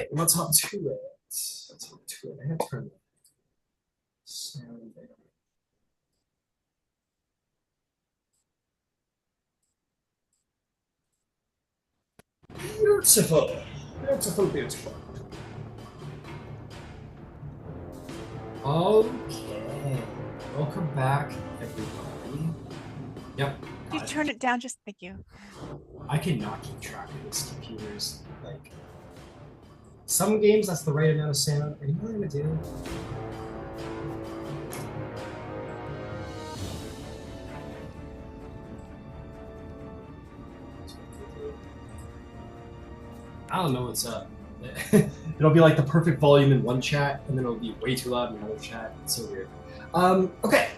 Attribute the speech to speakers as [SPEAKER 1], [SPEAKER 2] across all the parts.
[SPEAKER 1] right, let's hop to it. Let's hop to it. I have to turn the sound there. Beautiful. Beautiful, beautiful. Okay. Welcome back, everybody. Yep.
[SPEAKER 2] You turn it down, just thank you.
[SPEAKER 1] I cannot keep track of this computer's like some games that's the right amount of sound. Are you know what I'm gonna do? I don't know what's up. It'll be like the perfect volume in one chat, and then it'll be way too loud in another chat. It's so weird. Okay.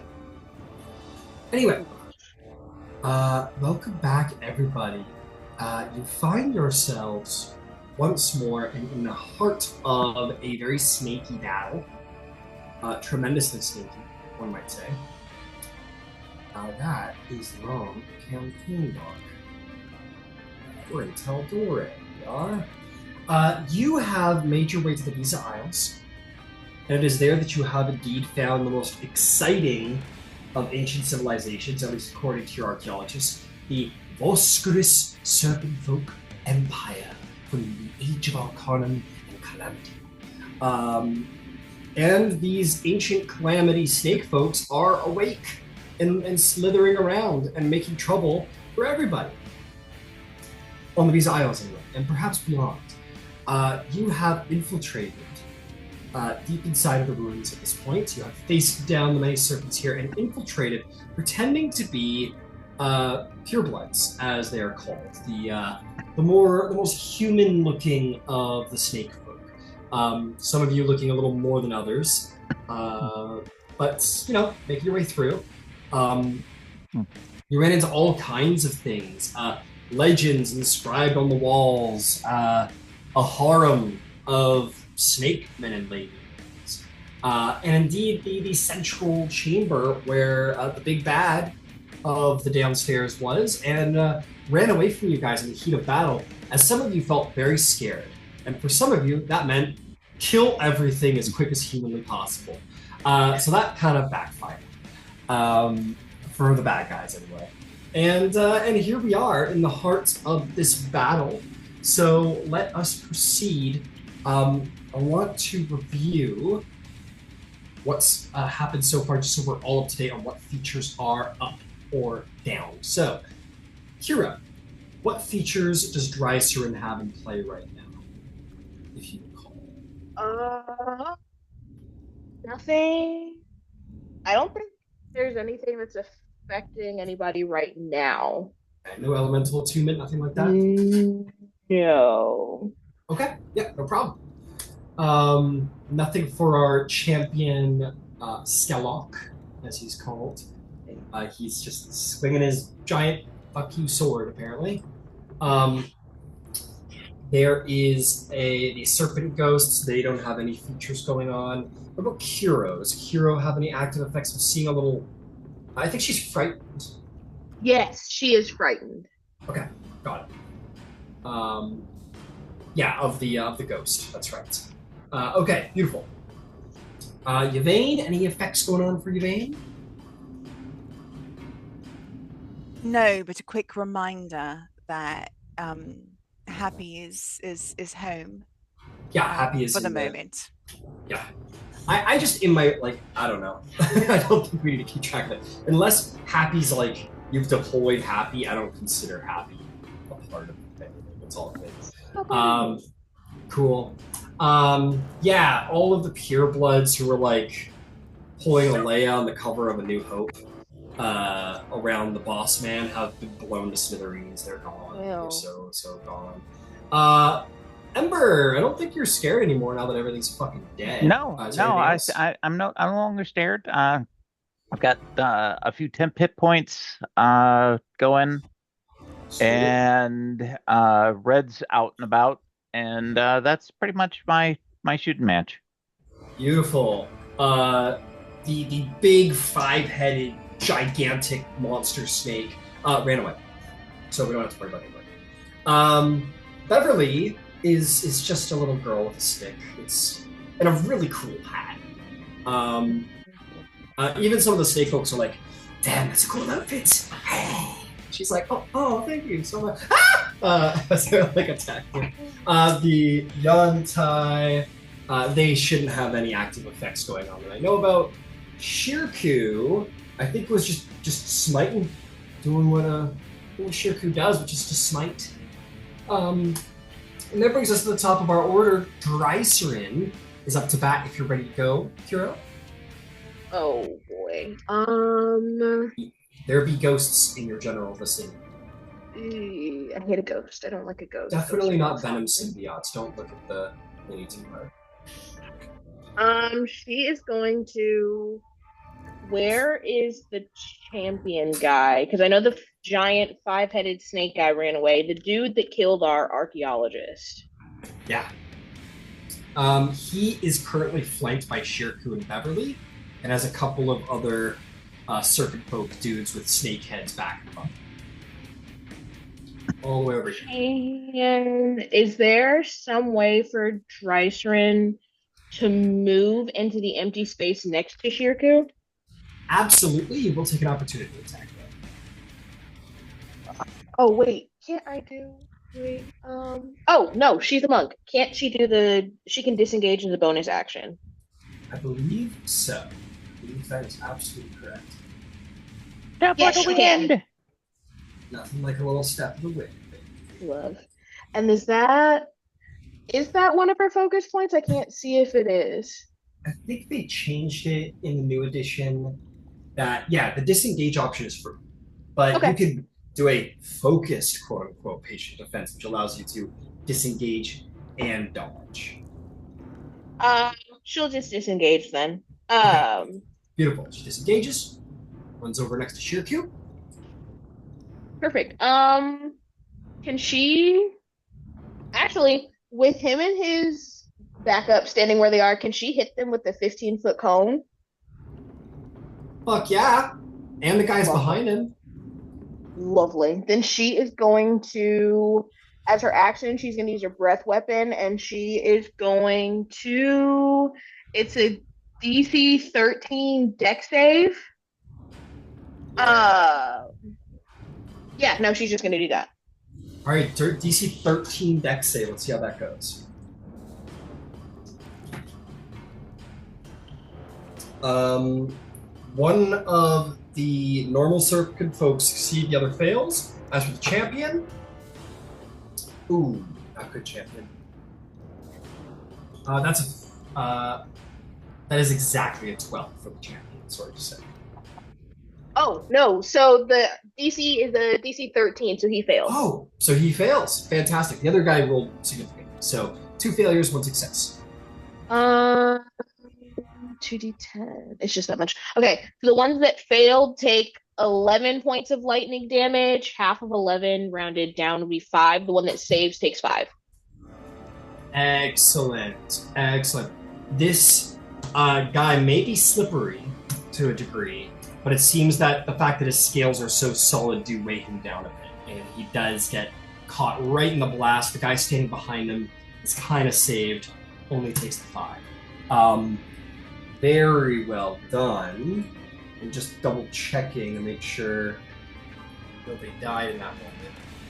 [SPEAKER 1] Anyway, welcome back, everybody. You find yourselves once more in the heart of a very snaky battle. Tremendously snaky, one might say. That is the wrong campaign dog. We're in Tal'Dorei. You have made your way to the Visa Isles, and it is there that you have indeed found the most exciting of ancient civilizations, at least according to your archaeologists, the Voskuris Serpent Folk Empire from the Age of Arcanum and Calamity. And these ancient calamity snake folks are awake and slithering around and making trouble for everybody. On the Visa Isles, anyway, and perhaps beyond. You have infiltrated deep inside of the ruins at this point. You have faced down the many serpents here and infiltrated, pretending to be purebloods, as they are called, the most human-looking of the snake folk. Some of you looking a little more than others, but making your way through. You ran into all kinds of things. Legends inscribed on the walls, a harem of snake men and ladies, and indeed the central chamber where the big bad of the downstairs was, and ran away from you guys in the heat of battle, as some of you felt very scared. And for some of you, that meant kill everything as quick as humanly possible. So that kind of backfired, for the bad guys anyway. And here we are in the heart of this battle. So let us proceed. I want to review what's happened so far, just so we're all up to date on what features are up or down. So, Kira, what features does Drysrinn have in play right now, if you recall?
[SPEAKER 3] Nothing. I don't think there's anything that's affecting anybody right now.
[SPEAKER 1] Okay, no elemental attunement, nothing like that?
[SPEAKER 3] No.
[SPEAKER 1] Okay, yeah, no problem. Nothing for our champion, Skellock, as he's called. He's just swinging his giant fuck you sword, apparently. There is the serpent ghosts. They don't have any features going on. What about Kiro? Does Kiro have any active effects of seeing a little... I think she's frightened.
[SPEAKER 3] Yes, she is frightened.
[SPEAKER 1] Okay, got it. Yeah, of the ghost. That's right. Okay, beautiful. Yvain, any effects going on for Yvain?
[SPEAKER 2] No, but a quick reminder that Happy is home.
[SPEAKER 1] Yeah, Happy is
[SPEAKER 2] for the moment.
[SPEAKER 1] Yeah. I just, in my, I don't know. I don't think we need to keep track of it. Unless Happy's, you've deployed Happy, I don't consider Happy a part of anything. It's all good. Cool. Yeah, all of the purebloods who were, pulling a Leia on the cover of A New Hope around the boss man have been blown to smithereens. They're gone. Ew. They're so gone. Ember, I don't think you're scared anymore now that everything's fucking dead.
[SPEAKER 4] No, I'm no longer scared. I've got a few temp hit points going, sweet. And Red's out and about, and that's pretty much my shooting match.
[SPEAKER 1] Beautiful. The big 5-headed gigantic monster snake ran away, so we don't have to worry about it anymore. Beverly, is just a little girl with a stick. It's and a really cool hat. Even some of the snake folks are like, "Damn, that's a cool outfit." She's like, "Oh, thank you so much." So like attack her. The Yantai, they shouldn't have any active effects going on that I know about. Shirku, I think was just smiting, doing what Shirku does, which is to smite. And that brings us to the top of our order. Drysrinn is up to bat if you're ready to go, Kiro.
[SPEAKER 3] Oh boy.
[SPEAKER 1] There be ghosts in your general vicinity.
[SPEAKER 3] I hate a ghost. I don't like a ghost.
[SPEAKER 1] Definitely not
[SPEAKER 3] Ghosts are
[SPEAKER 1] venom
[SPEAKER 3] awesome.
[SPEAKER 1] symbiotes. Don't look at the mini too hard.
[SPEAKER 3] She is going to. Where is the champion guy? Because I know the giant 5-headed snake guy ran away. The dude that killed our archaeologist.
[SPEAKER 1] Yeah. He is currently flanked by Shirku and Beverly, and has a couple of other serpent folk dudes with snake heads back and up. All the way over here.
[SPEAKER 3] And is there some way for Drysrinn to move into the empty space next to Shirku?
[SPEAKER 1] Absolutely, you will take an opportunity attack.
[SPEAKER 3] Oh wait, can't I do? Wait, oh no, she's a monk. Can't she do the? She can disengage as a bonus action.
[SPEAKER 1] I believe so. I believe that is absolutely correct.
[SPEAKER 4] Step
[SPEAKER 3] Yes,
[SPEAKER 4] like a
[SPEAKER 3] she can.
[SPEAKER 4] wind.
[SPEAKER 1] Nothing like a little step of the wind.
[SPEAKER 3] Love. And is that one of her focus points? I can't see if it is.
[SPEAKER 1] I think they changed it in the new edition. That the disengage option is free, but
[SPEAKER 3] Okay.
[SPEAKER 1] you can do a focused quote unquote patient defense, which allows you to disengage and dodge.
[SPEAKER 3] She'll just disengage then.
[SPEAKER 1] Beautiful. She disengages, runs over next to Shirku.
[SPEAKER 3] Perfect. Can she actually, with him and his backup standing where they are, can she hit them with the 15-foot cone?
[SPEAKER 1] Fuck yeah. And the guy's behind him.
[SPEAKER 3] Lovely. Then she is going to, as her action, she's going to use her breath weapon, and she is going to. It's a DC 13 dex save. Yeah, no, she's just going to do that.
[SPEAKER 1] All right, DC 13 dex save. Let's see how that goes. One of the normal serpent folks succeed, the other fails. As for the champion, ooh, not good champion. That is exactly a 12 for the champion. Sorry to say.
[SPEAKER 3] Oh no! So the DC is a DC 13, so he fails.
[SPEAKER 1] Oh, so he fails. Fantastic. The other guy rolled significantly. So 2 failures, 1 success.
[SPEAKER 3] 2d10. It's just that much. Okay, so the ones that failed take 11 points of lightning damage. Half of 11 rounded down would be 5. The one that saves takes 5.
[SPEAKER 1] Excellent. This guy may be slippery to a degree, but it seems that the fact that his scales are so solid do weigh him down a bit, and he does get caught right in the blast. The guy standing behind him is kind of saved, only takes the 5. Very well done. I'm just double checking to make sure nobody died in that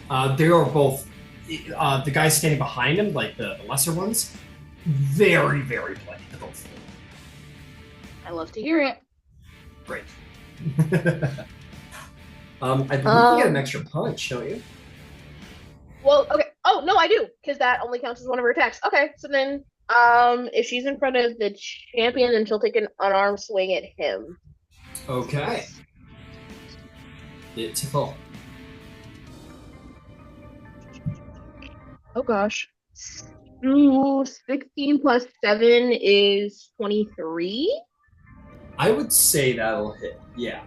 [SPEAKER 1] moment. They are both, the guys standing behind him, like the lesser ones, very, very bloody, the both of them.
[SPEAKER 3] I love to hear it.
[SPEAKER 1] Great. I believe you get an extra punch, don't you?
[SPEAKER 3] Well, okay. Oh, no, I do, because that only counts as one of her attacks. Okay, so then, if she's in front of the champion, then she'll take an unarmed swing at him.
[SPEAKER 1] Okay. Beautiful.
[SPEAKER 3] Oh, gosh. Ooh, 16 plus 7 is 23?
[SPEAKER 1] I would say that'll hit. Yeah.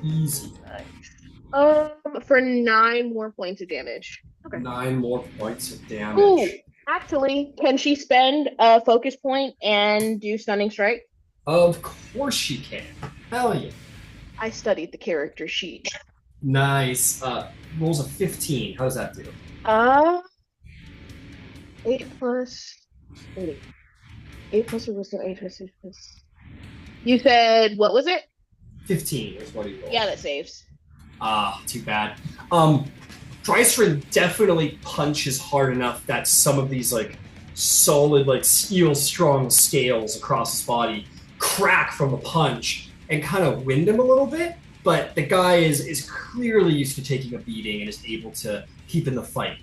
[SPEAKER 1] Easy.
[SPEAKER 3] For 9 more points of damage. Okay.
[SPEAKER 1] 9 more points of damage.
[SPEAKER 3] Ooh, actually, can she spend a focus point and do stunning strike?
[SPEAKER 1] Of course she can. Hell yeah.
[SPEAKER 3] I studied the character sheet.
[SPEAKER 1] Nice. Rolls a 15. How does that do?
[SPEAKER 3] Uh, 8 plus. Wait, 8 plus or wisdom, 8 plus 8 plus. You said, what was it?
[SPEAKER 1] 15 is what he rolled.
[SPEAKER 3] Yeah, that saves.
[SPEAKER 1] Too bad. Drysrinn definitely punches hard enough that some of these like solid, like steel strong scales across his body crack from the punch and kind of wind him a little bit. But the guy is clearly used to taking a beating and is able to keep in the fight.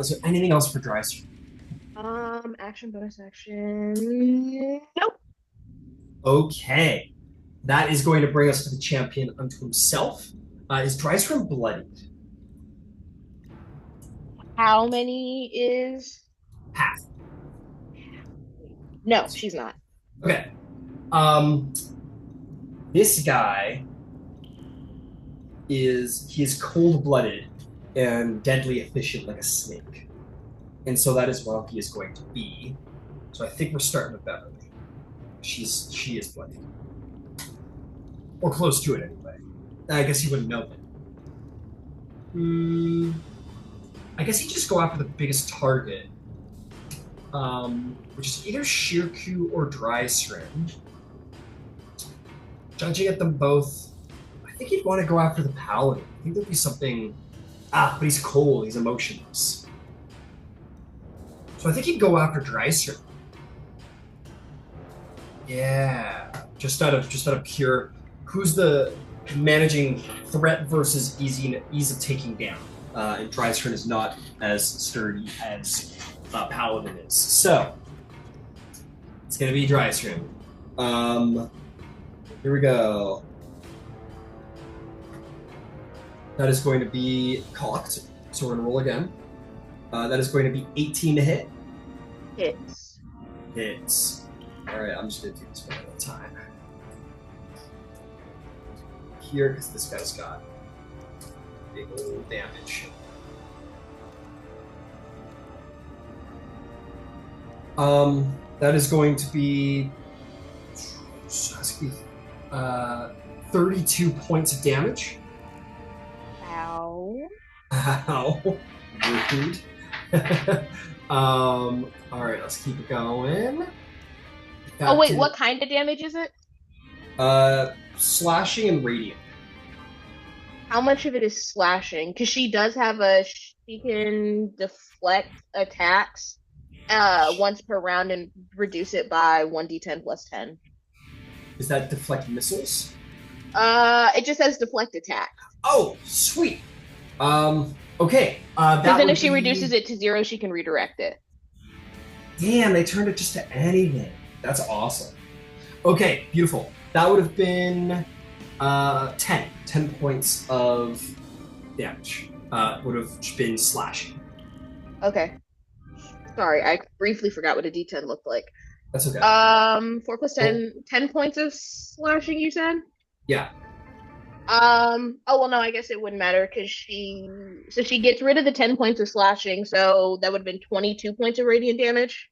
[SPEAKER 1] Is there anything else for Drysrinn?
[SPEAKER 3] Action, bonus action. Nope.
[SPEAKER 1] Okay. That is going to bring us to the champion unto himself. Is Drysrinn bloodied?
[SPEAKER 3] How many is?
[SPEAKER 1] Half.
[SPEAKER 3] No, she's not.
[SPEAKER 1] Okay. This guy is cold-blooded and deadly efficient like a snake. And so that is what he is going to be. So I think we're starting with Beverly. She is bloodied. Or close to it anyway. I guess he wouldn't know that. I guess he'd just go after the biggest target. Which is either Shirku or Drysrinn. Judging at them both, I think he'd want to go after the paladin. I think there'd be something. But he's cold. He's emotionless. So I think he'd go after Drysrinn. Yeah, just out of pure. Who's the managing threat versus ease of taking down? And Drysrinn is not as sturdy as paladin is. So it's gonna be Drysrinn. Here we go. That is going to be cocked. So we're gonna roll again. That is going to be 18 to hit.
[SPEAKER 3] Hits.
[SPEAKER 1] Hits. All right, I'm just gonna do this one at a time. Here, because this guy's got big old damage. That is going to be 32 points of damage.
[SPEAKER 3] Ow.
[SPEAKER 1] Ow. Rude. All right, let's keep it going.
[SPEAKER 3] Oh wait, what kind of damage is it?
[SPEAKER 1] Slashing and radiant.
[SPEAKER 3] How much of it is slashing? Because she does have she can deflect attacks once per round and reduce it by 1d10 plus 10.
[SPEAKER 1] Is that deflect missiles?
[SPEAKER 3] It just says deflect attack.
[SPEAKER 1] Oh, sweet. Okay.
[SPEAKER 3] Because then if she reduces it to 0, she can redirect it.
[SPEAKER 1] Damn, they turned it just to anything. That's awesome. Okay, beautiful. That would have been 10 points of damage. Would have been slashing.
[SPEAKER 3] Okay. Sorry, I briefly forgot what a d10 looked like.
[SPEAKER 1] That's okay.
[SPEAKER 3] 4 plus 10, 10 points of slashing, you said?
[SPEAKER 1] Yeah.
[SPEAKER 3] Oh, well, no, I guess it wouldn't matter because she gets rid of the 10 points of slashing, so that would have been 22 points of radiant damage.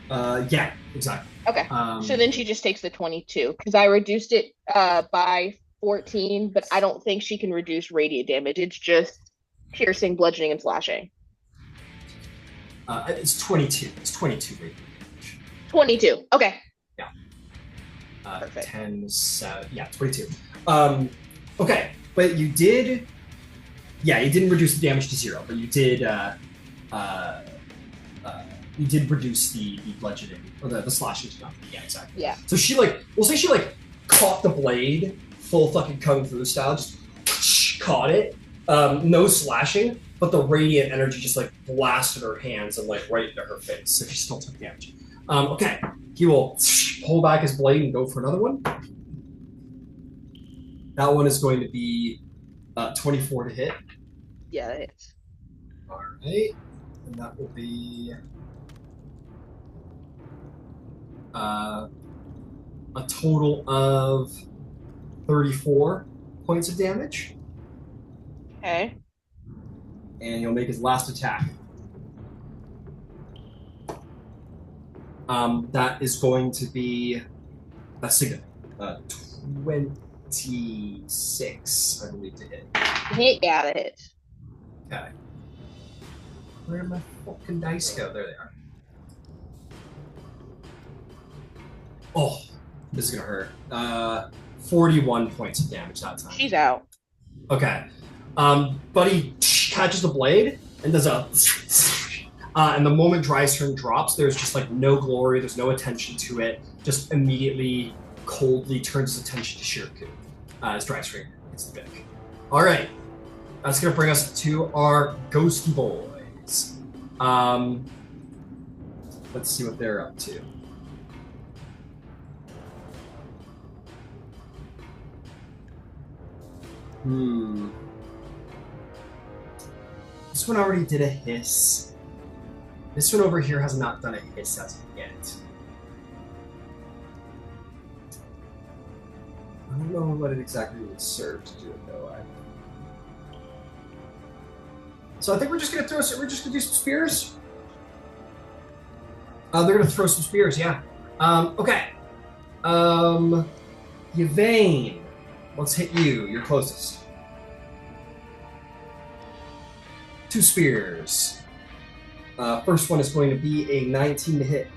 [SPEAKER 1] Yeah, exactly.
[SPEAKER 3] Okay. So then she just takes the 22 because I reduced it by 14, but I don't think she can reduce radiant damage. It's just piercing, bludgeoning, and slashing.
[SPEAKER 1] It's 22. It's 22 radiant damage.
[SPEAKER 3] 22. Okay.
[SPEAKER 1] Yeah.
[SPEAKER 3] Perfect.
[SPEAKER 1] 10, 7, yeah, 22. Okay, but you did. Yeah, you didn't reduce the damage to 0, but you did. You did reduce the bludgeoning or the slashing to nothing. Yeah, exactly.
[SPEAKER 3] Yeah.
[SPEAKER 1] So we'll say she caught the blade full fucking kung fu style, just caught it. No slashing, but the radiant energy just blasted her hands and right into her face. So she still took damage. Okay, he will pull back his blade and go for another one. That one is going to be 24 to hit.
[SPEAKER 3] Yeah, that hits.
[SPEAKER 1] All right, and that will be a total of 34 points of damage.
[SPEAKER 3] Okay.
[SPEAKER 1] And he'll make his last attack. That is going to be a significant 26, I believe, to hit.
[SPEAKER 3] Hit, yeah, that hits.
[SPEAKER 1] Okay. Where did my fucking dice go? There they are. Oh, this is gonna hurt. 41 points of damage that time.
[SPEAKER 3] She's out.
[SPEAKER 1] Okay. Buddy catches the blade and does a and the moment Drysrinn drops, there's just like no glory, there's no attention to it, just immediately coldly turns his attention to Shirku as Drysrinn hits the pick. Alright. That's gonna bring us to our Ghosty Boys. Let's see what they're up to. This one already did a hiss. This one over here has not done a hiss as of yet. I don't know what it exactly would serve to do it though. So I think we're just gonna do some spears. They're gonna throw some spears, yeah. Okay. Yvain, let's hit you. You're closest. 2 spears. First one is going to be a 19 to hit.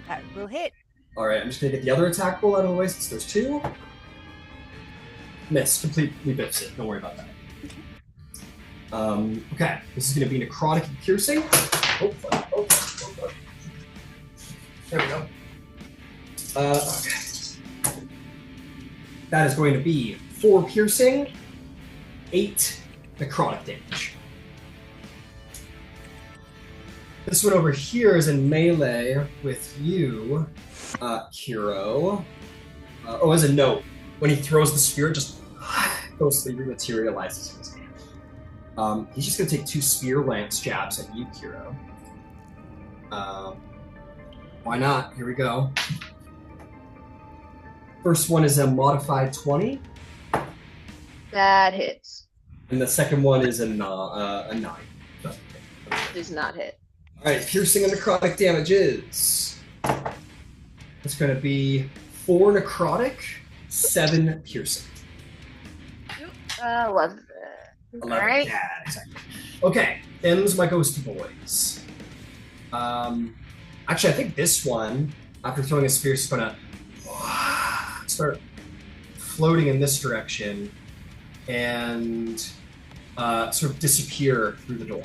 [SPEAKER 2] That will hit.
[SPEAKER 1] All right, I'm just going to get the other attack roll out of the way since there's 2. Miss. Completely biffs it. Don't worry about that. Okay, this is going to be necrotic and piercing. Oh. There we go. Okay. That is going to be 4 piercing, 8 necrotic damage. This one over here is in melee with you, Kiro. As a note, when he throws the spear, it just ghostly rematerializes in his hand. He's just going to take 2 spear lance jabs at you, Kiro. Why not? Here we go. First one is a modified 20.
[SPEAKER 3] That hits.
[SPEAKER 1] And the second one is a 9.
[SPEAKER 3] Does not hit.
[SPEAKER 1] Alright, piercing and necrotic damage it's going to be 4 necrotic, 7 piercing.
[SPEAKER 3] 11.
[SPEAKER 1] 11.
[SPEAKER 3] Alright.
[SPEAKER 1] Yeah, exactly. Okay, them's my Ghosty Boys. Actually, I think this one, after throwing a spear, is going to start floating in this direction and sort of disappear through the door.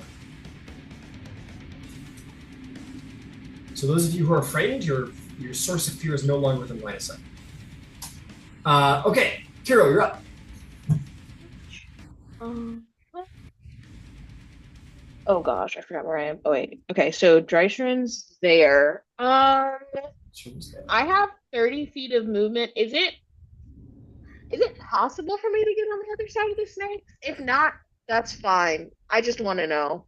[SPEAKER 1] So those of you who are frightened, your source of fear is no longer within line of sight. Okay, Kiro, you're up.
[SPEAKER 3] Oh gosh, I forgot where I am. Oh wait. Okay, so Drysrinn's there. I have 30 feet of movement. Is it possible for me to get on the other side of the snakes? If not, that's fine. I just want to know.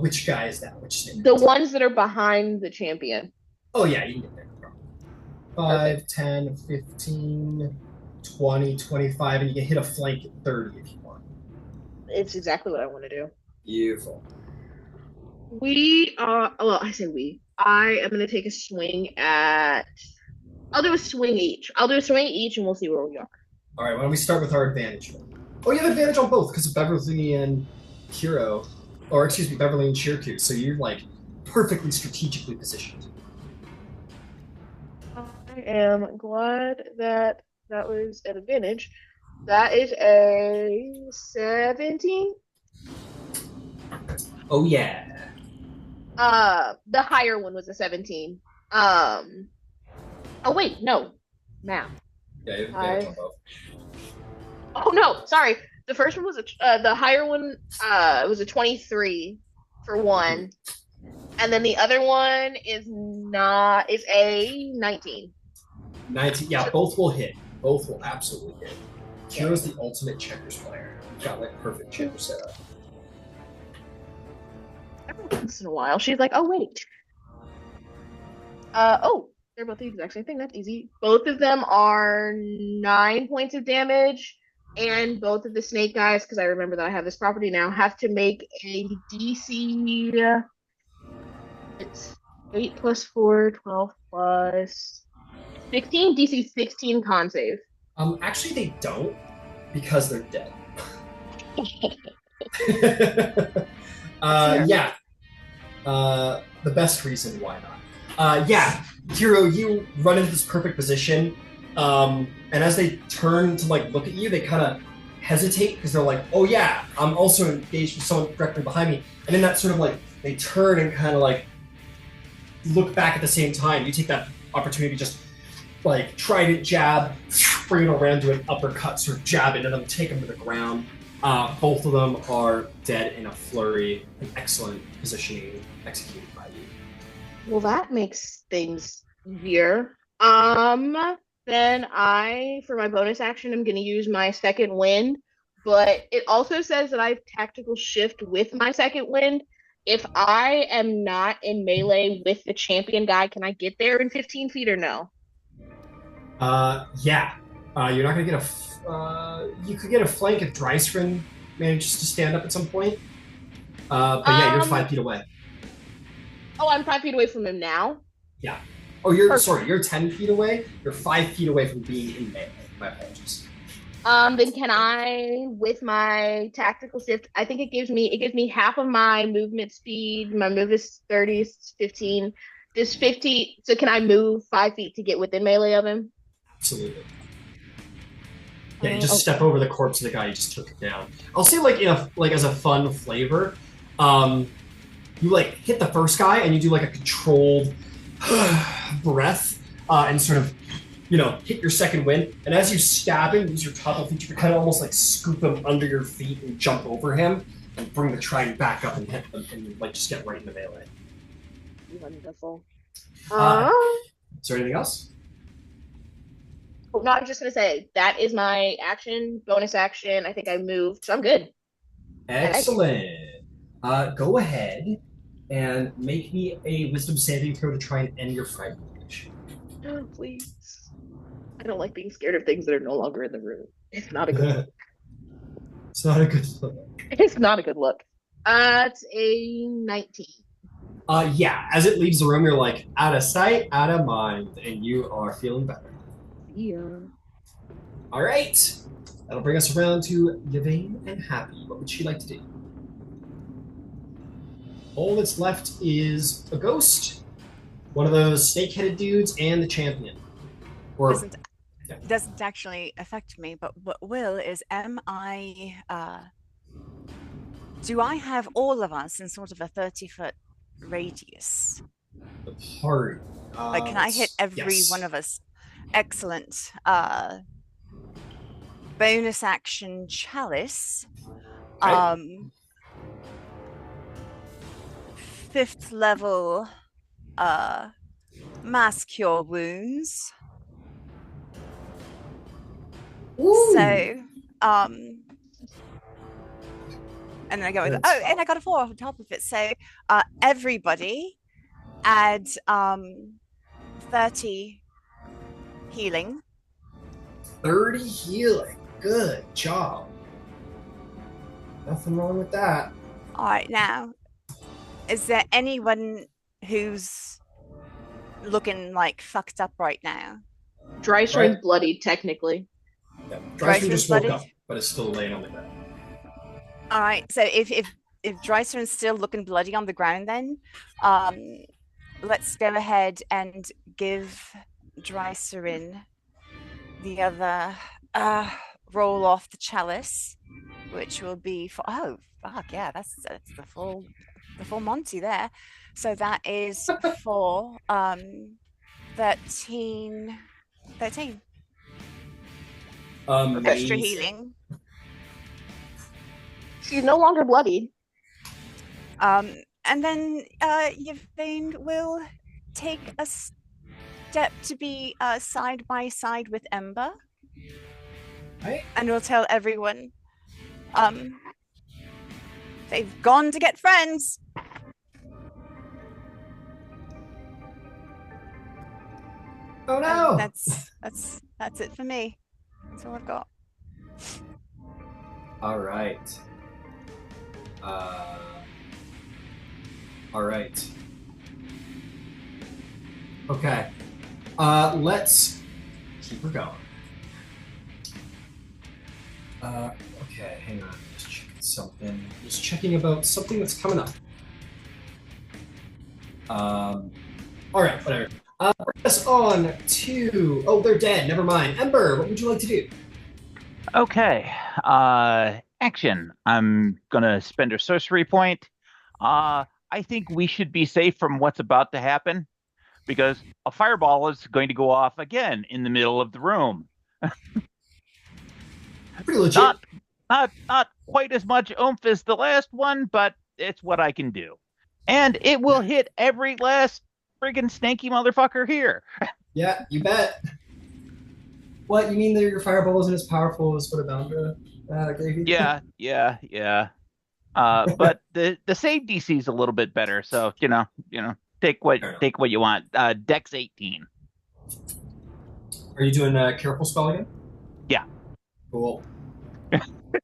[SPEAKER 1] Which guy is that? Which snake?
[SPEAKER 3] The ones that are behind the champion.
[SPEAKER 1] Oh yeah, you can get there. No problem. 5, 10, 15, 20, 25, and you can hit a flank at 30 if you want.
[SPEAKER 3] It's exactly what I want to do.
[SPEAKER 1] Beautiful.
[SPEAKER 3] I say we. I am going to take a swing at... I'll do a swing each. And we'll see where we are.
[SPEAKER 1] All right, why don't we start with our advantage? Oh, you have advantage on both because of Beverly and Kiro. Or, excuse me, Beverly and Shirku. So you're, like, perfectly strategically positioned.
[SPEAKER 3] I am glad that was an advantage. That is a 17.
[SPEAKER 1] Oh, yeah.
[SPEAKER 3] The higher one was a 17. Oh, wait, no. Math.
[SPEAKER 1] Yeah, you have advantage on both.
[SPEAKER 3] Oh, no, sorry. The first one was the higher one was a 23 for one. And then the other one is a 19.
[SPEAKER 1] 19, yeah, both will hit. Both will absolutely hit. Kiro's the ultimate checkers player. He's got, like, perfect checkers set up.
[SPEAKER 3] Every once in a while, she's like, oh, wait. They're both the exact same thing. That's easy. Both of them are 9 points of damage. And both of the snake guys, because I remember that I have this property now, have to make a DC. It's 8 plus 4, 12 plus 16 DC 16 con save.
[SPEAKER 1] Actually, they don't because they're dead.
[SPEAKER 2] Fair.
[SPEAKER 1] Yeah. The best reason why not. Yeah, Hero, you run into this perfect position, and as they turn to like look at you, they kind of hesitate because they're like, "Oh yeah, I'm also engaged with someone directly behind me," and then that sort of like they turn and kind of like look back at the same time. You take that opportunity to just like trident jab, bring it around to an uppercut, sort of jab into them, take them to the ground. Both of them are dead in a flurry. An excellent positioning executed by you.
[SPEAKER 3] Well, that makes things easier. Then for my bonus action, I'm going to use my second wind, but it also says that I have tactical shift with my second wind. If I am not in melee with the champion guy, can I get there in 15 feet or no?
[SPEAKER 1] Yeah. You're not gonna get you could get a flank if Drysrinn manages to stand up at some point. But yeah, you're 5 feet away.
[SPEAKER 3] Oh, I'm 5 feet away from him now?
[SPEAKER 1] Yeah. Oh, you're 10 feet away. You're 5 feet away from being in melee. My apologies.
[SPEAKER 3] Then can I, with my tactical shift, I think it gives me half of my movement speed. My move is 30, 15. This 50, so can I move 5 feet to get within melee of him?
[SPEAKER 1] Absolutely. Yeah, you just step over the corpse of the guy you just took it down. I'll say as a fun flavor, you like hit the first guy and you do like a controlled breath and sort of hit your second wind. And as you stab him, use your top feet to kind of almost like scoop him under your feet and jump over him and bring the trident back up and hit them and like just get right in the melee.
[SPEAKER 3] Wonderful.
[SPEAKER 1] Is there anything else?
[SPEAKER 3] Oh, no, I was just gonna say that is my action, bonus action. I think I moved, so I'm good.
[SPEAKER 1] Excellent. Go ahead and make me a wisdom saving throw to try and end your fragmentation.
[SPEAKER 3] Oh, please. I don't like being scared of things that are no longer in the room. It's not a good look.
[SPEAKER 1] It's not a good look.
[SPEAKER 3] It's not a good look. It's a 19.
[SPEAKER 1] Yeah, as it leaves the room, you're like, out of sight, out of mind, and you are feeling better.
[SPEAKER 3] Yeah.
[SPEAKER 1] All right. That'll bring us around to Yvain and Happy. What would she like to do? All that's left is a ghost, one of those snake-headed dudes, and the champion.
[SPEAKER 2] Doesn't actually affect me, but what will is, do I have all of us in sort of a 30-foot radius?
[SPEAKER 1] The party.
[SPEAKER 2] Like, can I hit every
[SPEAKER 1] yes.
[SPEAKER 2] one of us? Excellent. Bonus action chalice.
[SPEAKER 1] Okay.
[SPEAKER 2] 5th level mass cure wounds.
[SPEAKER 1] Ooh.
[SPEAKER 2] So and then I go with, and I got a 4 on top of it. So everybody add 30 healing.
[SPEAKER 1] 30 healing. Good job. Nothing wrong with that.
[SPEAKER 2] All right, now, is there anyone who's looking like fucked up right now?
[SPEAKER 3] Drysrinn's bloodied, technically.
[SPEAKER 1] Yeah. Drysrinn just woke up, but is still laying on the ground.
[SPEAKER 2] All right, so if Drysrinn's still looking bloody on the ground, then let's go ahead and give Drysrinn the other roll off the chalice, which will be for that's the full Monty there. So that is for 13 extra healing.
[SPEAKER 3] She's no longer bloodied.
[SPEAKER 2] And then Yvain will take a step to be side by side with Ember.
[SPEAKER 1] Right.
[SPEAKER 2] And we'll tell everyone they've gone to get friends.
[SPEAKER 1] Oh no!
[SPEAKER 2] And that's it for me. That's all I've got.
[SPEAKER 1] All right. All right. Okay. Let's keep her going. Okay, hang on. Just checking something. Just checking about something that's coming up. All right, whatever. Bring us on to. Oh, they're dead. Never mind. Ember, what would you like to do?
[SPEAKER 4] Okay. Action. I'm gonna spend a sorcery point. I think we should be safe from what's about to happen because a fireball is going to go off again in the middle of the room.
[SPEAKER 1] Pretty legit.
[SPEAKER 4] Not quite as much oomph as the last one, but it's what I can do. And it will hit every last friggin' snaky motherfucker here.
[SPEAKER 1] Yeah, you bet. What, you mean that your fireball isn't as powerful as what Aboundra gave you?
[SPEAKER 4] Yeah. But the save DC is a little bit better, so take what you want. Dex 18.
[SPEAKER 1] Are you doing a careful spell again?
[SPEAKER 4] Yeah.
[SPEAKER 1] Cool.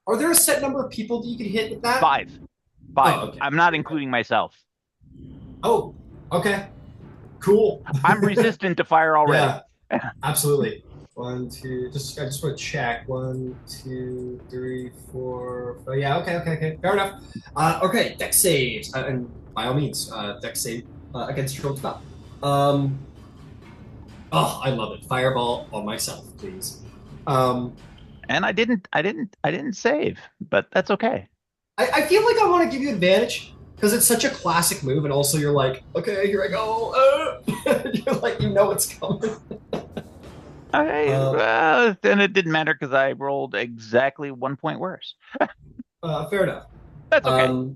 [SPEAKER 1] Are there a set number of people that you can hit with that?
[SPEAKER 4] Five.
[SPEAKER 1] Oh, okay.
[SPEAKER 4] I'm not including myself.
[SPEAKER 1] Oh, okay. Cool.
[SPEAKER 4] I'm resistant to fire already.
[SPEAKER 1] Yeah, absolutely. 1, 2. I just want to check. 1, 2, 3, 4. Oh, yeah. Okay. Fair enough. Okay. Dex saves, and by all means, dex save against your own spell. Oh, I love it. Fireball on myself, please.
[SPEAKER 4] And I didn't save, but that's okay.
[SPEAKER 1] I feel like I want to give you advantage because it's such a classic move, and also you're like, okay, here I go. You're like, it's coming.
[SPEAKER 4] Okay, then it didn't matter because I rolled exactly 1 point worse.
[SPEAKER 1] Fair enough.
[SPEAKER 4] That's okay.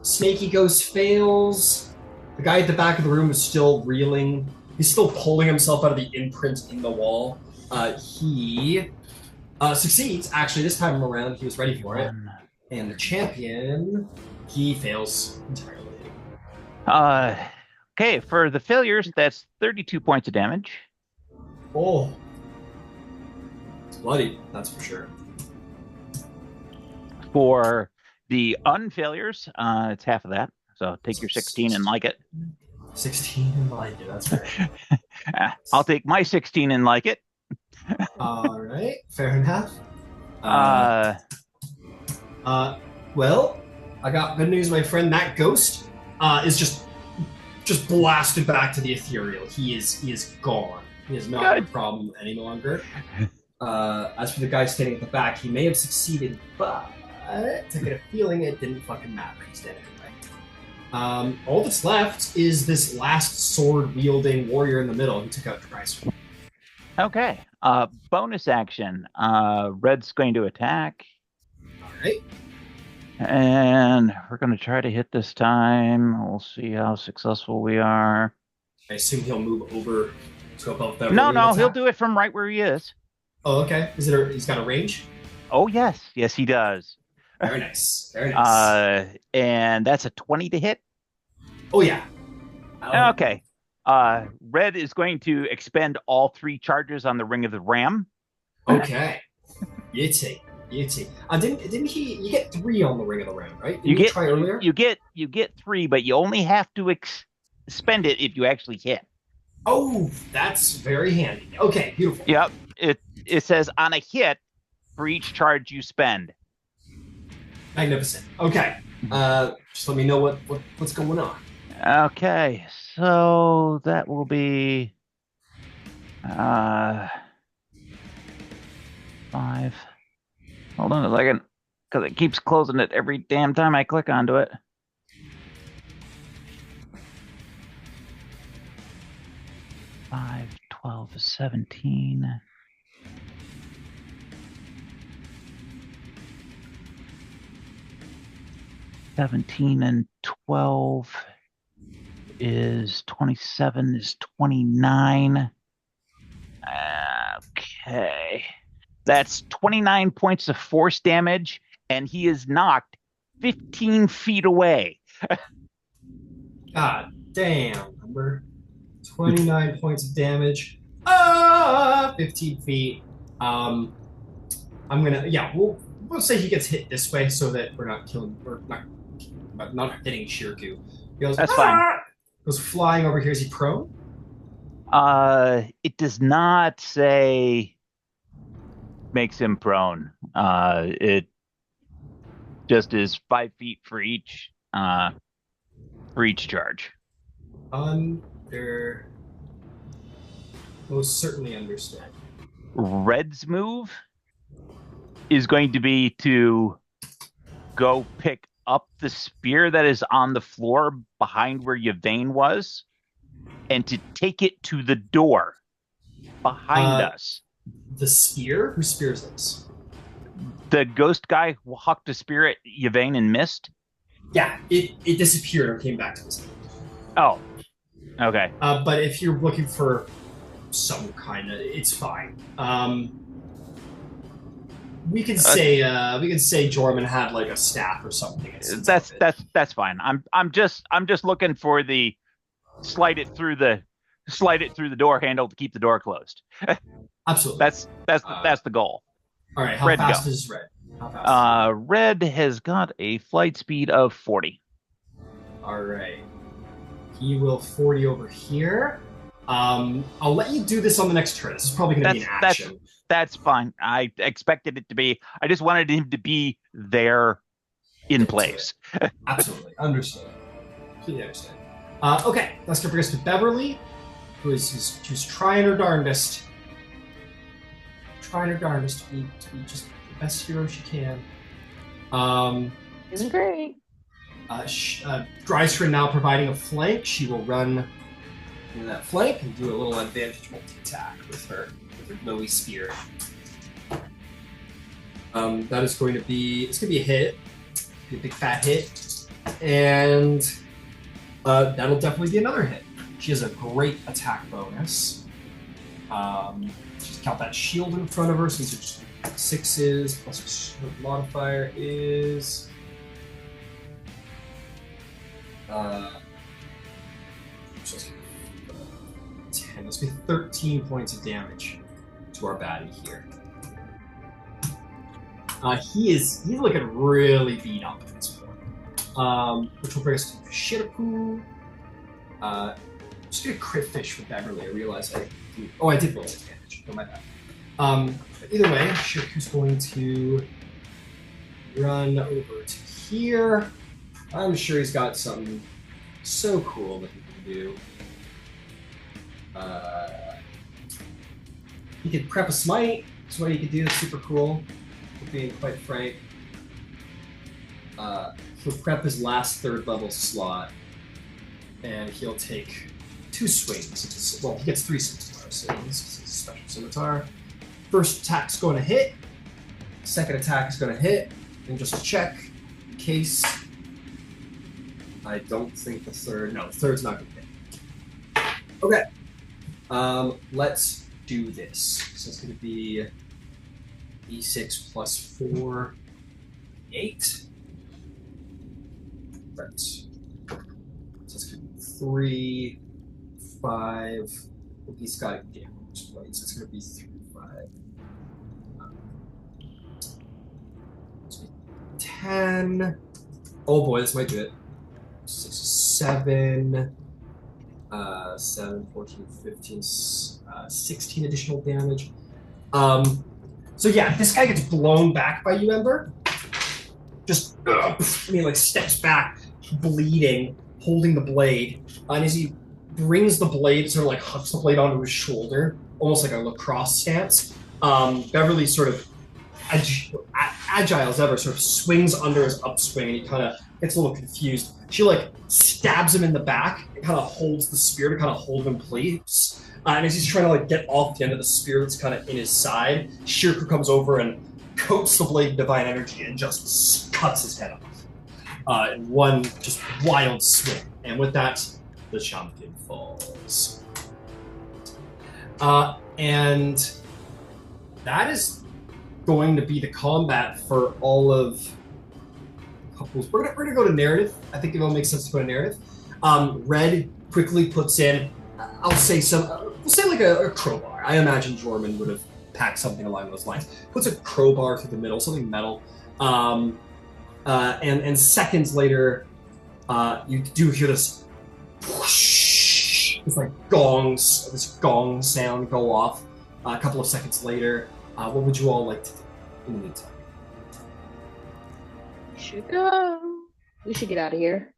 [SPEAKER 1] Snaky Ghost fails. The guy at the back of the room is still reeling. He's still pulling himself out of the imprint in the wall. He succeeds. Actually, this time around, he was ready for it. And the champion, he fails entirely.
[SPEAKER 4] Okay, for the failures, that's 32 points of damage.
[SPEAKER 1] Oh. It's bloody, that's for sure.
[SPEAKER 4] For the unfailures, it's half of that. So take your 16 and like it.
[SPEAKER 1] 16 and like it, that's fair.
[SPEAKER 4] I'll take my 16 and like it.
[SPEAKER 1] All right, fair enough. Well, I got good news, my friend. That ghost is just blasted back to the ethereal. He is gone. He is not a problem any longer. As for the guy standing at the back, he may have succeeded, but I get a feeling it didn't fucking matter. He's dead anyway. All that's left is this last sword-wielding warrior in the middle who took out Drysrinn.
[SPEAKER 4] Okay. Bonus action. Red's going to attack.
[SPEAKER 1] All right.
[SPEAKER 4] And we're going to try to hit this time. We'll see how successful we are.
[SPEAKER 1] I assume he'll move over to above that.
[SPEAKER 4] No, he'll do it from right where he is.
[SPEAKER 1] Oh, okay. He's got a range?
[SPEAKER 4] Oh, yes, he does.
[SPEAKER 1] Very nice.
[SPEAKER 4] And that's a 20 to hit.
[SPEAKER 1] Oh, yeah.
[SPEAKER 4] Okay. Red is going to expend all 3 charges on the Ring of the Ram.
[SPEAKER 1] Okay. Yitty. Didn't he? You get 3 on the Ring of the Ram, right?
[SPEAKER 4] Didn't you
[SPEAKER 1] try earlier?
[SPEAKER 4] You get 3, but you only have to spend it if you actually hit.
[SPEAKER 1] Oh, that's very handy. Okay, beautiful.
[SPEAKER 4] Yep. It says on a hit for each charge you spend.
[SPEAKER 1] Magnificent. Okay. Just let me know what's going on.
[SPEAKER 4] Okay, so that will be 5. Hold on a second, because it keeps closing it every damn time I click onto it. Five, 12, 17. And 12 is 27, is 29. Okay. That's 29 points of force damage, and he is knocked 15 feet away.
[SPEAKER 1] God damn, number 29 points of damage. 15 feet. I'm gonna, we'll say he gets hit this way so that we're not killing, not hitting Shirku. He goes,
[SPEAKER 4] that's fine.
[SPEAKER 1] Goes flying over here. Is he prone?
[SPEAKER 4] It does not say makes him prone. It just is 5 feet for each charge.
[SPEAKER 1] Most certainly understand.
[SPEAKER 4] Red's move is going to be to go pick up the spear that is on the floor behind where Yvain was and to take it to the door behind us.
[SPEAKER 1] The spear? Whose spear is this?
[SPEAKER 4] The ghost guy hucked a spear at Yvain and missed?
[SPEAKER 1] Yeah, it disappeared and came back to us.
[SPEAKER 4] Oh, okay.
[SPEAKER 1] But if you're looking for some kind of, it's fine. We could say Jorman had like a staff or something.
[SPEAKER 4] That's fine. I'm just looking for the slide it through the door handle to keep the door closed.
[SPEAKER 1] Absolutely.
[SPEAKER 4] That's the goal.
[SPEAKER 1] All right. How fast is Red?
[SPEAKER 4] Red has got a flight speed of 40.
[SPEAKER 1] All right. He will 40 over here. I'll let you do this on the next turn. This is probably going to be an action.
[SPEAKER 4] That's fine. I expected it to be. I just wanted him to be there in place.
[SPEAKER 1] Absolutely. Understood. Completely understand. Okay. That's going to bring us to Beverly, who's trying her darndest. Trying her darndest to be just the best hero she can.
[SPEAKER 3] Isn't great.
[SPEAKER 1] Drysrinn now providing a flank. She will run in that flank and do a little advantage multi-attack with her glowy spear. That is going to be a hit. Be a big fat hit. And that'll definitely be another hit. She has a great attack bonus. Just count that shield in front of her, so these are just 6s, plus her modifier is 10. Let's get 13 points of damage to our baddie here. He's looking really beat up at this point. Which will bring us to Shitapu. Just get a crit fish for Beverly. I realize I did roll advantage. Oh, my bad. But either way, Shitapu's going to run over to here. I'm sure he's got something so cool that he can do. He could prep a smite. That's what he could do. That's super cool. Being quite frank. He'll prep his last 3rd level slot, and he'll take 2 swings. Well, he gets 3 swings tomorrow, so this is a special scimitar. First attack's going to hit. Second attack is going to hit. And just check in case. I don't think the third. No, the third's not going to hit. Okay. Let's do this. So it's going to be E6 plus 4, 8. Right. So it's going to be 3, 5. Well, he's got damage, right? So it's going to be 3, 5. 10. Oh boy, this might do it. 6, 7. 7, 14, 15, 16 additional damage. So yeah, this guy gets blown back by you, Ember. Just, steps back, bleeding, holding the blade. And as he brings the blade, sort of like hucks the blade onto his shoulder, almost like a lacrosse stance, Beverly sort of, agile as ever, sort of swings under his upswing, and he kind of gets a little confused. She like stabs him in the back and kind of holds the spear to kind of hold him in place. And as he's trying to like get off the end of the spear that's kind of in his side, Shirku comes over and coats the blade in divine energy and just cuts his head off in one just wild swing. And with that, the champion falls. And that is going to be the combat for all of couples. We're gonna go to narrative. I think it will make sense to go to narrative. Red quickly puts in, I'll say we'll say like a crowbar. I imagine Jorman would have packed something along those lines. Puts a crowbar through the middle, something metal. And seconds later, you do hear this whoosh, this like this gong sound go off. A couple of seconds later, What would you all like to do in the meantime?
[SPEAKER 3] Should go. We should get out of here.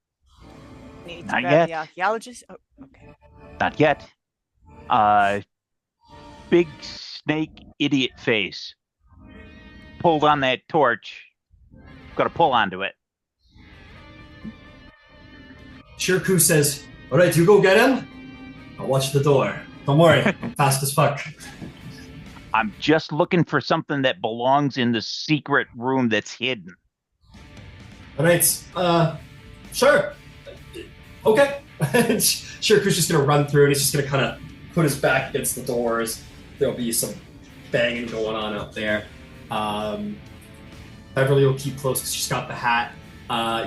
[SPEAKER 2] Need to
[SPEAKER 4] Not
[SPEAKER 2] grab
[SPEAKER 4] yet.
[SPEAKER 2] the archaeologist. Oh, okay.
[SPEAKER 4] Not yet. Big snake idiot face pulled on that torch. Got to pull onto it.
[SPEAKER 1] Shirku says, "All right, you go get him. I'll watch the door. Don't worry, I'm fast as fuck."
[SPEAKER 4] I'm just looking for something that belongs in the secret room that's hidden.
[SPEAKER 1] All right, sure. Okay. Shirku's just gonna run through and he's just gonna kind of put his back against the doors. There'll be some banging going on out there. Beverly will keep close because she's got the hat.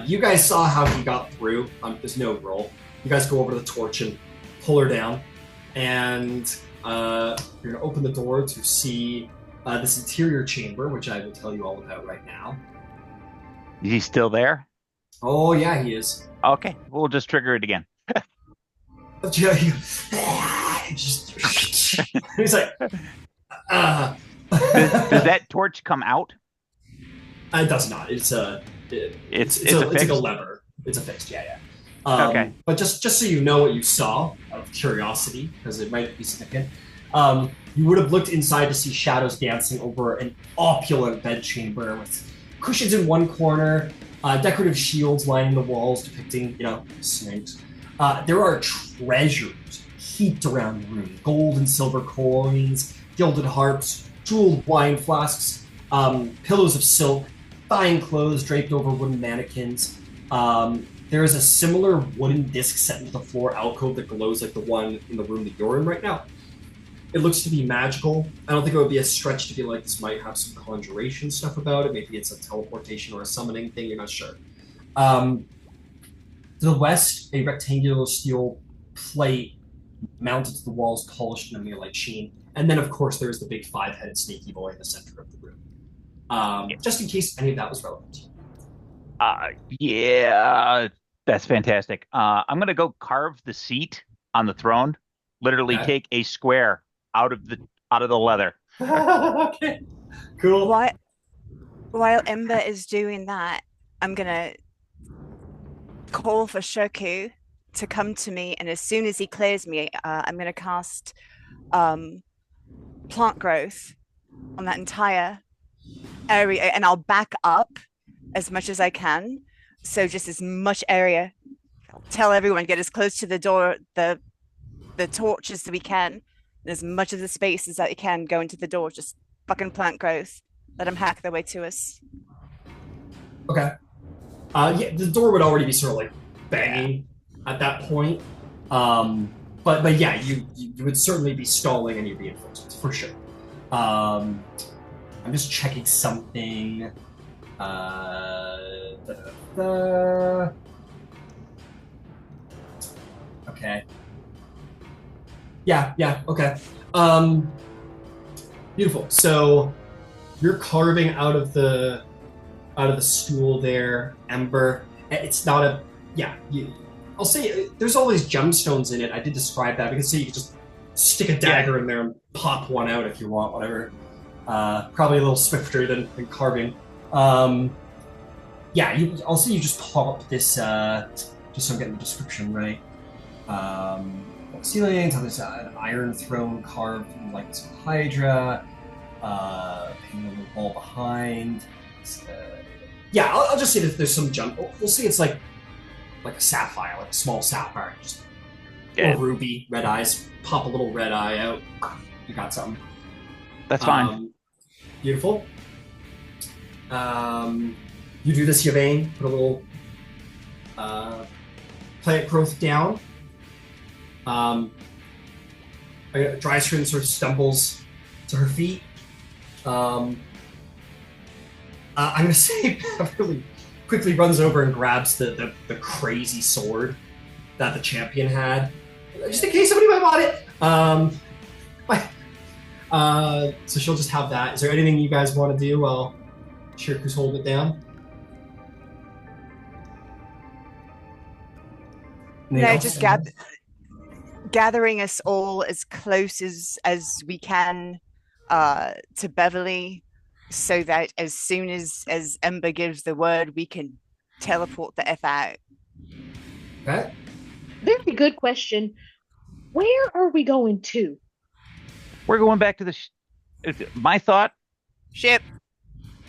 [SPEAKER 1] You guys saw how he got through. There's no roll. You guys go over to the torch and pull her down, and you're gonna open the door to see this interior chamber, which I will tell you all about right now.
[SPEAKER 4] Is he still there?
[SPEAKER 1] Oh yeah, he is.
[SPEAKER 4] Okay, we'll just trigger it again.
[SPEAKER 1] He's like,
[SPEAKER 4] Does that torch come out?
[SPEAKER 1] It does not. It's like a lever. It's a fixed. Yeah.
[SPEAKER 4] Okay.
[SPEAKER 1] But just so you know what you saw, out of curiosity, because it might be significant, you would have looked inside to see shadows dancing over an opulent bedchamber with cushions in one corner, decorative shields lining the walls depicting, snakes. There are treasures heaped around the room: gold and silver coins, gilded harps, jeweled wine flasks, pillows of silk, fine clothes draped over wooden mannequins. There is a similar wooden disc set into the floor alcove that glows like the one in the room that you're in right now. It looks to be magical. I don't think it would be a stretch to feel like this might have some conjuration stuff about it. Maybe it's a teleportation or a summoning thing, you're not sure. To the west, a rectangular steel plate mounted to the walls, polished in a mirror-like sheen. And then, of course, there's the big five-headed snaky boy in the center of the room. Just in case any of that was relevant.
[SPEAKER 4] Yeah, that's fantastic. I'm gonna go carve the seat on the throne. Literally take a square out of the leather.
[SPEAKER 1] Okay, cool.
[SPEAKER 2] While Ember is doing that, I'm gonna call for Shoku to come to me, and as soon as he clears me, I'm gonna cast plant growth on that entire area, and I'll back up as much as I can. So just as much area. Tell everyone, get as close to the door, the torch as we can, and as much of the space as that we can go into the door. Just fucking plant growth. Let them hack their way to us.
[SPEAKER 1] Okay. Yeah, the door would already be sort of like banging at that point. But yeah, you would certainly be stalling any reinforcements for sure. I'm just checking something. Okay. Yeah, okay. Beautiful. So you're carving out of the stool there, Ember. It's not a I'll say there's always gemstones in it. I did describe that. We can say you can just stick a dagger in there and pop one out if you want, whatever. Probably a little swifter than carving. I'll say you just pop this, just so I'm getting the description right. Ceilings, there's an iron throne carved from like this Hydra, hanging on the wall behind. I'll just say that there's some jump. We'll see it's like a sapphire, like a small sapphire. Just a ruby, red eyes. Pop a little red eye out. You got something.
[SPEAKER 4] That's fine.
[SPEAKER 1] Beautiful. You do this, Yvain. Put a little plant growth down. Drysrinn sort of stumbles to her feet. I'm going to say Beverly quickly runs over and grabs the crazy sword that the champion had, just in case somebody might want it. So she'll just have that. Is there anything you guys want to do while Shirku's holding it down?
[SPEAKER 2] No, just gathering us all as close as we can to Beverly, so that as soon as Ember gives the word, we can teleport the F out.
[SPEAKER 1] Okay.
[SPEAKER 3] Very good question. Where are we going to?
[SPEAKER 4] We're going back to the. My thought
[SPEAKER 2] Ship.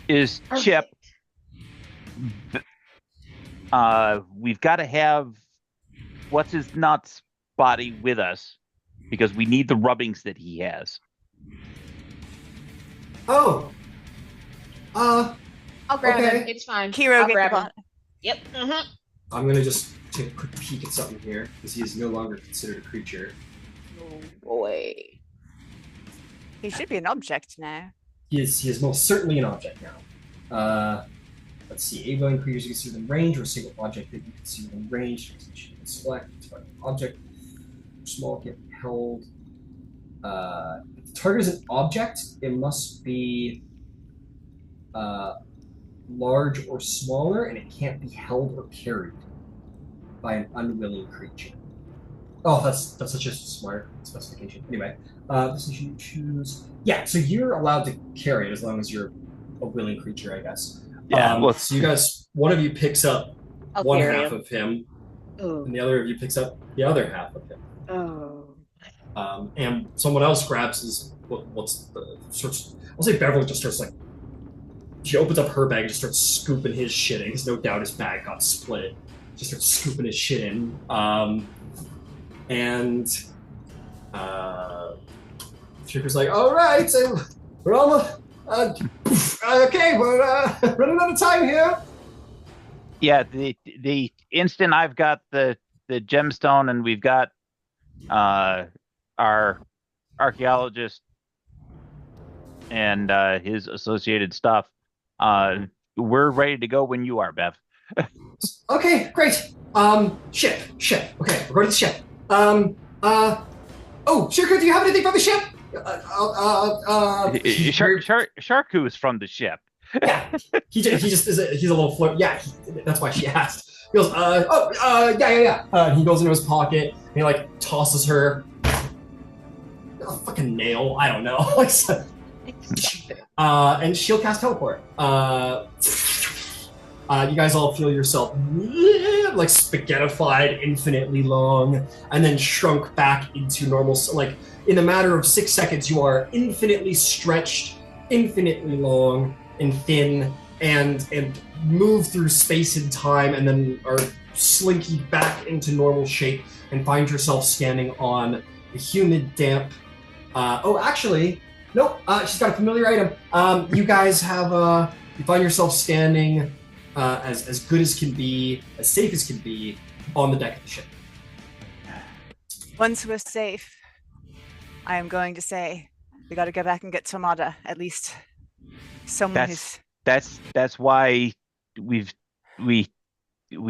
[SPEAKER 4] is Chip. We've got to have what's his nuts body with us because we need the rubbings that he has.
[SPEAKER 1] Oh.
[SPEAKER 3] I'll grab
[SPEAKER 1] Okay.
[SPEAKER 3] him. It's fine.
[SPEAKER 2] Kiro,
[SPEAKER 3] I'll
[SPEAKER 2] get
[SPEAKER 3] grab
[SPEAKER 2] the
[SPEAKER 3] him.
[SPEAKER 2] bot.
[SPEAKER 3] Yep.
[SPEAKER 1] I'm gonna just take a quick peek at something here because he is no longer considered a creature.
[SPEAKER 3] Oh boy.
[SPEAKER 2] He should be an object now.
[SPEAKER 1] He is most certainly an object now. Let's see. Alien creatures you can see within range, or a single object that you can see within range. You can select an object. Small can be held. If the target is an object, it must be large or smaller, and it can't be held or carried by an unwilling creature. Oh, that's such a smart specification. Anyway, this is you choose. Yeah, so you're allowed to carry it as long as you're a willing creature, I guess.
[SPEAKER 4] Yeah.
[SPEAKER 1] So you guys, one of you picks up one half of him, and the other of you picks up the other half of him.
[SPEAKER 3] Oh.
[SPEAKER 1] And someone else grabs his I'll say Beverly just starts like. She opens up her bag and just starts scooping his shit in, because no doubt his bag got split. Just starts scooping his shit in. Trigger's like, all right, so we're almost, okay, we're running out of time here.
[SPEAKER 4] Yeah, the instant I've got the gemstone and we've got our archaeologist and his associated stuff, we're ready to go when you are, Bev.
[SPEAKER 1] Okay, great. Ship. Okay, we're going to the ship. Oh, Shirku, do you have anything from the ship?
[SPEAKER 4] Sharku is from the ship.
[SPEAKER 1] Yeah, he's a little flirt. Yeah, that's why she asked. He goes, yeah. And he goes into his pocket and he like tosses her a fucking nail. I don't know. And she'll cast teleport. You guys all feel yourself like spaghettified, infinitely long, and then shrunk back into normal. Like in a matter of 6 seconds, you are infinitely stretched, infinitely long and thin, and move through space and time, and then are slinky back into normal shape, and find yourself standing on a humid, damp. Actually, nope. She's got a familiar item. You guys have. You find yourself standing. As good as can be, as safe as can be, on the deck of the ship.
[SPEAKER 2] Once we're safe, I am going to say we got to go back and get Tamada. At least someone who's.
[SPEAKER 4] That's why we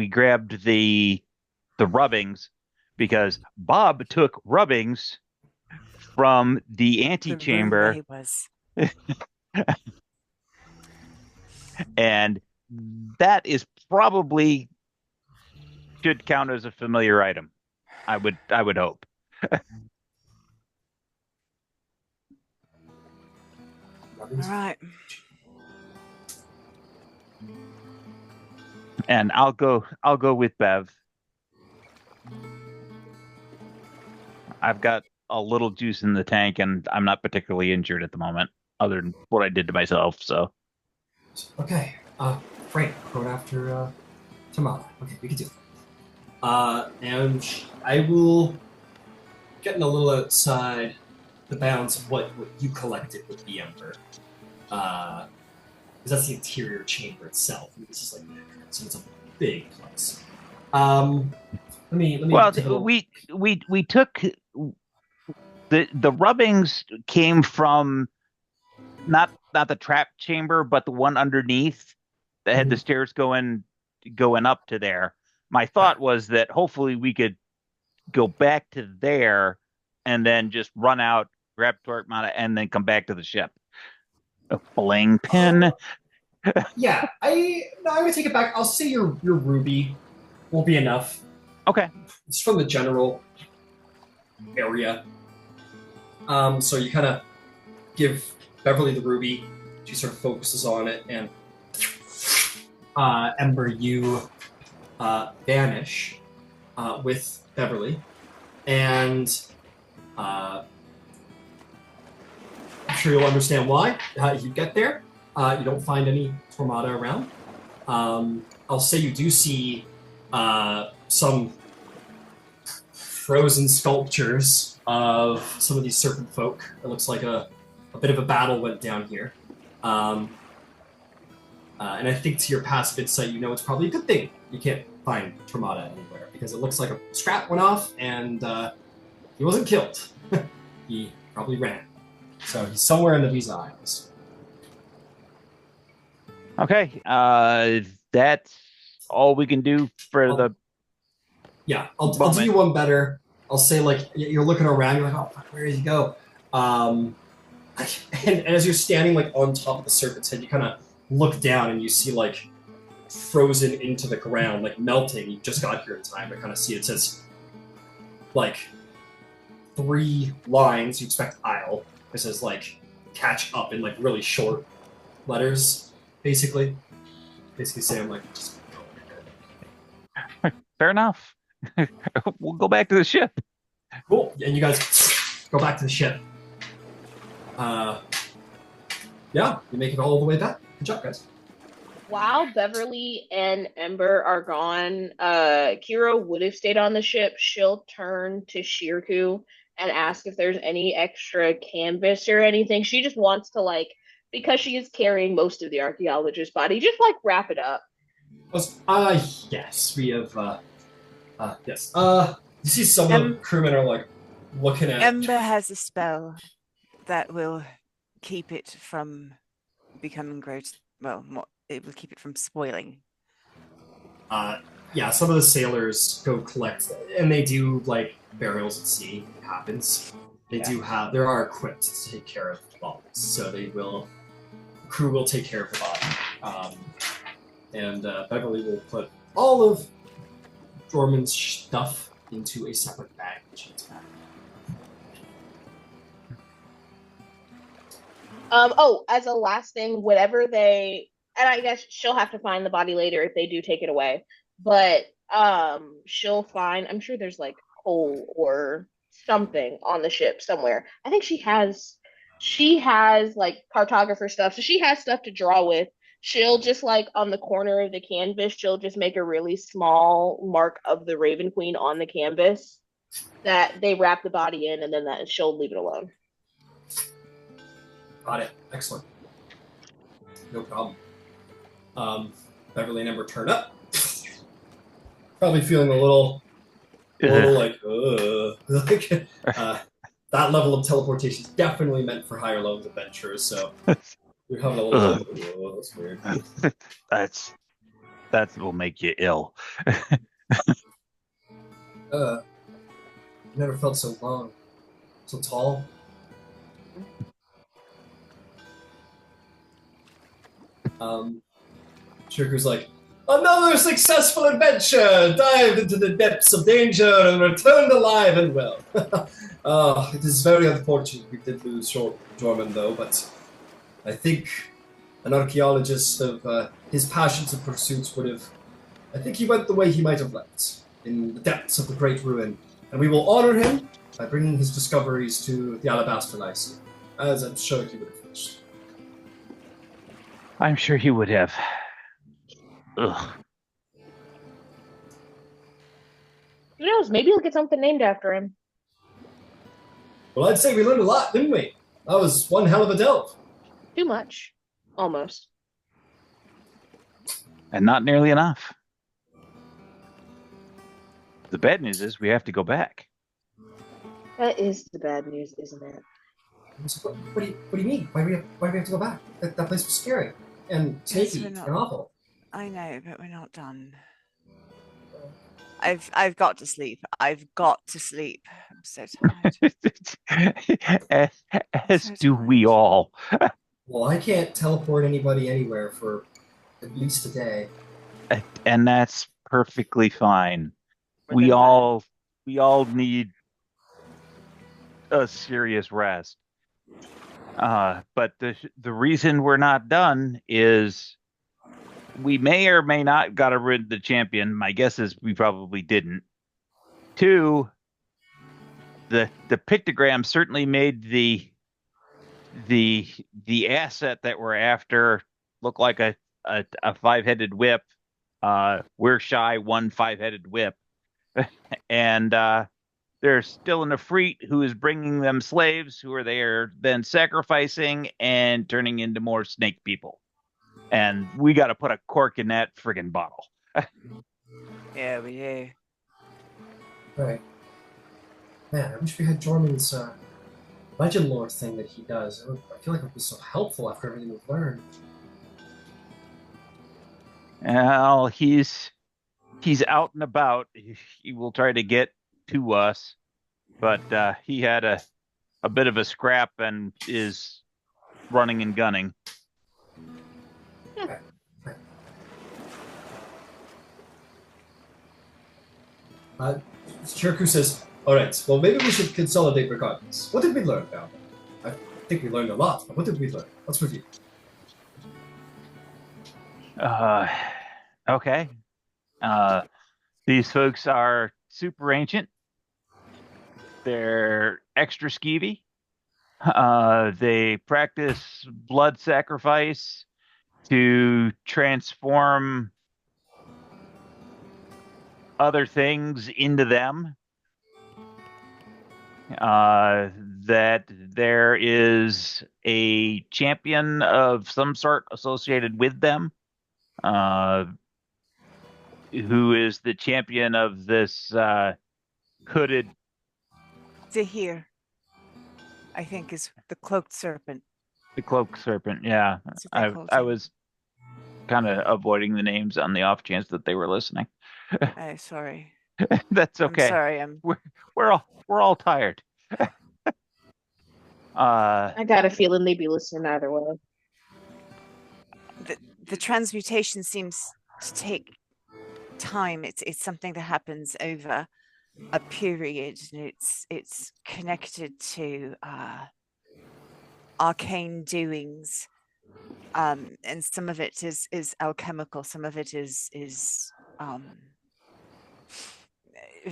[SPEAKER 4] grabbed the rubbings, because Bob took rubbings from the antechamber. And that is probably should count as a familiar item. I would hope.
[SPEAKER 2] All right.
[SPEAKER 4] And I'll go with Bev. I've got a little juice in the tank, and I'm not particularly injured at the moment, other than what I did to myself. So.
[SPEAKER 1] Okay. Frank, going after Tamada. Okay, we can do it. And I will getting a little outside the bounds of what you collected with the Ember. Because that's the interior chamber itself. This is like so it's a big place. Let me.
[SPEAKER 4] Well, we took the rubbings came from not the trap chamber, but the one underneath that had the stairs going up to there. My thought was that hopefully we could go back to there and then just run out, grab Torquemada, and then come back to the ship. A fling pin.
[SPEAKER 1] Yeah, I'm gonna take it back. I'll say your ruby will be enough.
[SPEAKER 4] Okay.
[SPEAKER 1] It's from the general area. So you kind of give Beverly the ruby. She sort of focuses on it, and Ember, you vanish with Beverly, and I'm sure you'll understand why. You get there, you don't find any Tormata around. I'll say you do see some frozen sculptures of some of these serpent folk. It looks like a bit of a battle went down here. And I think to your passive insight, you know it's probably a good thing you can't find Tormata anywhere, because it looks like a scrap went off and he wasn't killed. He probably ran. So he's somewhere in the Visa Isles.
[SPEAKER 4] Okay, that's all we can do for the...
[SPEAKER 1] Yeah, I'll do you one better. I'll say, like, you're looking around, you're like, oh, fuck, where did he go? And as you're standing, like, on top of the serpent's head, you kind of look down and you see, like, frozen into the ground, like, melting. You just got here in time to kind of see it. It says, like, 3 lines. You expect aisle. It says, like, catch up in, like, really short letters, basically. Basically saying, like, just go.
[SPEAKER 4] Fair enough. We'll go back to the ship.
[SPEAKER 1] Cool. And you guys go back to the ship. Yeah, you make it all the way back. Good job, guys.
[SPEAKER 3] While Beverly and Ember are gone, Kira would have stayed on the ship. She'll turn to Shirku and ask if there's any extra canvas or anything. She just wants to, like, because she is carrying most of the archaeologist's body, just, like, wrap it up.
[SPEAKER 1] Yes, we have, yes. You see some of the crewmen are, like, looking at...
[SPEAKER 2] Ember has a spell that will keep it from becoming gross. Well, it will keep it from spoiling.
[SPEAKER 1] Yeah, some of the sailors go collect, and they do, like, burials at sea. It happens. There are equipped to take care of the bodies, so the crew will take care of the body. And Beverly will put all of Jorman's stuff into a separate bag, which is back.
[SPEAKER 3] As a last thing, whatever and I guess she'll have to find the body later if they do take it away, but she'll find, I'm sure there's, like, coal or something on the ship somewhere. I think she has like cartographer stuff, so she has stuff to draw with. She'll just, like, on the corner of the canvas, she'll just make a really small mark of the Raven Queen on the canvas that they wrap the body in, and then she'll leave it alone.
[SPEAKER 1] Got it. Excellent. No problem. Beverly and Ember turn up. Probably feeling a little like, that level of teleportation is definitely meant for higher levels of adventurers, so you're having a little that's weird.
[SPEAKER 4] That will make you ill.
[SPEAKER 1] Never felt so long, so tall. Shirku's like, another successful adventure! Dived into the depths of danger and returned alive and well. It is very unfortunate we did lose Jorman, though, but I think an archaeologist of his passions and pursuits would have... I think he went the way he might have left, in the depths of the Great Ruin, and we will honor him by bringing his discoveries to the Alabaster Lyceum, as I'm sure he would have wished.
[SPEAKER 4] I'm sure he would have. Ugh.
[SPEAKER 3] Who knows? Maybe he'll get something named after him.
[SPEAKER 1] Well, I'd say we learned a lot, didn't we? That was one hell of a delve.
[SPEAKER 3] Too much. Almost.
[SPEAKER 4] And not nearly enough. The bad news is we have to go back.
[SPEAKER 3] That is the bad news, isn't it?
[SPEAKER 1] What do you mean? Why do we have to go back? That place was scary and snaky and awful.
[SPEAKER 2] I know, but we're not done. I've got to sleep. I've got to sleep. I'm so tired.
[SPEAKER 4] as do we all.
[SPEAKER 1] Well, I can't teleport anybody anywhere for at least a day.
[SPEAKER 4] And that's perfectly fine. We all need a serious rest. But the reason we're not done is we may or may not got rid of the champion. My guess is we probably didn't. Two, the pictogram certainly made the asset that we're after look like a five-headed whip. We're shy one five-headed whip, and there's still an Efreet who is bringing them slaves who are there then sacrificing and turning into more snake people. And we got to put a cork in that friggin' bottle.
[SPEAKER 2] Yeah, we do.
[SPEAKER 1] Right. Man, I wish we had Jorman's legend lore thing that he does. I feel like it would be so helpful after everything we've learned.
[SPEAKER 4] Well, he's out and about. He will try to get to us, but he had a bit of a scrap and is running and gunning.
[SPEAKER 1] Shirku says, all right, well, maybe we should consolidate regardless. What did we learn now? I think we learned a lot, but what did we learn? Let's review.
[SPEAKER 4] Okay. These folks are super ancient. They're extra skeevy. They practice blood sacrifice to transform other things into them. That there is a champion of some sort associated with them, who is the champion of this hooded.
[SPEAKER 2] Zahir, I think, is the cloaked serpent.
[SPEAKER 4] The cloaked serpent, yeah. I was kind of avoiding the names on the off chance that they were listening.
[SPEAKER 2] Oh, sorry.
[SPEAKER 4] That's okay.
[SPEAKER 2] I'm sorry.
[SPEAKER 4] We're all tired.
[SPEAKER 3] I got a feeling they'd be listening either way.
[SPEAKER 2] The transmutation seems to take time. It's something that happens over a period, and it's connected to arcane doings, and some of it is alchemical, some of it is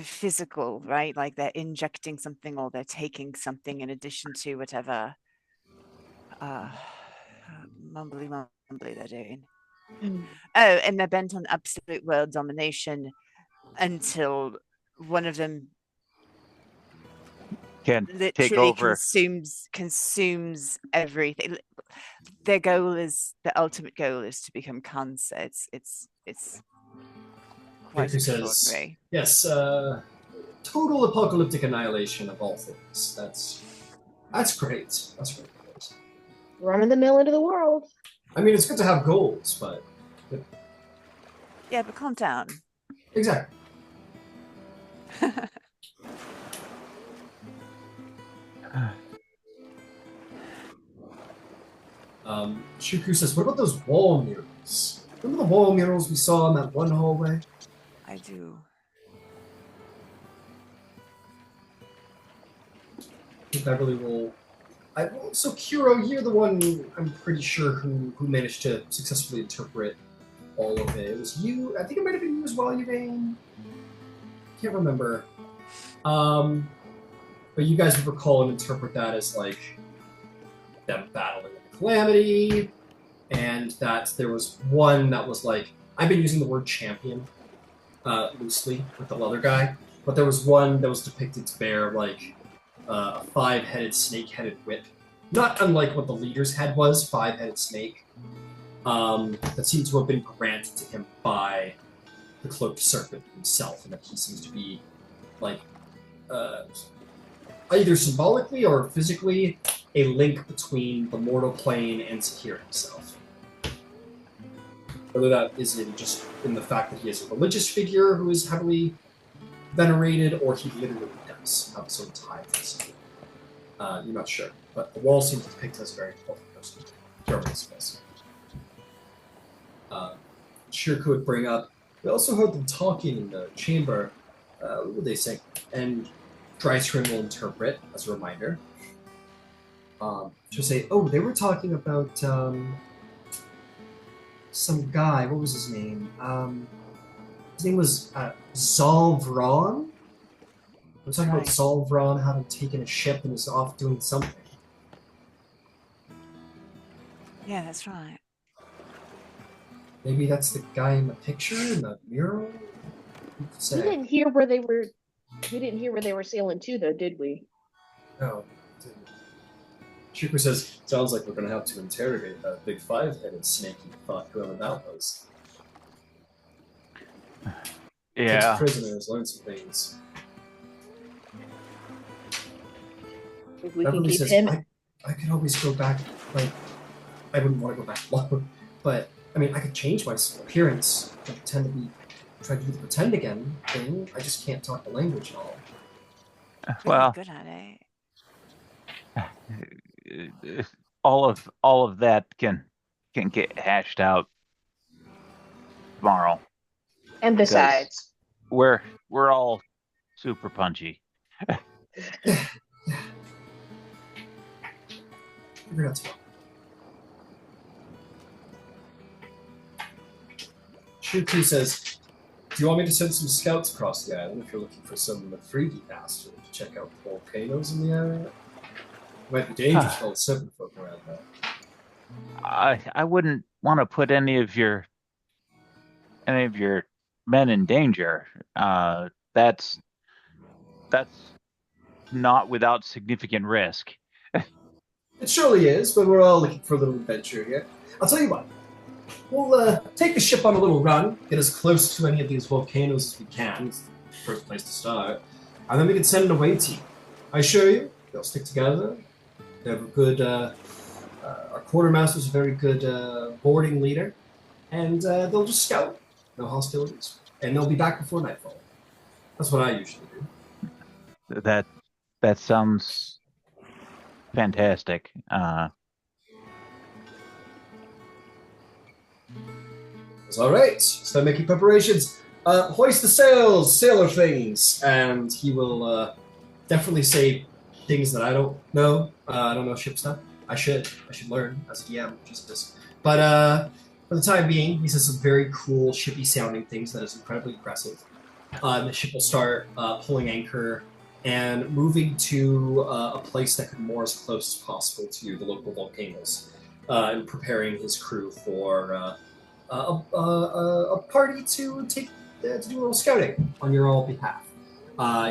[SPEAKER 2] physical, right? Like they're injecting something or they're taking something in addition to whatever mumbly they're doing. Oh, and they're bent on absolute world domination until one of them
[SPEAKER 4] can
[SPEAKER 2] literally
[SPEAKER 4] take over.
[SPEAKER 2] consumes everything. Their goal is, the ultimate goal is to become cancer. It's quite extraordinary.
[SPEAKER 1] Yes, total apocalyptic annihilation of all things. That's great. That's great.
[SPEAKER 3] Running the mill into the world.
[SPEAKER 1] I mean, it's good to have goals, but
[SPEAKER 2] yeah, but calm down.
[SPEAKER 1] Exactly. Shuku says, what about those wall murals? Remember the wall murals we saw in that one hallway?
[SPEAKER 2] I do.
[SPEAKER 1] Beverly will... So, Kuro, you're the one, I'm pretty sure, who managed to successfully interpret all of it. It was you. I think it might have been you as well, Yvain. Can't remember. But you guys would recall and interpret that as, like, them battling the calamity, and that there was one that was, like... I've been using the word champion loosely with the leather guy, but there was one that was depicted to bear, like, a five-headed, snake-headed whip. Not unlike what the leader's head was, five-headed snake. That seemed to have been granted to him by the cloaked serpent himself, and that he seems to be, like, either symbolically or physically a link between the mortal plane and Zahir himself. Whether that is just in the fact that he is a religious figure who is heavily venerated, or he literally does have some ties. You're not sure, but the wall seems to depict as a very important person. Shirku would bring up, we also heard them talking in the chamber. What would they say? And Drysrinn will interpret, as a reminder. She'll say, "Oh, they were talking about some guy. What was his name? His name was Zolvron. We're talking about
[SPEAKER 2] Right.
[SPEAKER 1] Zolvron having taken a ship and is off doing something.
[SPEAKER 2] Yeah, that's right.
[SPEAKER 1] Maybe that's the guy in the picture in the mural. Who could
[SPEAKER 3] We
[SPEAKER 1] say?
[SPEAKER 3] didn't hear where they were. We didn't hear where they were sailing to, though, did we?
[SPEAKER 1] No. Shuko says, "Sounds like we're gonna have to interrogate that big five-headed snake you fought whoever that was.
[SPEAKER 4] Yeah.
[SPEAKER 1] Takes prisoners, learn some things."
[SPEAKER 3] If we can
[SPEAKER 1] Beverly
[SPEAKER 3] keep
[SPEAKER 1] says,
[SPEAKER 3] him.
[SPEAKER 1] I could always go back, like, I wouldn't want to go back long, but, I mean, I could change my appearance and pretend to be, try to do the pretend again thing. I just can't talk the language at all.
[SPEAKER 2] Really
[SPEAKER 4] Well,
[SPEAKER 2] good at it.
[SPEAKER 4] all of that can get hashed out tomorrow
[SPEAKER 3] And
[SPEAKER 4] because
[SPEAKER 3] besides,
[SPEAKER 4] we're all super punchy.
[SPEAKER 1] Yeah. Figure it out tomorrow. Shuku says, "Do you want me to send some scouts across the island if you're looking for some Efreet bastard to check out the volcanoes in the area? It might be dangerous for all the serpent folk around there."
[SPEAKER 4] I wouldn't want to put any of your men in danger. That's not without significant risk.
[SPEAKER 1] It surely is, but we're all looking for a little adventure here. I'll tell you what. We'll take the ship on a little run, get as close to any of these volcanoes as we can. It's the first place to start. And then we can send an away team. I assure you, they'll stick together. They have a good... our quartermaster's a very good boarding leader. And they'll just scout. No hostilities. And they'll be back before nightfall. That's what I usually do.
[SPEAKER 4] That sounds fantastic.
[SPEAKER 1] It's all right. Start making preparations. Hoist the sails, sailor things. And he will definitely say things that I don't know. I don't know ship stuff. I should learn as a DM, Jesus. But for the time being, he says some very cool shippy sounding things that is incredibly impressive. The ship will start pulling anchor and moving to a place that could moor as close as possible to the local volcanoes, and preparing his crew for a party to take to do a little scouting on your all behalf.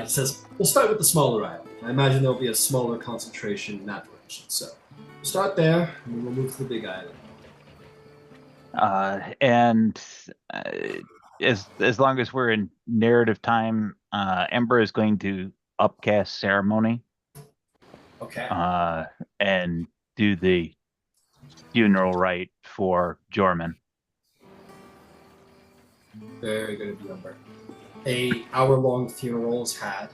[SPEAKER 1] He says, "We'll start with the smaller island. I imagine there'll be a smaller concentration in that direction. So we'll start there, and then we'll move to the big island."
[SPEAKER 4] And as long as we're in narrative time, Ember is going to upcast ceremony.
[SPEAKER 1] Okay.
[SPEAKER 4] And do the funeral rite for Jorman.
[SPEAKER 1] Very good of you, Ember. A hour-long funeral is had,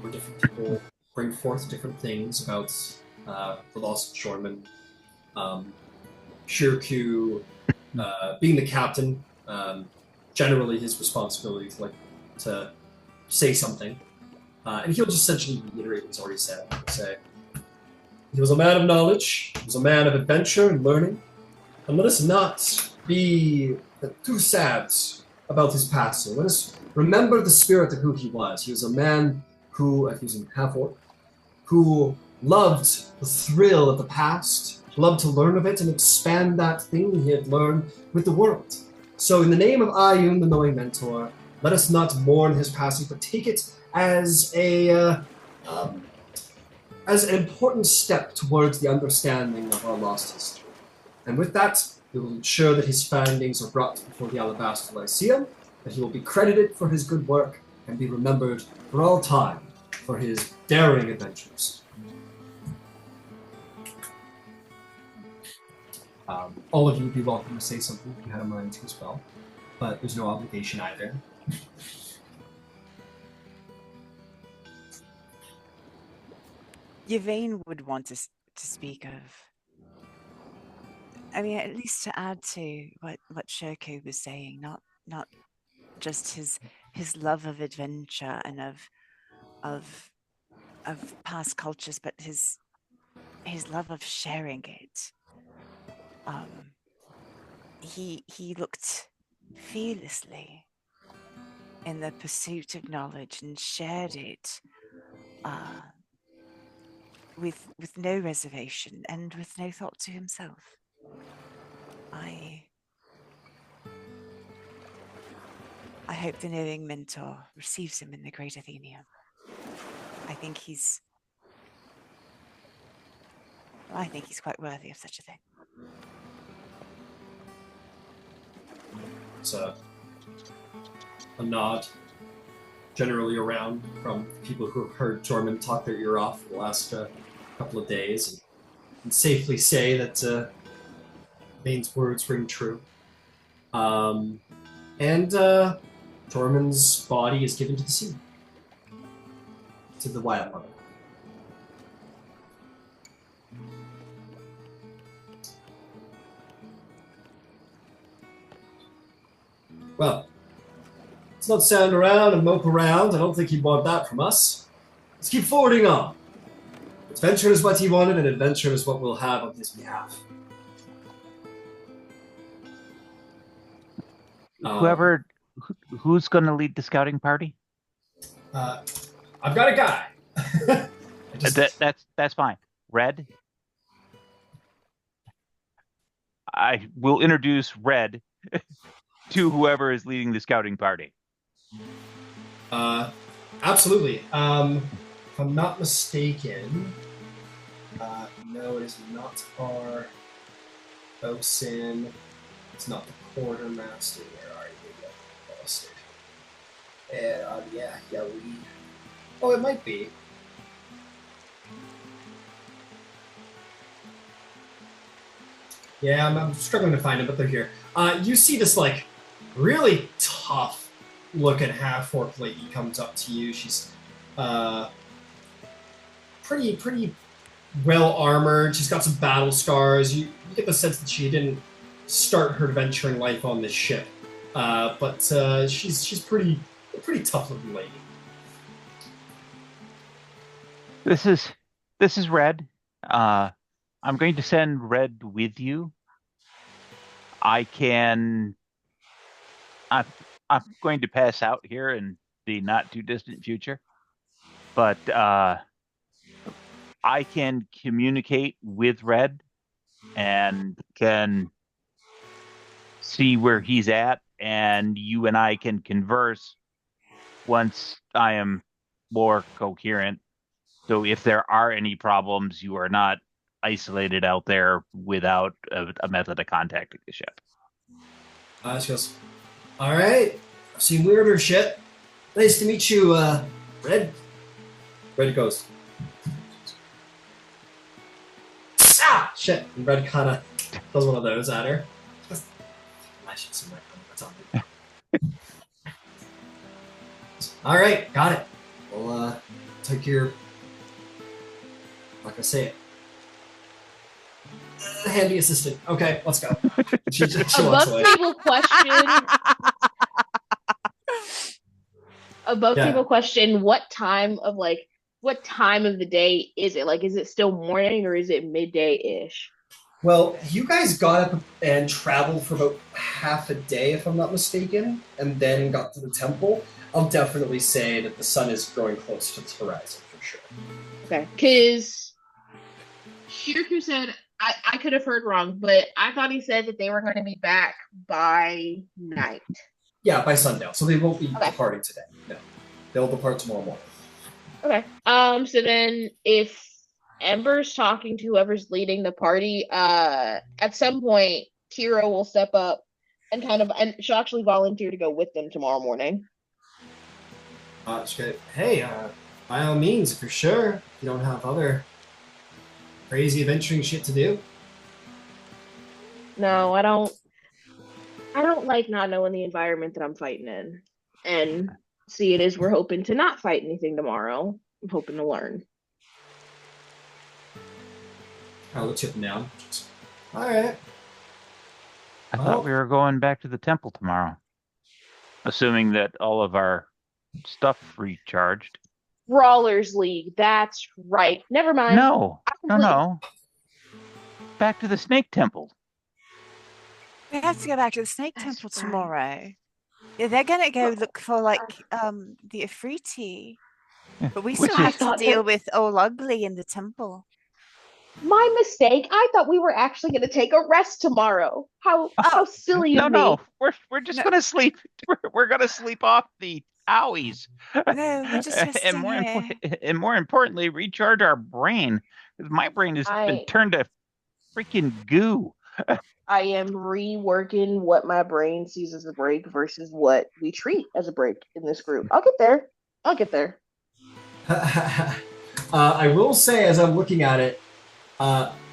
[SPEAKER 1] where different people bring forth different things about the loss of Jorman. Shirku, being the captain, generally his responsibility to say something, and he'll just essentially reiterate what's already said. He'll say, "He was a man of knowledge. He was a man of adventure and learning, and let us not be too sad about his passing. Let us remember the spirit of who he was. He was a man who, if he was in half-orc, who loved the thrill of the past, loved to learn of it and expand that thing he had learned with the world. So in the name of Ayun, the knowing mentor, let us not mourn his passing, but take it as an important step towards the understanding of our lost history. And with that, we will ensure that his findings are brought before the Alabaster Lyceum, that he will be credited for his good work and be remembered for all time for his daring adventures." All of you would be welcome to say something if you had a mind to as well, but there's no obligation either.
[SPEAKER 2] Yvain would want to speak of. I mean, at least to add to what Shirku was saying, not just his love of adventure and of past cultures, but his his love of sharing it. He looked fearlessly in the pursuit of knowledge and shared it with no reservation and with no thought to himself. I hope the knowing mentor receives him in the Great Athenium. I think he's quite worthy of such a thing.
[SPEAKER 1] It's a nod generally around from people who have heard Jorman talk their ear off for the last couple of days, and safely say that Vane's words ring true. And Jorman's body is given to the sea, to the Wild Mother. Well, let's not stand around and mope around. I don't think he'd want that from us. Let's keep forwarding on. Adventure is what he wanted, and adventure is what we'll have on his behalf.
[SPEAKER 4] Who's going to lead the scouting party?
[SPEAKER 1] I've got a guy.
[SPEAKER 4] That's fine. Red. I will introduce Red to whoever is leading the scouting party.
[SPEAKER 1] Absolutely. If I'm not mistaken, no, it is not our bosun. It's not the quartermaster. Where are you, bastard? Yeah, we. Oh, it might be. Yeah, I'm struggling to find them, but they're here. You see this, like, really tough-looking half-orc lady comes up to you. She's pretty well-armored. She's got some battle scars. You get the sense that she didn't start her adventuring life on this ship. But she's a pretty tough-looking lady.
[SPEAKER 4] This is Red. I'm going to send Red with you. I'm going to pass out here in the not too distant future, but I can communicate with Red and can see where he's at, and you and I can converse once I am more coherent. So if there are any problems, you are not isolated out there without a method of contacting the ship.
[SPEAKER 1] She goes, all right, I've seen weirder shit. Nice to meet you, Red. Red goes, ah, shit. And Red kind of does one of those at her. I should see my all right, got it. We'll take your, like I say it, handy assistant. Okay, let's go. She walks away.
[SPEAKER 3] Table question. Table question. What time of the day is it? Like, is it still morning or is it midday-ish?
[SPEAKER 1] Well, you guys got up and traveled for about half a day, if I'm not mistaken, and then got to the temple. I'll definitely say that the sun is growing close to the horizon for sure.
[SPEAKER 3] Okay, because Shirku said, I could have heard wrong, but I thought he said that they were going to be back by night.
[SPEAKER 1] Yeah, by sundown. So they won't be departing today. No, they'll depart tomorrow morning.
[SPEAKER 3] Okay. So then, if Ember's talking to whoever's leading the party, at some point, Kira will step up and she'll actually volunteer to go with them tomorrow morning.
[SPEAKER 1] Hey, by all means, if you're sure, if you don't have other crazy adventuring shit to do.
[SPEAKER 3] No, I don't like not knowing the environment that I'm fighting in. And see, it is we're hoping to not fight anything tomorrow. I'm hoping to learn.
[SPEAKER 1] I'll chip him down. All right.
[SPEAKER 4] I thought we were going back to the temple tomorrow. Assuming that all of our stuff recharged.
[SPEAKER 3] Brawlers League, that's right. Never mind.
[SPEAKER 4] No. back to the Snake Temple.
[SPEAKER 2] We have to go back to the Snake
[SPEAKER 3] That's
[SPEAKER 2] Temple
[SPEAKER 3] right.
[SPEAKER 2] tomorrow. Yeah, they're gonna go look for like the Efreet, but we
[SPEAKER 4] Which
[SPEAKER 2] still
[SPEAKER 4] is
[SPEAKER 2] have to deal with Old Ugly in the temple.
[SPEAKER 3] My mistake. I thought we were actually going to take a rest tomorrow. How silly of me.
[SPEAKER 4] no. We're just
[SPEAKER 2] No.
[SPEAKER 4] gonna sleep. We're gonna sleep off the owies.
[SPEAKER 2] No, we're just resting here.
[SPEAKER 4] And more importantly, recharge our brain. 'Cause my brain has been turned to freaking goo.
[SPEAKER 3] I am reworking what my brain sees as a break versus what we treat as a break in this group. I'll get there. I'll get there.
[SPEAKER 1] I will say, as I'm looking at it,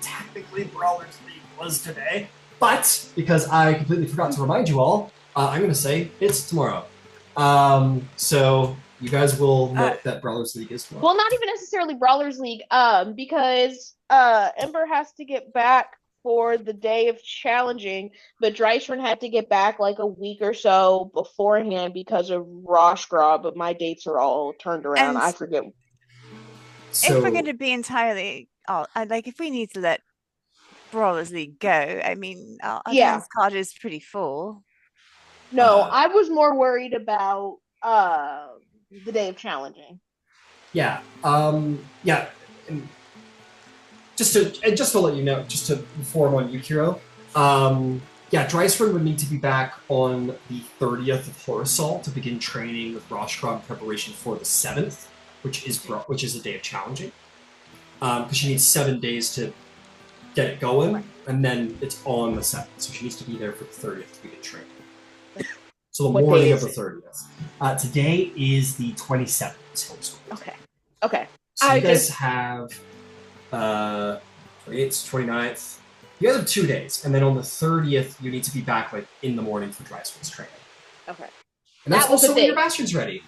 [SPEAKER 1] technically Brawler's League was today, but because I completely forgot to remind you all, I'm going to say it's tomorrow. So you guys will note that Brawler's League is tomorrow.
[SPEAKER 3] Well, not even necessarily Brawlers League, because Ember has to get back for the day of challenging, but Drysrinn had to get back like a week or so beforehand because of Roshgra, but my dates are all turned around.
[SPEAKER 2] And
[SPEAKER 3] I forget.
[SPEAKER 1] So,
[SPEAKER 2] if we're going to be entirely, like if we need to let Brawlers League go, I mean, our dance card is pretty full.
[SPEAKER 3] No, I was more worried about the day of challenging.
[SPEAKER 1] Yeah. Yeah. And just to let you know, just to inform on Yukiro, yeah, Drysrinn would need to be back on the 30th of Horisol to begin training with Roshgra in preparation for the 7th, which is a day of challenging. Because she needs 7 days to get it going, and then it's on the 7th, so she needs to be there for the 30th to begin training. So the morning of the 30th. Today is the 27th.
[SPEAKER 3] Okay.
[SPEAKER 1] So you guys have 28th, 29th. You guys have 2 days, and then on the 30th, you need to be back like in the morning for Drysrinn's training.
[SPEAKER 3] Okay.
[SPEAKER 1] And that's also when your Bastion's ready.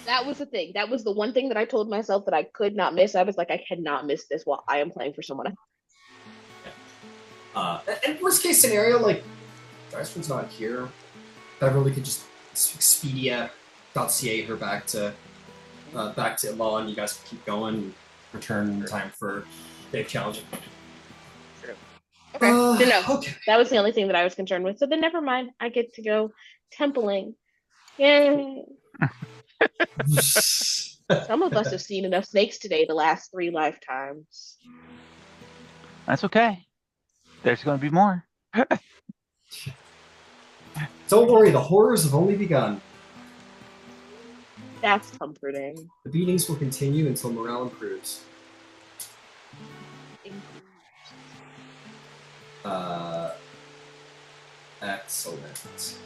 [SPEAKER 3] That was the thing. That was the one thing that I told myself that I could not miss. I was like, I cannot miss this while I am playing for someone else.
[SPEAKER 1] And worst case scenario, like, Drysrinn's not here. Beverly could just Expedia.ca her back to Ilan. You guys can keep going and return in time for Dave challenging.
[SPEAKER 3] Okay. No,
[SPEAKER 1] okay.
[SPEAKER 3] That was the only thing that I was concerned with. So then never mind. I get to go templing. Yay. Some of us have seen enough snakes today the last 3 lifetimes.
[SPEAKER 4] That's okay. There's going to be more.
[SPEAKER 1] Don't worry, the horrors have only begun.
[SPEAKER 3] That's comforting.
[SPEAKER 1] The beatings will continue until morale improves. Excellent.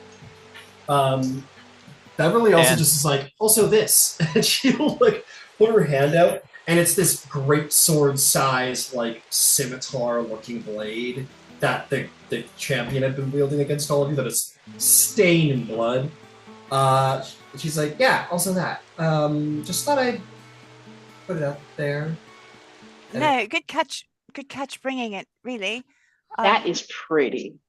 [SPEAKER 1] Beverly also just is like, also this. And she'll like put her hand out, and it's this great sword size, like scimitar looking blade that the champion had been wielding against all of you that is stained in blood. She's like, yeah, also that. Just thought I'd put it out there.
[SPEAKER 2] No, good catch bringing it, really.
[SPEAKER 3] That is pretty.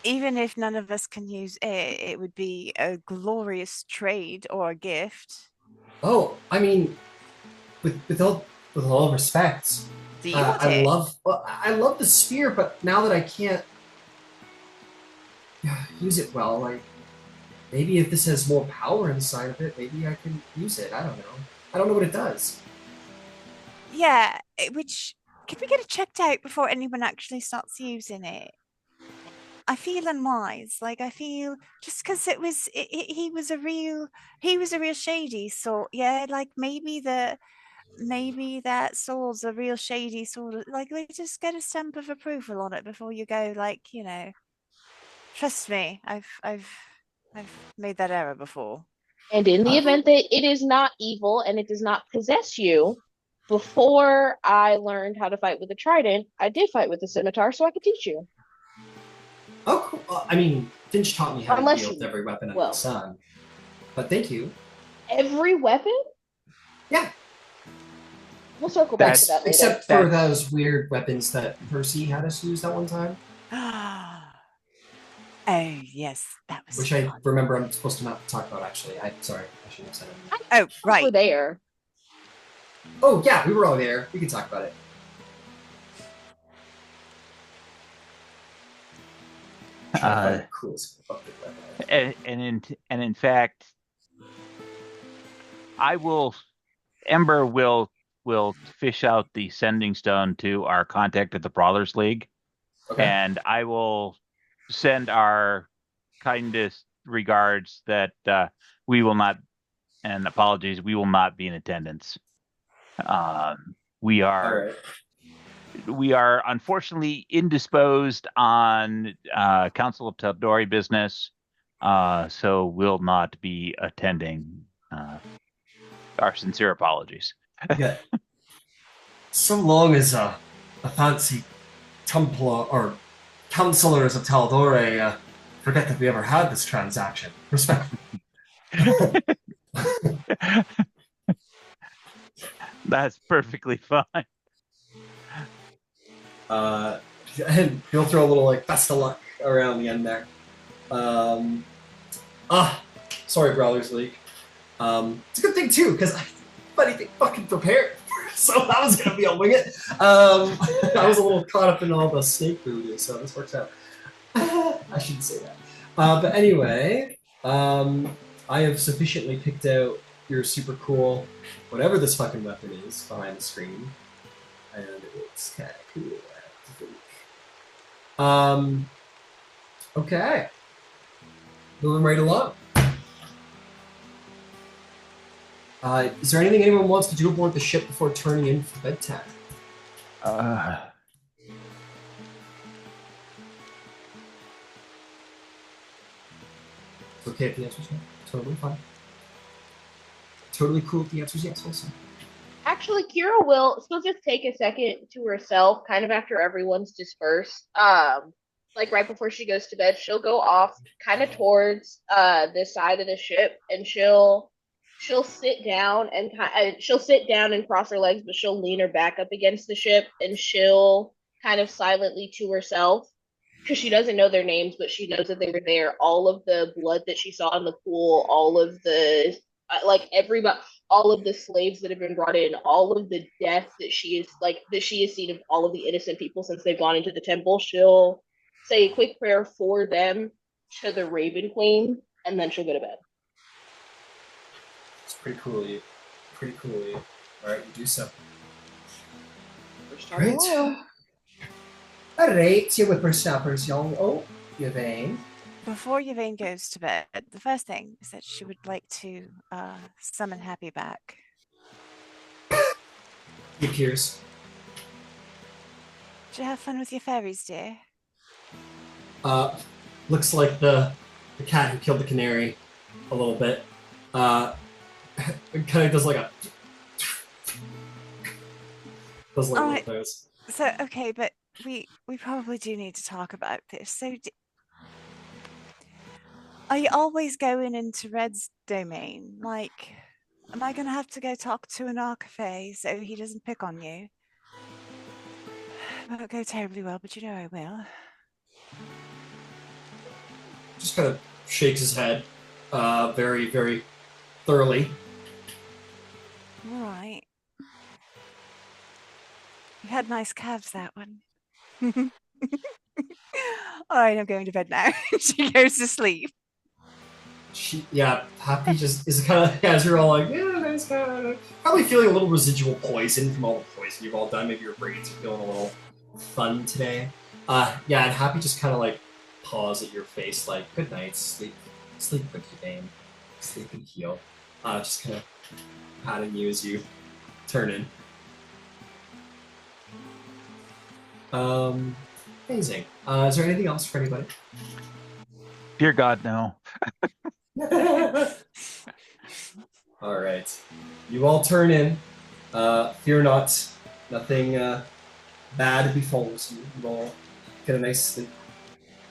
[SPEAKER 2] Even if none of us can use it, it would be a glorious trade or a gift.
[SPEAKER 1] Oh, I mean, with all respect,
[SPEAKER 2] Do you want it?
[SPEAKER 1] I love the spear, but now that I can't use it well, like maybe if this has more power inside of it, maybe I can use it. I don't know. I don't know what it does.
[SPEAKER 2] Yeah, which could we get it checked out before anyone actually starts using it? I feel unwise. Like I feel just because he was a real shady sort. Yeah, like maybe that sword's a real shady sword. Like we just get a stamp of approval on it before you go. Like trust me, I've made that error before.
[SPEAKER 3] And in the event that it is not evil and it does not possess you, before I learned how to fight with a trident, I did fight with a scimitar, so I could teach you.
[SPEAKER 1] Oh, cool. I mean, Finch taught me how to wield every weapon under the sun. But thank you.
[SPEAKER 3] Every weapon?
[SPEAKER 1] Yeah.
[SPEAKER 3] We'll circle back to that later.
[SPEAKER 1] Except for those weird weapons that Percy had us use that one time.
[SPEAKER 2] Oh, yes, that was
[SPEAKER 1] Which
[SPEAKER 2] fun.
[SPEAKER 1] I remember I'm supposed to not talk about, actually. Sorry, I shouldn't have said it.
[SPEAKER 2] Oh, right.
[SPEAKER 3] We were there.
[SPEAKER 1] Oh, yeah, we were all there. We can talk about it. Trying to find the coolest fucking weapon.
[SPEAKER 4] and in fact, Ember will fish out the sending stone to our contact at the Brawlers League,
[SPEAKER 1] Okay.
[SPEAKER 4] and I will send our kindest regards that we will not, and apologies, we will not be in attendance. We
[SPEAKER 1] All
[SPEAKER 4] are
[SPEAKER 1] right.
[SPEAKER 4] we are unfortunately indisposed on Council of Tal'Dorei business, so will not be attending. Our sincere apologies.
[SPEAKER 1] Yeah. So long as a fancy Templar or counselors of Tal'Dorei forget that we ever had this transaction. Respect.
[SPEAKER 4] That's perfectly fine.
[SPEAKER 1] And he'll throw a little like best of luck around the end there. Sorry, Brawlers League. It's a good thing too, because I didn't anything fucking prepared. So that was gonna be a wing it. I was a little caught up in all the snake voodoo, so this works out. I shouldn't say that. But anyway, I have sufficiently picked out your super cool, whatever this fucking weapon is behind the screen, and it's kind of cool. Okay. Moving right along. Is there anything anyone wants to do aboard the ship before turning in for bedtime? It's okay if the answer's no. Totally fine. Totally cool if the answer's yes also.
[SPEAKER 3] Actually, Kira will. She'll just take a second to herself, kind of after everyone's dispersed. Like right before she goes to bed, she'll go off kind of towards this side of the ship, and she'll sit down and she'll sit down and cross her legs, but she'll lean her back up against the ship, and she'll kind of silently to herself, because she doesn't know their names, but she knows that they were there. All of the blood that she saw in the pool, all of the everybody, all of the slaves that have been brought in, all of the death that she has seen of all of the innocent people since they've gone into the temple. She'll say a quick prayer for them to the Raven Queen, and then she'll go to bed.
[SPEAKER 1] It's pretty cool of you. Pretty cool of you. Alright, you do so.
[SPEAKER 3] Great.
[SPEAKER 1] Alright, you whippersnappers, young. Oh, Yvain.
[SPEAKER 2] Before Yvain goes to bed, the first thing is that she would like to summon Happy back.
[SPEAKER 1] He appears.
[SPEAKER 2] Did you have fun with your fairies, dear?
[SPEAKER 1] Looks like the cat who killed the canary a little bit. It kind of does like a... does like one of those.
[SPEAKER 2] So, okay, but we probably do need to talk about this. So, are you always going into Red's domain? Like, am I going to have to go talk to an Arcafe so he doesn't pick on you? Won't go terribly well, but you know I will.
[SPEAKER 1] Just kind of shakes his head very, very thoroughly.
[SPEAKER 2] All right. You had nice calves, that one. All right, I'm going to bed now. She goes to sleep.
[SPEAKER 1] Happy just is kind of, as you're all like, yeah, nice guy. Probably feeling a little residual poison from all the poison you've all done. Maybe your brains are feeling a little fun today. And Happy just kind of like paws at your face, like, good night, sleep with your name, sleep and heal. Just kind of patting you as you turn in. Amazing. Is there anything else for anybody?
[SPEAKER 4] Dear God, no.
[SPEAKER 1] All right. You all turn in. Fear not. Nothing bad befalls you. You all get a nice sleep.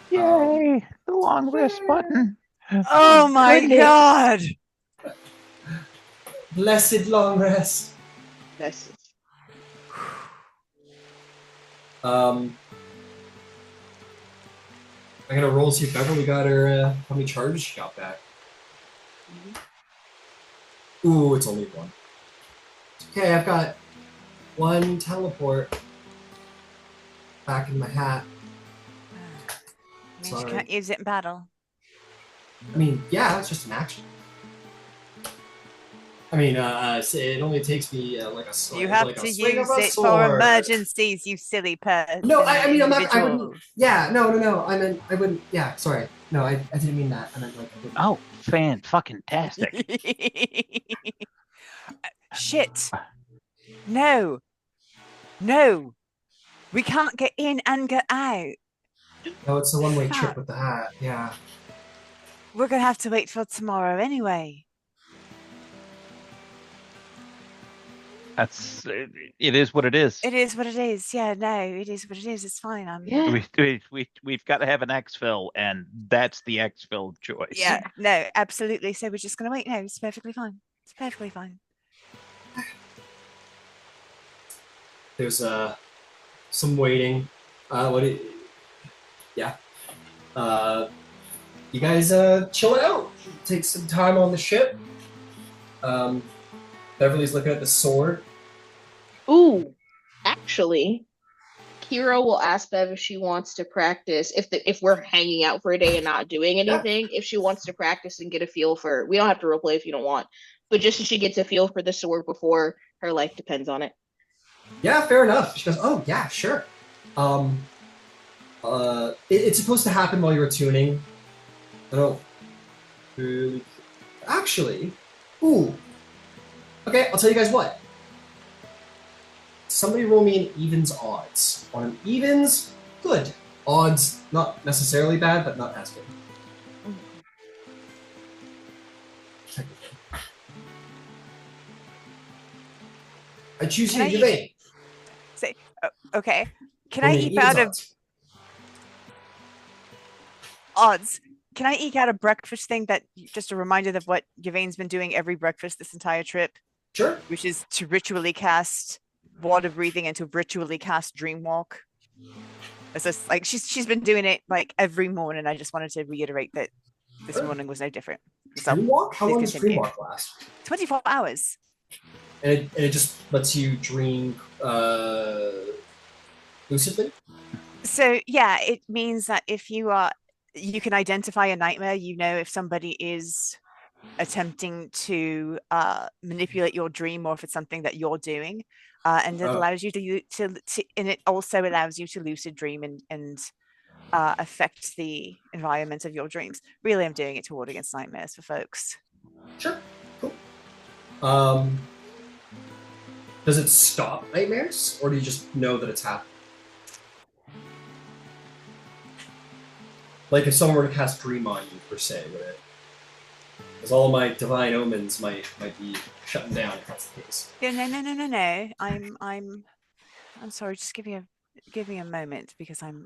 [SPEAKER 4] Yay! The long rest button.
[SPEAKER 2] Oh my God!
[SPEAKER 1] Blessed long rest.
[SPEAKER 3] Blessed.
[SPEAKER 1] I'm gonna roll to see if Beverly got her how many charges she got back. Ooh, it's only one. Okay, I've got one teleport back in my hat.
[SPEAKER 2] Means you
[SPEAKER 1] Sorry.
[SPEAKER 2] can't use it in battle.
[SPEAKER 1] I mean, yeah, it's just an action. I mean, it only takes me like a swing.
[SPEAKER 2] You have
[SPEAKER 1] like
[SPEAKER 2] to
[SPEAKER 1] a swing
[SPEAKER 2] use
[SPEAKER 1] of a
[SPEAKER 2] it for
[SPEAKER 1] sword.
[SPEAKER 2] emergencies, you silly person.
[SPEAKER 1] No, I mean, I'm not. I
[SPEAKER 2] individual.
[SPEAKER 1] wouldn't. Yeah, no. I meant I wouldn't. Yeah, sorry. No, I didn't mean that. I meant like. I wouldn't.
[SPEAKER 4] Oh, fan-fucking-tastic.
[SPEAKER 2] Shit. No. No. We can't get in and get out.
[SPEAKER 1] No, it's a one-way
[SPEAKER 2] Fuck.
[SPEAKER 1] trip with the hat. Yeah.
[SPEAKER 2] We're going to have to wait till tomorrow anyway.
[SPEAKER 4] It is what it is.
[SPEAKER 2] It is what it is. Yeah, no, it is what it is. It's fine.
[SPEAKER 3] Yeah.
[SPEAKER 4] We've got to have an exfil, and that's the exfil choice.
[SPEAKER 2] Yeah, no, absolutely. So we're just going to wait. No, it's perfectly fine. It's perfectly fine.
[SPEAKER 1] There's some waiting. Yeah. You guys chill it out. Take some time on the ship. Beverly's looking at the sword.
[SPEAKER 3] Ooh, actually, Kira will ask Bev if she wants to practice. If we're hanging out for a day and not doing anything, if she wants to practice and get a feel for. We don't have to roleplay if you don't want, but just so she gets a feel for the sword before her life depends on it.
[SPEAKER 1] Yeah, fair enough. She goes, oh yeah, sure. It's supposed to happen while you're tuning. I don't really. Actually, ooh. Okay, I'll tell you guys what. Somebody roll me an evens odds. On an evens, good. Odds, not necessarily bad, but not as good. Technically. I choose you, Yvain.
[SPEAKER 2] Say, okay. Can
[SPEAKER 1] Roll
[SPEAKER 2] I
[SPEAKER 1] me an
[SPEAKER 2] eke out of
[SPEAKER 1] odds.
[SPEAKER 2] odds? Can I eke out a breakfast thing that just a reminder of what Yvain's been doing every breakfast this entire trip?
[SPEAKER 1] Sure.
[SPEAKER 2] Which is to ritually cast water breathing and to ritually cast dream walk. It's just like she's been doing it like every morning. I just wanted to reiterate that this
[SPEAKER 1] Sure.
[SPEAKER 2] morning was no different. So
[SPEAKER 1] Dream walk? How
[SPEAKER 2] please
[SPEAKER 1] long does
[SPEAKER 2] continue.
[SPEAKER 1] dream walk last?
[SPEAKER 2] 24 hours.
[SPEAKER 1] And it just lets you dream lucidly?
[SPEAKER 2] So yeah, it means that if you can identify a nightmare, you know if somebody is attempting to manipulate your dream or if it's something that you're doing. And it allows you to and it also allows you to lucid dream and affect the environment of your dreams. Really, I'm doing it to ward against nightmares for folks.
[SPEAKER 1] Sure. Cool. Does it stop nightmares, or do you just know that it's happening? Like if someone were to cast Dream on you, per se, would it? Because all of my divine omens might be shutting down if that's the case.
[SPEAKER 2] Yeah, no. I'm sorry. Just give me a moment because I'm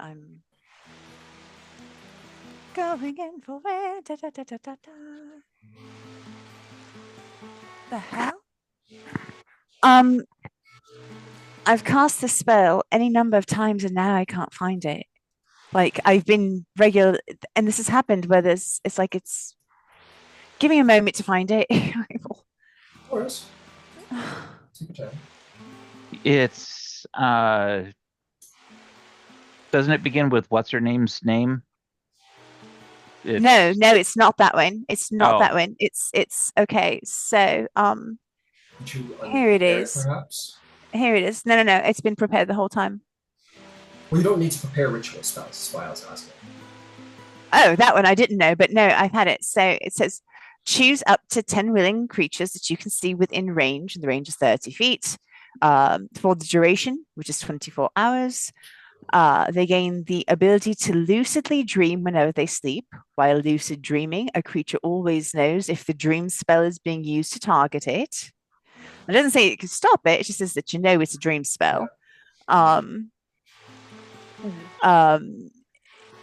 [SPEAKER 2] going in for it. Da, da, da, da, da, da. The hell? I've cast the spell any number of times and now I can't find it. Like I've been regular, and this has happened where it's give me a moment to find it.
[SPEAKER 1] Of course. Take your time.
[SPEAKER 4] It's doesn't it begin with what's her name's name?
[SPEAKER 2] No, it's not that one. It's not that one. It's okay. So here it is.
[SPEAKER 1] Perhaps?
[SPEAKER 2] Here it is. No. It's been prepared the whole time.
[SPEAKER 1] Well, you don't need to prepare ritual spells. That's why I was asking.
[SPEAKER 2] Oh, that one I didn't know, but no, I've had it. So it says, choose up to 10 willing creatures that you can see within range. The range is 30 feet. For the duration, which is 24 hours. They gain the ability to lucidly dream whenever they sleep. While lucid dreaming, a creature always knows if the dream spell is being used to target it. It doesn't say it can stop it. It just says that you know it's a dream spell.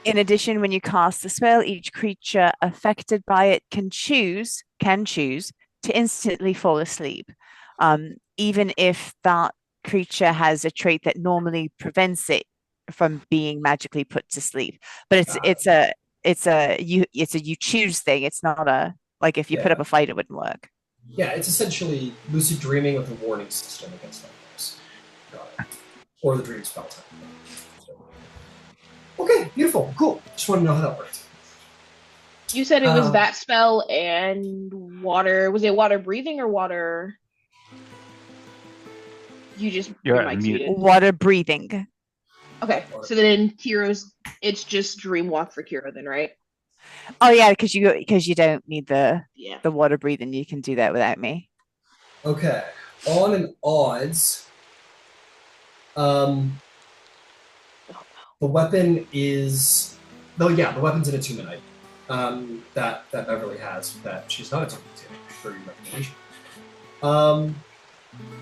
[SPEAKER 2] In addition, when you cast the spell, each creature affected by it can choose to instantly fall asleep, even if that creature has a trait that normally prevents it from being magically put to sleep. But it's a you choose thing. It's not a like if you put up a fight, it wouldn't work.
[SPEAKER 1] Yeah, it's essentially lucid dreaming with a warning system against nightmares. Got it. Or the dream spell type. Okay, beautiful, cool. Just want to know how that worked.
[SPEAKER 3] You said it was
[SPEAKER 1] Uh,
[SPEAKER 3] that spell and water. Was it water breathing or water?
[SPEAKER 4] You're
[SPEAKER 3] Your
[SPEAKER 4] on
[SPEAKER 3] mic's
[SPEAKER 4] mute.
[SPEAKER 3] muted.
[SPEAKER 2] Water breathing.
[SPEAKER 3] Okay, so then Kiro's. It's just dream walk for Kiro then, right?
[SPEAKER 2] Oh yeah, because you don't need
[SPEAKER 3] Yeah.
[SPEAKER 2] the water breathing. You can do that without me.
[SPEAKER 1] okay, on an odds, um, the weapon is, though. Yeah, the weapon's an attunement item that Beverly has that she's not attuned to for your recommendation.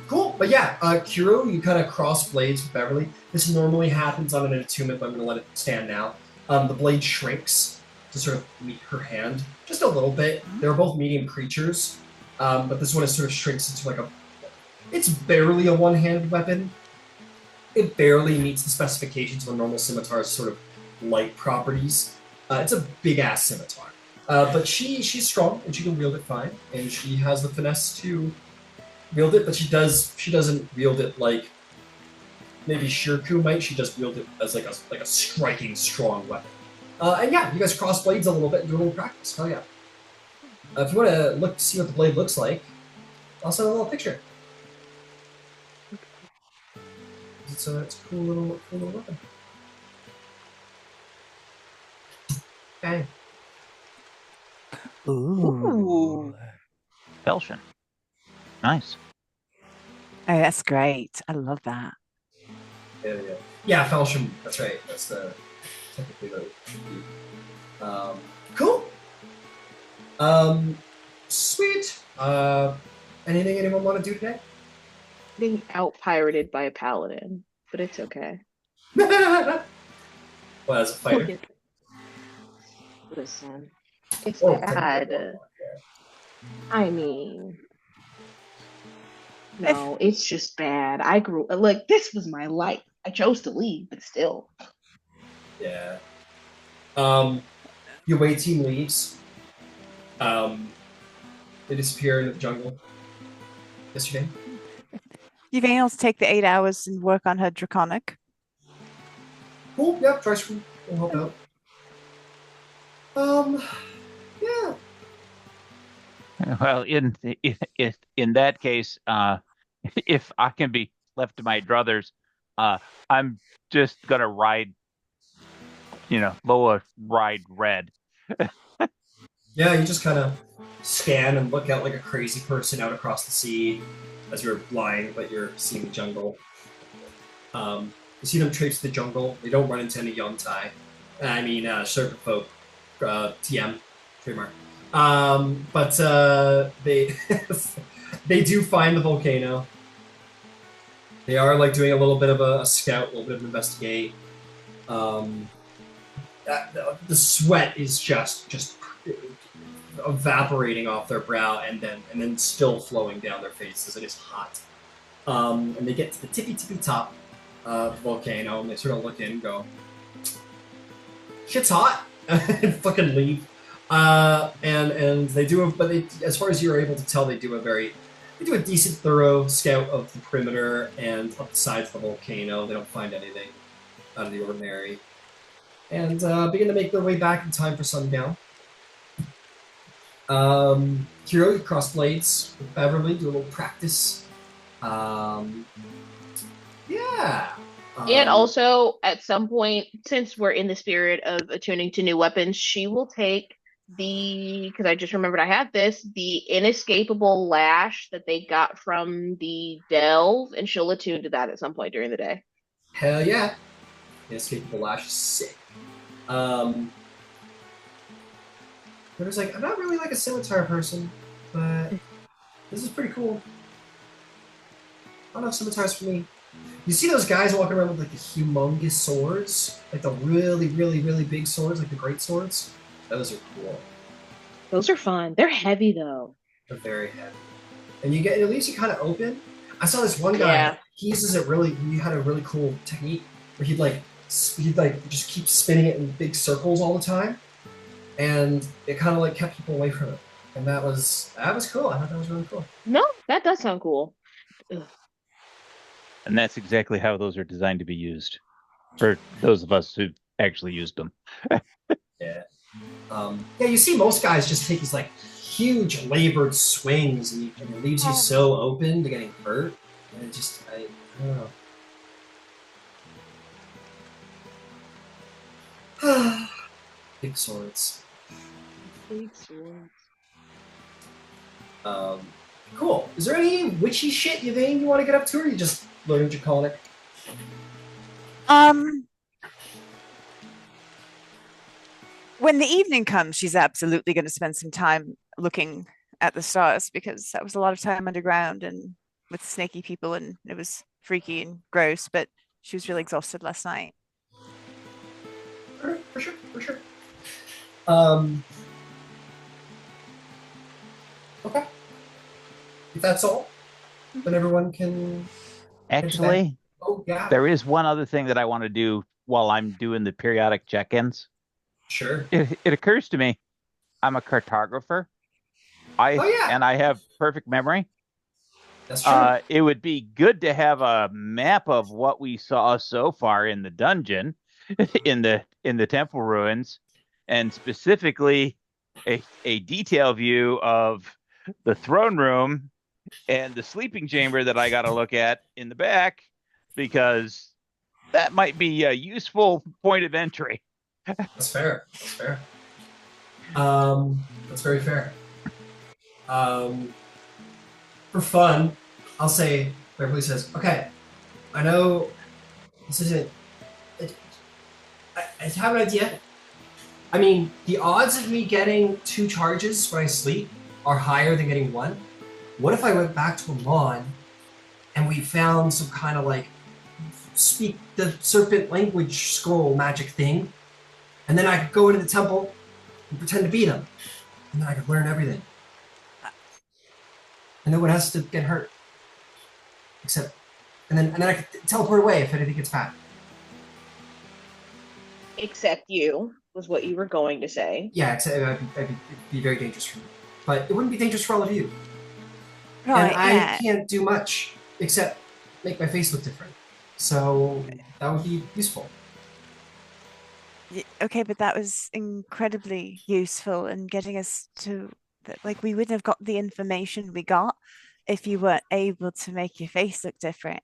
[SPEAKER 1] Cool, but yeah, Kiro, you kind of cross blades with Beverly. This normally happens on an attunement, but I'm going to let it stand now. The blade shrinks to sort of meet her hand just a little bit. They're both medium creatures, but this one is sort of shrinks into like a. It's barely a one-handed weapon. It barely meets the specifications of a normal scimitar's sort of light properties. It's a big-ass scimitar. But she's strong, and she can wield it fine, and she has the finesse to wield it, but she doesn't wield it like maybe Shirku might. She does wield it as like a striking, strong weapon. And yeah, you guys cross blades a little bit and do a little practice. Hell yeah. If you want to look to see what the blade looks like, I'll send a little picture. It's a cool little weapon. Okay.
[SPEAKER 2] Ooh.
[SPEAKER 4] Felsion. Nice.
[SPEAKER 2] Oh, that's great. I love that.
[SPEAKER 1] Yeah, Felsham. That's right. That's the technically the. Cool. Sweet. Anything anyone want to do today?
[SPEAKER 3] Being out pirated by a paladin, but it's okay.
[SPEAKER 1] Well, as a fighter.
[SPEAKER 3] Listen, it's
[SPEAKER 1] Oh,
[SPEAKER 3] bad. I mean, no, it's just bad. I grew like this was my life. I chose to leave, but still.
[SPEAKER 1] Yeah. Your away team leaves. They disappear in the jungle yesterday.
[SPEAKER 2] You think else take the 8 hours and work on her draconic?
[SPEAKER 1] Cool. Yep. Drysrinn will help out. Yeah.
[SPEAKER 4] Well, in that case, if I can be left to my druthers, I'm just gonna ride, lower ride red.
[SPEAKER 1] Yeah. You just kind of scan and look out like a crazy person out across the sea as you're flying, but you're seeing the jungle. You see them traipse the jungle. They don't run into any yontai. I mean, serpent folk. TM trademark. But they they do find the volcano. They are like doing a little bit of a scout, a little bit of investigate. The sweat is just evaporating off their brow and then still flowing down their faces. It is hot. And they get to the tippy top of the volcano and they sort of look in and go, "Shit's hot," and fucking leave. And they do, but they, as far as you're able to tell, they do a decent, thorough scout of the perimeter and up the sides of the volcano. They don't find anything out of the ordinary, and begin to make their way back in time for sundown. Kiro, you cross blades with Beverly, do a little practice. Yeah.
[SPEAKER 3] And also, at some point, since we're in the spirit of attuning to new weapons, she will take because I just remembered I had the inescapable lash that they got from the delve, and she'll attune to that at some point during the day.
[SPEAKER 1] Hell yeah. Inescapable lash is sick. But it's like, I'm not really like a scimitar person, but this is pretty cool. I don't know if scimitars for me. You see those guys walking around with like the humongous swords? Like the really, really, really big swords, like the great swords? Those are cool.
[SPEAKER 3] Those are fun. They're heavy though.
[SPEAKER 1] They're very heavy. And you get, at least you kind of open. I saw this one guy,
[SPEAKER 3] Yeah.
[SPEAKER 1] he had a really cool technique where he'd just keep spinning it in big circles all the time. And it kind of like kept people away from it. And that was cool. I thought that was really cool.
[SPEAKER 3] No, that does sound cool. Ugh.
[SPEAKER 4] And that's exactly how those are designed to be used. For those of us who've actually used them.
[SPEAKER 1] Yeah. Yeah, you see most guys just take these like huge labored swings, and it leaves you so open to getting hurt. And it just, I don't know. Big swords.
[SPEAKER 3] Big swords.
[SPEAKER 1] Cool. Is there any witchy shit you want to get up to, or you just learning Draconic?
[SPEAKER 2] When the evening comes, she's absolutely going to spend some time looking at the stars, because that was a lot of time underground and with snaky people, and it was freaky and gross, but she was really exhausted last night.
[SPEAKER 1] For sure. Okay. If that's all, then everyone can...
[SPEAKER 4] Actually,
[SPEAKER 1] oh, yeah.
[SPEAKER 4] There is one other thing that I want to do while I'm doing the periodic check-ins.
[SPEAKER 1] Sure.
[SPEAKER 4] It occurs to me, I'm a cartographer. And I have perfect memory.
[SPEAKER 1] That's true.
[SPEAKER 4] It would be good to have a map of what we saw so far in the dungeon, in the temple ruins, and specifically a detail view of the throne room and the sleeping chamber that I got to look at in the back, because that might be a useful point of entry.
[SPEAKER 1] That's fair. That's very fair. For fun, I'll say, Beverly says, okay, I know this isn't... I have an idea. I mean, the odds of me getting 2 charges when I sleep are higher than getting 1. What if I went back to Amon and we found some kind of like speak the serpent language scroll magic thing, and then I could go into the temple and pretend to beat him, and then I could learn everything. And no one has to get hurt. Except, and then I could teleport away if anything gets bad.
[SPEAKER 3] Except you, was what you were going to say.
[SPEAKER 1] Yeah, it'd be very dangerous for me. But it wouldn't be dangerous for all of you.
[SPEAKER 2] Right,
[SPEAKER 1] and I can't do much except make my face look different. So that would be useful.
[SPEAKER 2] Okay, but that was incredibly useful in getting us to... Like, we wouldn't have got the information we got if you weren't able to make your face look different.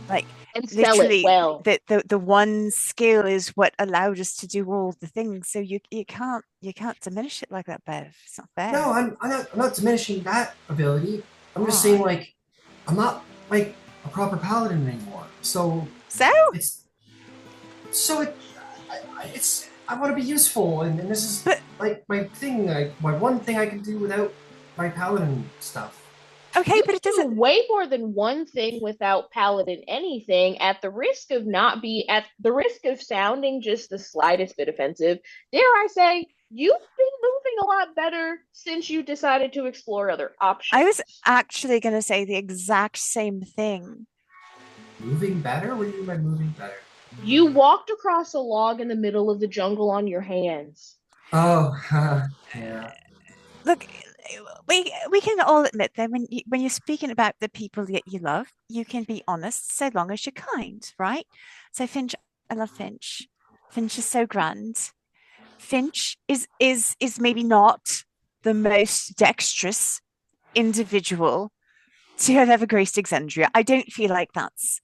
[SPEAKER 2] Like,
[SPEAKER 3] and sell
[SPEAKER 2] literally,
[SPEAKER 3] it well.
[SPEAKER 2] The one skill is what allowed us to do all the things. So you can't diminish it like that, Bev. It's not fair.
[SPEAKER 1] No, I'm not diminishing that ability. I'm just saying, like, I'm not like a proper paladin anymore. I want to be useful, and this is like my thing, my one thing I can do without my paladin stuff.
[SPEAKER 2] Okay, but it
[SPEAKER 3] doesn't do way more than one thing without paladin anything, at the risk of sounding just the slightest bit offensive. Dare I say, you've been moving a lot better since you decided to explore other options.
[SPEAKER 2] I was actually going to say the exact same thing.
[SPEAKER 1] Moving better? What do you mean by moving better?
[SPEAKER 3] You walked across a log in the middle of the jungle on your hands.
[SPEAKER 1] Oh, yeah.
[SPEAKER 2] Look, we can all admit that when you're speaking about the people that you love, you can be honest so long as you're kind, right? So Finch, I love Finch. Finch is so grand. Finch is maybe not the most dexterous individual to have ever graced Exandria. I don't feel like that's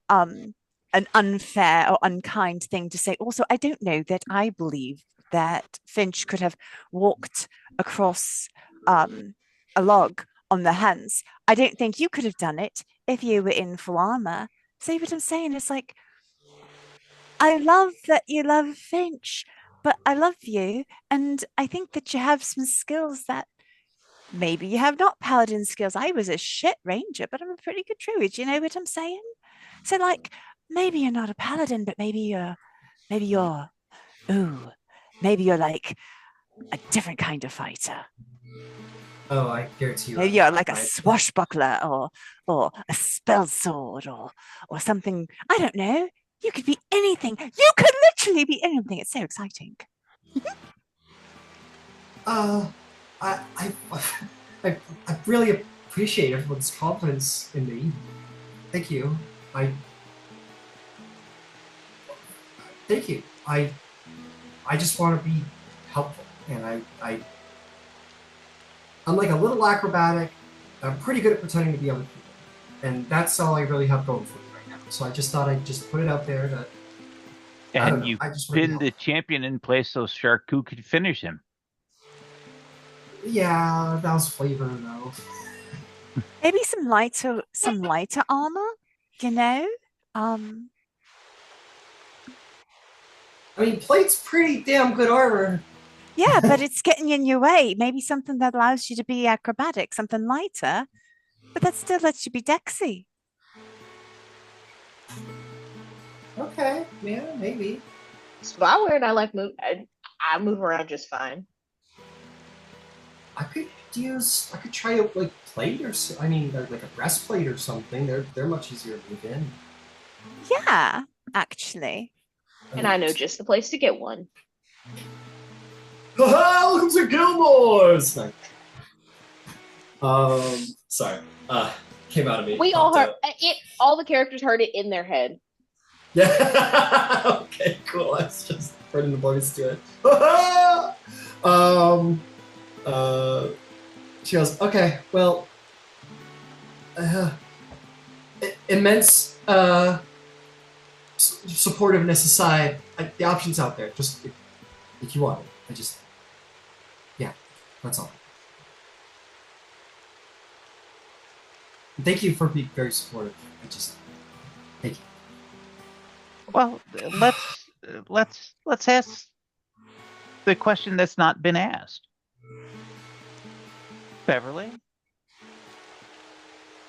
[SPEAKER 2] an unfair or unkind thing to say. Also, I don't know that I believe that Finch could have walked across a log on their hands. I don't think you could have done it if you were in full armor. See what I'm saying? It's like, I love that you love Finch, but I love you, and I think that you have some skills that maybe you have not paladin skills. I was a shit ranger, but I'm a pretty good druid. You know what I'm saying? So, like, maybe you're not a paladin, but maybe you're like a different kind of fighter.
[SPEAKER 1] Oh, I guarantee you.
[SPEAKER 2] Maybe you're like a swashbuckler or a spell sword or something. I don't know. You could be anything. You could literally be anything. It's so exciting.
[SPEAKER 1] I really appreciate everyone's confidence in me. Thank you. Thank you. I just want to be helpful, and I'm like a little acrobatic. I'm pretty good at pretending to be other people, and that's all I really have going for me right now. So I just thought I'd just put it out there that I don't
[SPEAKER 4] And
[SPEAKER 1] know.
[SPEAKER 4] you
[SPEAKER 1] I just want to be
[SPEAKER 4] pinned the
[SPEAKER 1] helpful.
[SPEAKER 4] champion in place so Sharku could finish him.
[SPEAKER 1] Yeah, that was flavor though.
[SPEAKER 2] Maybe some lighter armor, you know? Um,
[SPEAKER 1] I mean, plate's pretty damn good armor.
[SPEAKER 2] yeah, but it's getting in your way. Maybe something that allows you to be acrobatic, something lighter, but that still lets you be Dexy.
[SPEAKER 1] Okay, yeah, maybe.
[SPEAKER 3] So I wear it. I like move. I move around just fine.
[SPEAKER 1] I could try out like plate or I mean, like a breastplate or something. They're much easier to move in.
[SPEAKER 2] Yeah, actually.
[SPEAKER 3] And I know just the place to get one.
[SPEAKER 1] Welcome to Gilmore's. Like, sorry. Came out of me.
[SPEAKER 3] We all
[SPEAKER 1] Popped
[SPEAKER 3] heard
[SPEAKER 1] out.
[SPEAKER 3] it. All the characters heard it in their head.
[SPEAKER 1] Yeah. Okay, cool. I was just putting the voice to it. um. She goes, okay, well, immense supportiveness aside, the options out there. Just if you want it, yeah, that's all. Thank you for being very supportive. Thank you.
[SPEAKER 4] Well, let's ask the question that's not been asked. Beverly,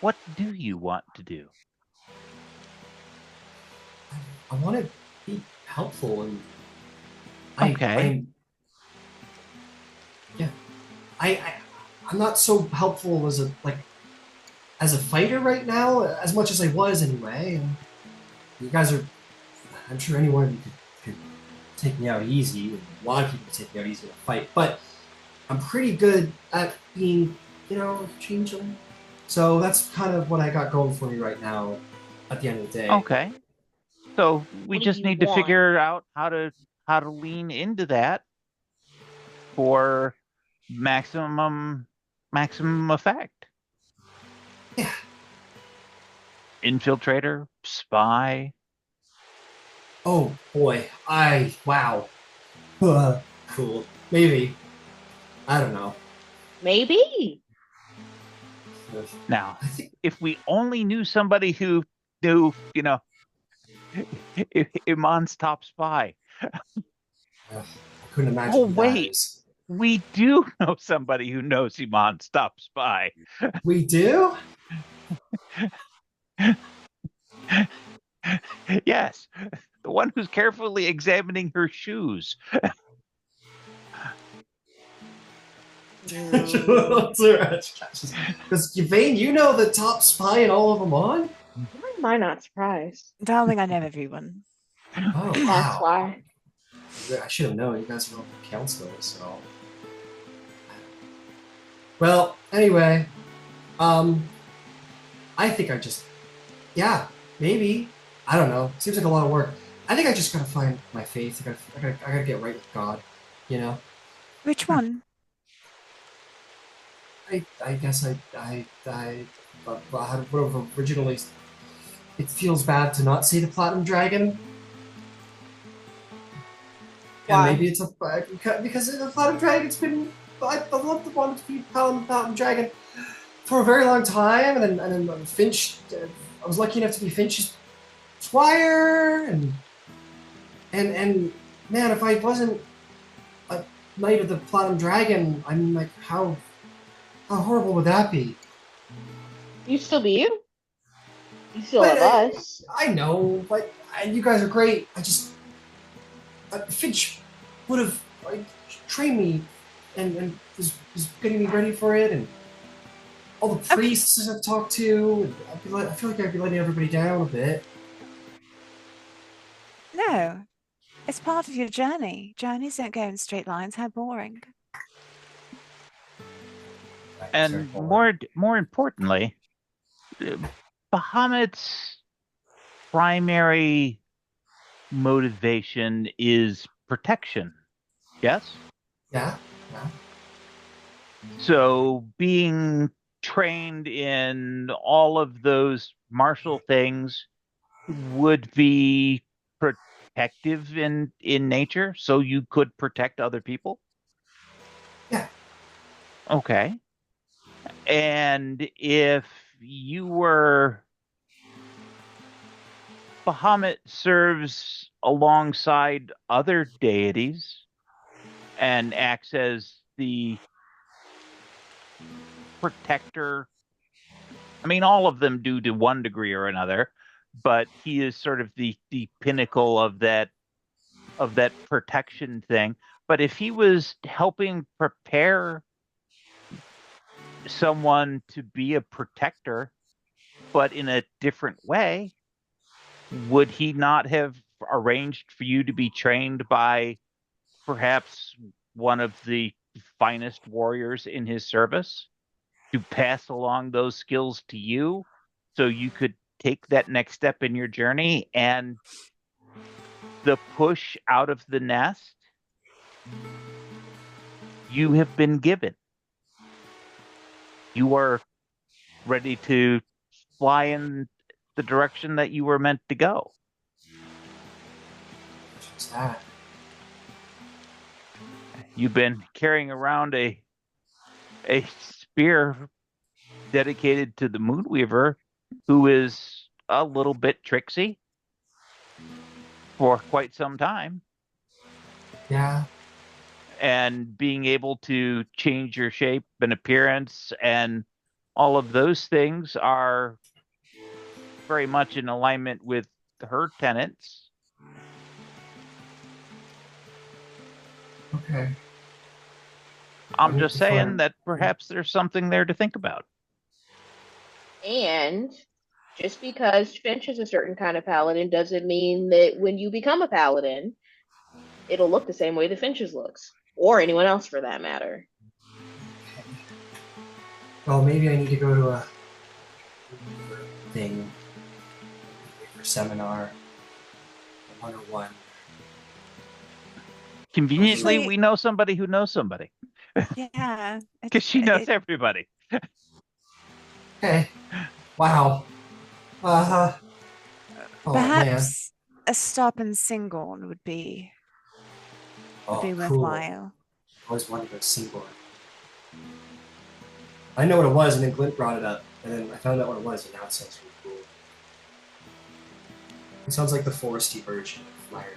[SPEAKER 4] what do you want to do?
[SPEAKER 1] I want to be helpful and
[SPEAKER 4] Okay.
[SPEAKER 1] I'm not so helpful as a fighter right now, as much as I was anyway. And you guys are, I'm sure anyone of you could take me out easy. And a lot of people take me out easy in a fight, but I'm pretty good at being, changeling. So that's kind of what I got going for me right now. At the end of the day.
[SPEAKER 4] Okay. So we
[SPEAKER 3] What do
[SPEAKER 4] just
[SPEAKER 3] you
[SPEAKER 4] need to
[SPEAKER 3] want?
[SPEAKER 4] figure out how to lean into that for maximum effect.
[SPEAKER 1] Yeah.
[SPEAKER 4] Infiltrator, spy.
[SPEAKER 1] Oh boy, wow. Cool. Maybe. I don't know.
[SPEAKER 3] Maybe.
[SPEAKER 4] Now, if we only knew somebody who knew, Iman's top spy.
[SPEAKER 1] I couldn't imagine.
[SPEAKER 4] Oh wait, we do know somebody who knows Iman's top spy.
[SPEAKER 1] We do?
[SPEAKER 4] Yes, the one who's carefully examining her shoes.
[SPEAKER 1] Because Yvain, you know the top spy in all of Amon?
[SPEAKER 3] Why am I not surprised?
[SPEAKER 2] Darling, I know everyone.
[SPEAKER 1] Oh,
[SPEAKER 3] That's
[SPEAKER 1] wow.
[SPEAKER 3] why.
[SPEAKER 1] I should have known. You guys are all counselors, so. Well, anyway, I think maybe. I don't know. Seems like a lot of work. I think I just gotta find my faith. I gotta get right with God,
[SPEAKER 2] Which one?
[SPEAKER 1] I guess originally. It feels bad to not say the Platinum Dragon.
[SPEAKER 3] Why?
[SPEAKER 1] And maybe it's because the Platinum Dragon's been. I've loved the wanted to be Platinum Dragon for a very long time, and then Finch. I was lucky enough to be Finch's squire, and man, if I wasn't a knight of the Platinum Dragon, I'm like, how horrible would that be?
[SPEAKER 3] You still be you. You still have us.
[SPEAKER 1] I know, but you guys are great. Finch would have trained me and was getting me ready for it, and all the priests I've talked to. I feel like I'd be letting everybody down a bit.
[SPEAKER 2] No, it's part of your journey. Journeys don't go in straight lines. How boring.
[SPEAKER 4] And more importantly, Bahamut's primary motivation is protection. Yes?
[SPEAKER 1] Yeah.
[SPEAKER 4] So being trained in all of those martial things would be protective in nature, so you could protect other people?
[SPEAKER 1] Yeah.
[SPEAKER 4] Okay. And if you were Bahamut serves alongside other deities and acts as the protector. I mean, all of them do to one degree or another, but he is sort of the pinnacle of that protection thing. But if he was helping prepare someone to be a protector, but in a different way, would he not have arranged for you to be trained by perhaps one of the finest warriors in his service to pass along those skills to you so you could take that next step in your journey? And the push out of the nest you have been given. You are ready to fly in the direction that you were meant to go.
[SPEAKER 1] What's that?
[SPEAKER 4] You've been carrying around a spear dedicated to the Moonweaver, who is a little bit tricksy for quite some time.
[SPEAKER 1] Yeah.
[SPEAKER 4] And being able to change your shape and appearance and all of those things are very much in alignment with her tenets.
[SPEAKER 1] Okay.
[SPEAKER 4] I'm just saying that perhaps there's something there to think about.
[SPEAKER 3] And just because Finch is a certain kind of paladin doesn't mean that when you become a paladin, it'll look the same way the Finch's looks. Or anyone else for that matter.
[SPEAKER 1] Well, maybe I need to go to a thing for seminar 101.
[SPEAKER 4] Conveniently,
[SPEAKER 2] Actually-
[SPEAKER 4] we know somebody who knows somebody.
[SPEAKER 2] Yeah.
[SPEAKER 4] Because she knows everybody.
[SPEAKER 1] Hey. Wow. Oh,
[SPEAKER 2] Perhaps a stop in Singorn would be
[SPEAKER 1] cool.
[SPEAKER 2] worthwhile.
[SPEAKER 1] I always wanted to go to Singorn. I know what it was, and then Glint brought it up, and then I found out what it was, and now it sounds really cool. It sounds like the foresty version of Flyer.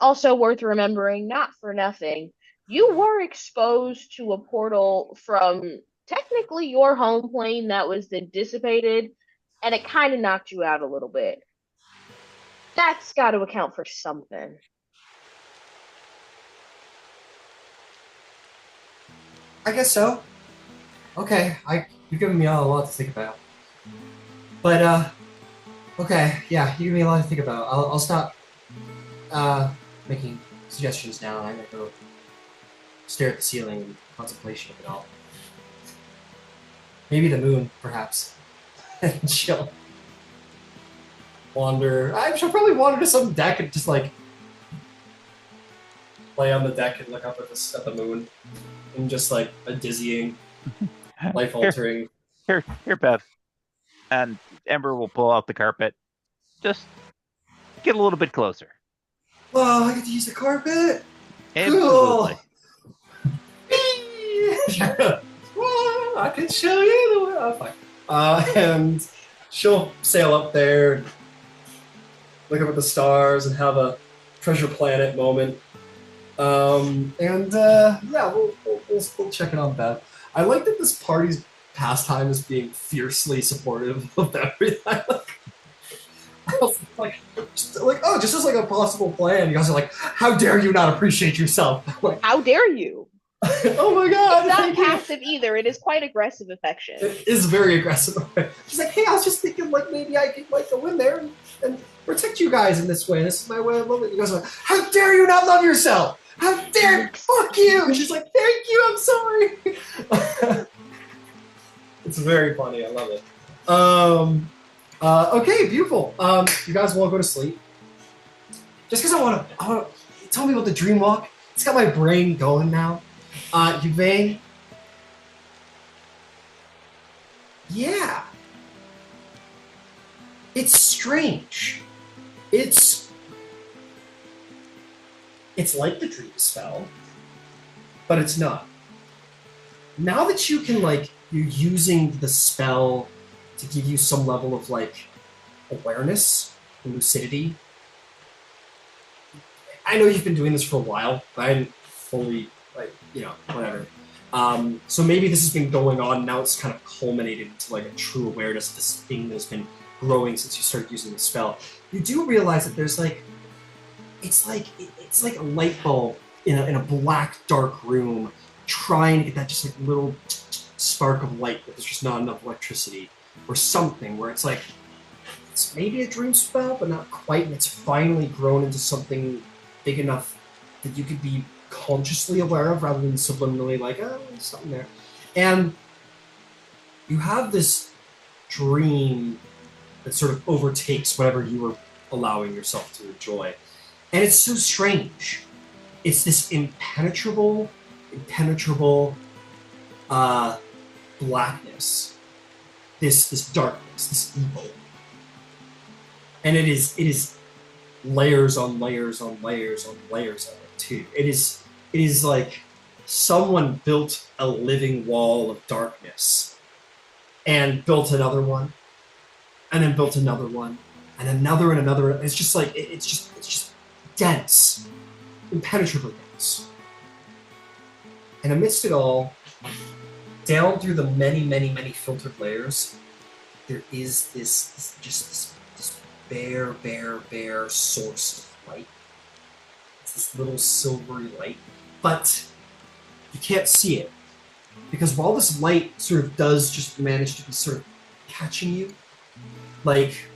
[SPEAKER 3] Also worth remembering, not for nothing, you were exposed to a portal from technically your home plane that was then dissipated, and it kind of knocked you out a little bit. That's got to account for something.
[SPEAKER 1] I guess so. Okay, you're giving me a lot to think about. But okay, yeah, you give me a lot to think about. I'll stop making suggestions now. I'm gonna go stare at the ceiling in contemplation of it all. Maybe the moon, perhaps. And she'll wander. She'll probably wander to some deck and just like lay on the deck and look up at the moon, and just like a dizzying, life-altering.
[SPEAKER 4] Here, Bev. And Ember will pull out the carpet. Just get a little bit closer.
[SPEAKER 1] Whoa, I get to use the carpet?
[SPEAKER 4] Absolutely.
[SPEAKER 1] Cool. Whoa, I can show you the way. Oh, fine. And she'll sail up there, look up at the stars, and have a treasure planet moment. Yeah, we'll check it on Bev. I like that this party's pastime is being fiercely supportive of everything. I was like, oh, just as like a possible plan. You guys are like, how dare you not appreciate yourself? Like,
[SPEAKER 3] How dare you?
[SPEAKER 1] oh my god!
[SPEAKER 3] It's not passive either. It is quite aggressive affection.
[SPEAKER 1] It is very aggressive. She's like, hey, I was just thinking like maybe I could like go in there and protect you guys in this way. This is my way of loving. You guys are like, how dare you not love yourself? How dare fuck you? And she's like, thank you, I'm sorry. It's very funny. I love it. Okay, beautiful. You guys want to go to sleep? Just because I want to tell me about the dream walk. It's got my brain going now. Yvain. Yeah. It's strange. It's like the dream spell, but it's not. Now that you can, like, you're using the spell to give you some level of, like, awareness and lucidity. I know you've been doing this for a while, but I didn't fully, like, whatever. So maybe this has been going on, now it's kind of culminated into, like, a true awareness of this thing that's been growing since you started using the spell. You do realize that there's, like, it's like a light bulb in a black, dark room, trying to get that just, like, little spark of light, but there's just not enough electricity, or something, where it's like, it's maybe a dream spell, but not quite, and it's finally grown into something big enough that you could be consciously aware of, rather than subliminally like, oh, there's something there. And you have this dream that sort of overtakes whatever you were allowing yourself to enjoy. And it's so strange. It's this impenetrable blackness, this darkness, this evil. And it is layers on layers on layers on layers of it too. It is like someone built a living wall of darkness and built another one, and then built another one, and another and another. It's just like it's just dense, impenetrably dense. And amidst it all, down through the many filtered layers, there is this bare source of light. It's this little silvery light, but you can't see it, because while this light sort of does just manage to be sort of catching you, like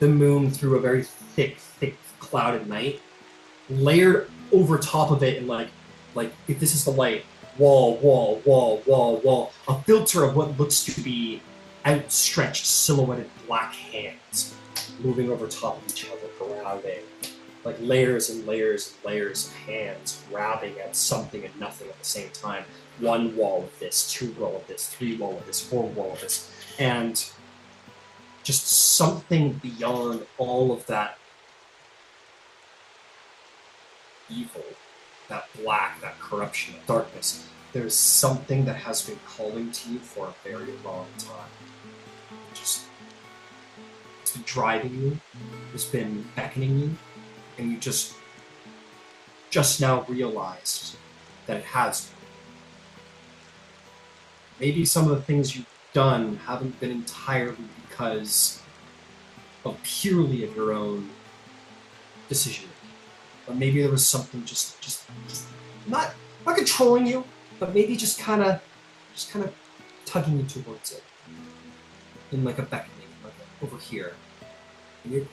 [SPEAKER 1] the moon through a very thick clouded night, layered over top of it, and like if this is the light, wall, a filter of what looks to be outstretched, silhouetted black hands moving over top of each other, grabbing, like layers and layers and layers of hands grabbing at something and nothing at the same time. One wall of this, two wall of this, three wall of this, four wall of this, and just something beyond all of that evil, that black, that corruption, that darkness. There's something that has been calling to you for a very long time. It's been driving you, it's been beckoning you, and you just now realized that it has. Maybe some of the things you've done haven't been entirely because of purely of your own decision making, but maybe there was something just not controlling you, but maybe just kind of tugging you towards it in like a beckoning, like over here. And you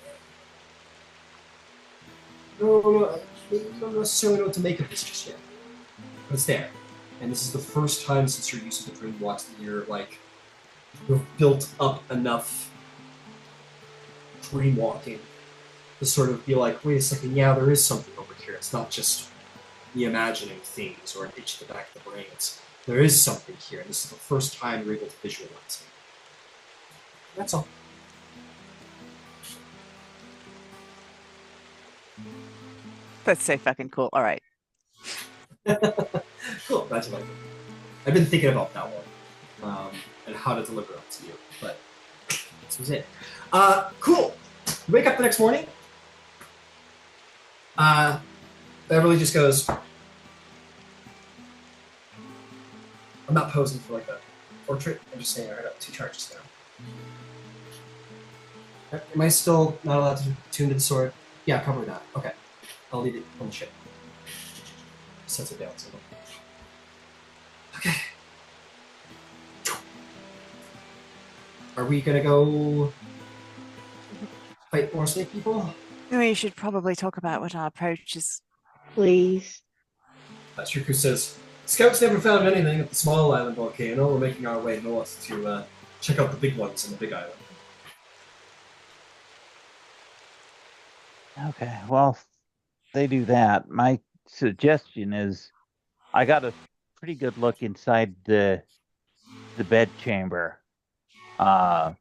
[SPEAKER 1] don't necessarily know what to make of this just yet, but it's there. And this is the first time since your use of the dream walks that you're like, you've built up enough dream walking to sort of be like, wait a second, yeah, there is something over here. It's not just me imagining things or an itch at the back of the brain. There is something here, and this is the first time you're able to visualize it. That's all.
[SPEAKER 2] That's so fucking cool. All right.
[SPEAKER 1] Cool, glad you like it. I've been thinking about that one, and how to deliver it to you, but this was it. Cool. You wake up the next morning. Beverly just goes, I'm not posing for like a portrait, I'm just saying I got 2 charges now. Am I still not allowed to tune to the sword? Yeah, probably not. Okay. I'll leave it on the ship. Sets it down. So okay. Are we gonna go fight more snake people?
[SPEAKER 2] We should probably talk about what our approach is.
[SPEAKER 3] Please.
[SPEAKER 1] Shriku says, Scouts never found anything at the small island volcano. We're making our way north to check out the big ones in the big island.
[SPEAKER 4] Okay, well, they do that. My suggestion is I got a pretty good look inside the bed chamber. Uh,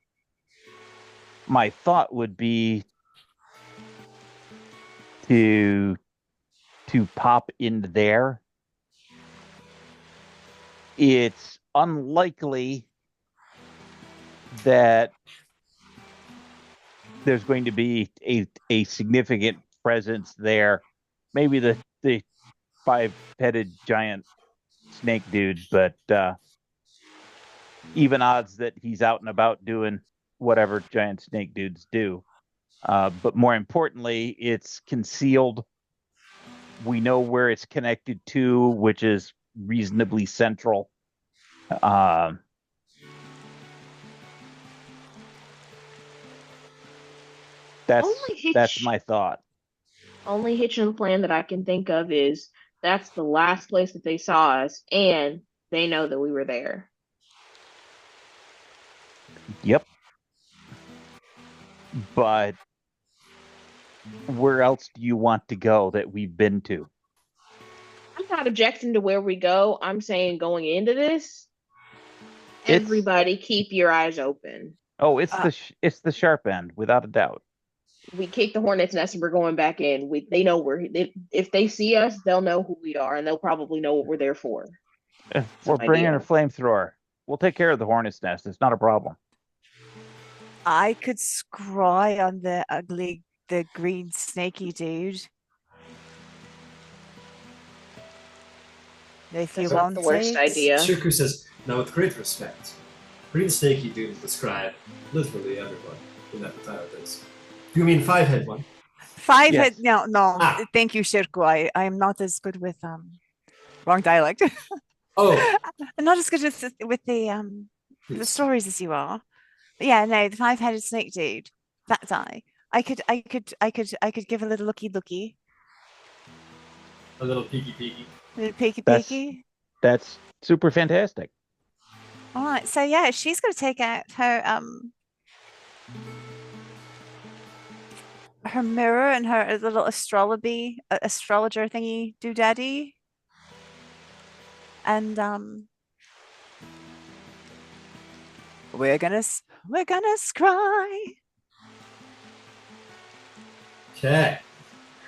[SPEAKER 4] my thought would be to pop into there. It's unlikely that there's going to be a significant presence there. Maybe the five-headed giant snake dude, but even odds that he's out and about doing whatever giant snake dudes do. But more importantly, it's concealed. We know where it's connected to, which is reasonably central. Um, that's my thought.
[SPEAKER 3] Only hitch in the plan that I can think of is that's the last place that they saw us, and they know that we were there.
[SPEAKER 4] Yep. But where else do you want to go that we've been to?
[SPEAKER 3] I'm not objecting to where we go. I'm saying going into this, everybody keep your eyes open.
[SPEAKER 4] Oh, it's the sharp end, without a doubt.
[SPEAKER 3] We kick the hornet's nest and we're going back in. They know if they see us, they'll know who we are and they'll probably know what we're there for.
[SPEAKER 4] We're bringing a flamethrower. We'll take care of the hornet's nest. It's not a problem.
[SPEAKER 2] I could scry on the green snaky dude. If you want
[SPEAKER 3] the worst
[SPEAKER 2] it.
[SPEAKER 3] idea.
[SPEAKER 1] Shirku says, now with great respect, green snaky dude will describe literally everyone in that entire place. Do you mean five-head one?
[SPEAKER 2] Five-head? No. Thank you, Shirku. I am not as good with wrong dialect.
[SPEAKER 1] Oh,
[SPEAKER 2] I'm not as good with the stories as you are. But yeah, no, the five-headed snake dude. That guy. I could give a little looky.
[SPEAKER 1] A little peeky.
[SPEAKER 2] A little peeky.
[SPEAKER 4] That's super fantastic.
[SPEAKER 2] All right, so yeah, she's going to take out her mirror and her little astrologer thingy doodaddy, and we're gonna scry.
[SPEAKER 1] Okay.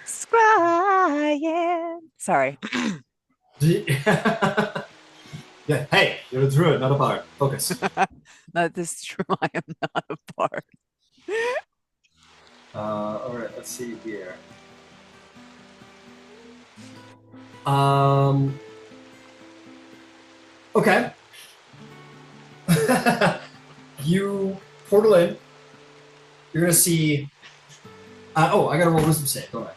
[SPEAKER 2] Scrying. Sorry.
[SPEAKER 1] Yeah. Hey, you're a druid, not a bard. Focus.
[SPEAKER 2] No, this is true. I am not a bard.
[SPEAKER 1] All right. Let's see here. Okay. You portal in. You're gonna see. I gotta roll wisdom save. Go ahead.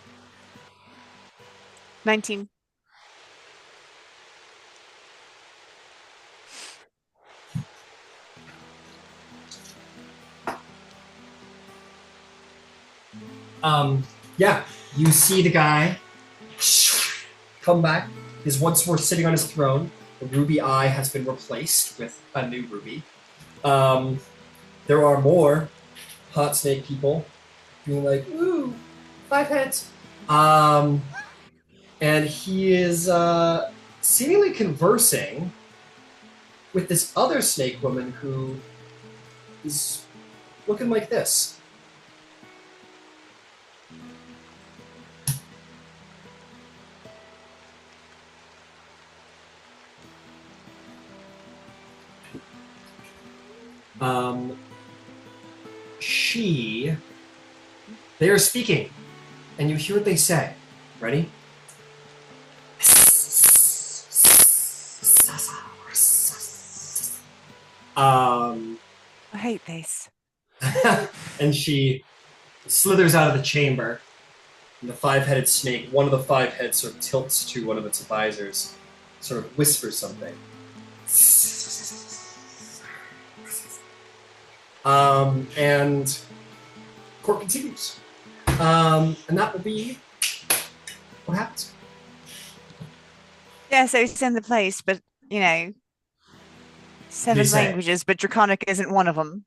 [SPEAKER 2] 19.
[SPEAKER 1] Yeah, you see the guy come back. His once more sitting on his throne. The ruby eye has been replaced with a new ruby. There are more hot snake people being like, ooh, 5 heads. And he is seemingly conversing with this other snake woman who is looking like this. They are speaking, and you hear what they say. Ready?
[SPEAKER 2] I hate this.
[SPEAKER 1] And she slithers out of the chamber, and the 5-headed snake, one of the 5 heads sort of tilts to one of its advisors, sort of whispers something. And court continues. And that will be what happens.
[SPEAKER 2] Yeah, so it's in the place, but 7 languages, but Draconic isn't one of them.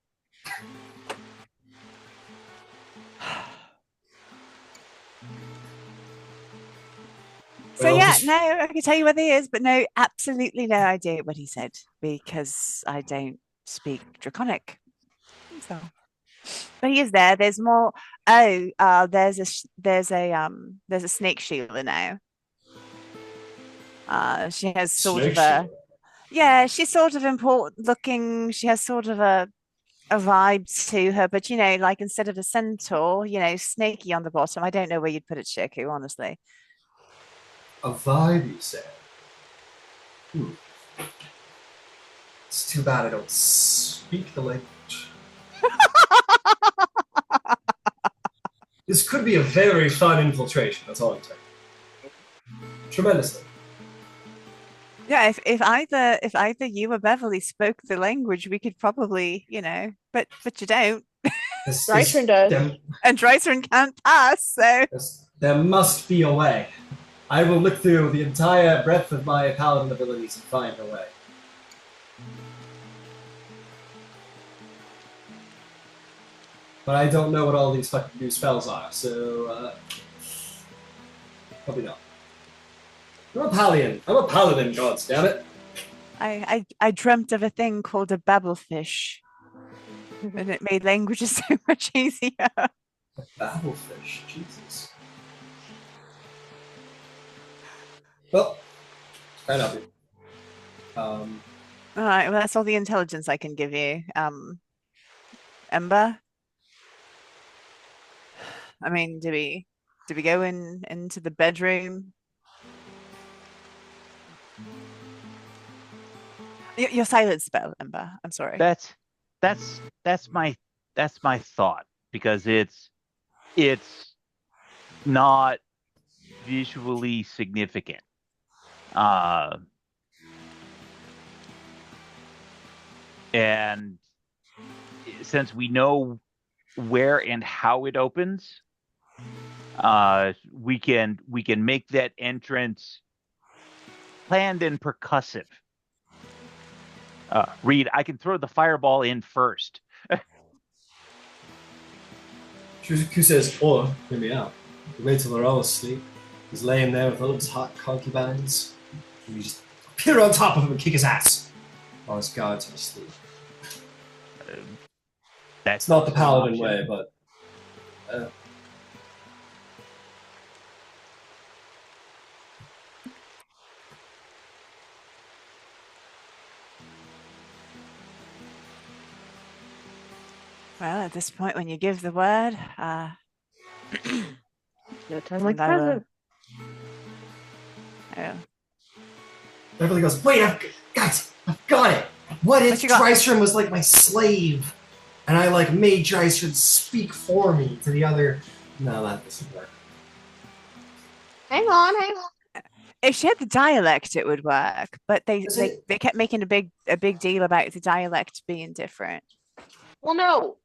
[SPEAKER 2] So
[SPEAKER 1] Well,
[SPEAKER 2] yeah,
[SPEAKER 1] just
[SPEAKER 2] no, I can tell you where he is, but no, absolutely no idea what he said because I don't speak Draconic. So, but he is there. There's more. Oh, there's a snake Sheila now. She has sort
[SPEAKER 1] snake
[SPEAKER 2] of a
[SPEAKER 1] Sheila.
[SPEAKER 2] yeah, she's sort of important looking. She has sort of a vibe to her, but like instead of a centaur, snaky on the bottom. I don't know where you'd put it, Shirku, honestly.
[SPEAKER 1] A vibe, you said. It's too bad I don't speak the language. This could be a very fun infiltration, that's all I'm saying. Tremendously.
[SPEAKER 2] Yeah, if either you or Beverly spoke the language, we could probably, but you don't.
[SPEAKER 3] Drysrinn does.
[SPEAKER 2] And Drysrinn can't pass, so
[SPEAKER 1] There must be a way. I will look through the entire breadth of my paladin abilities and find a way. But I don't know what all these fucking new spells are, so probably not. I'm a paladin. I'm a paladin, gods damn it.
[SPEAKER 2] I dreamt of a thing called a babblefish, and it made languages so much easier.
[SPEAKER 1] A babblefish, Jesus. Well, I love you.
[SPEAKER 2] All right, well, that's all the intelligence I can give you. Ember. I mean, do we go into the bedroom? Your silent spell, Ember. I'm sorry.
[SPEAKER 4] That's my thought, because it's not visually significant. And since we know where and how it opens, we can make that entrance planned and percussive. Reed, I can throw the fireball in first.
[SPEAKER 1] Shuku says, or, hear me out. We wait till they're all asleep. He's laying there with all his hot concubines. And we just appear on top of him and kick his ass while his guards are asleep.
[SPEAKER 4] That's
[SPEAKER 1] It's not the paladin way, but...
[SPEAKER 2] Well, at this point, when you give the word,
[SPEAKER 3] No time like the
[SPEAKER 2] And I will-
[SPEAKER 3] present.
[SPEAKER 2] oh,
[SPEAKER 1] Beverly goes, wait, guys, I've got it. What if
[SPEAKER 2] What you got?
[SPEAKER 1] Drysrinn was like my slave? And I like made Drysrinn speak for me to the other... No, that doesn't work.
[SPEAKER 3] Hang on.
[SPEAKER 2] if she had the dialect, it would work. But they
[SPEAKER 1] Is
[SPEAKER 2] they,
[SPEAKER 1] it-
[SPEAKER 2] they kept making a big deal about the dialect being different.
[SPEAKER 3] Well, no,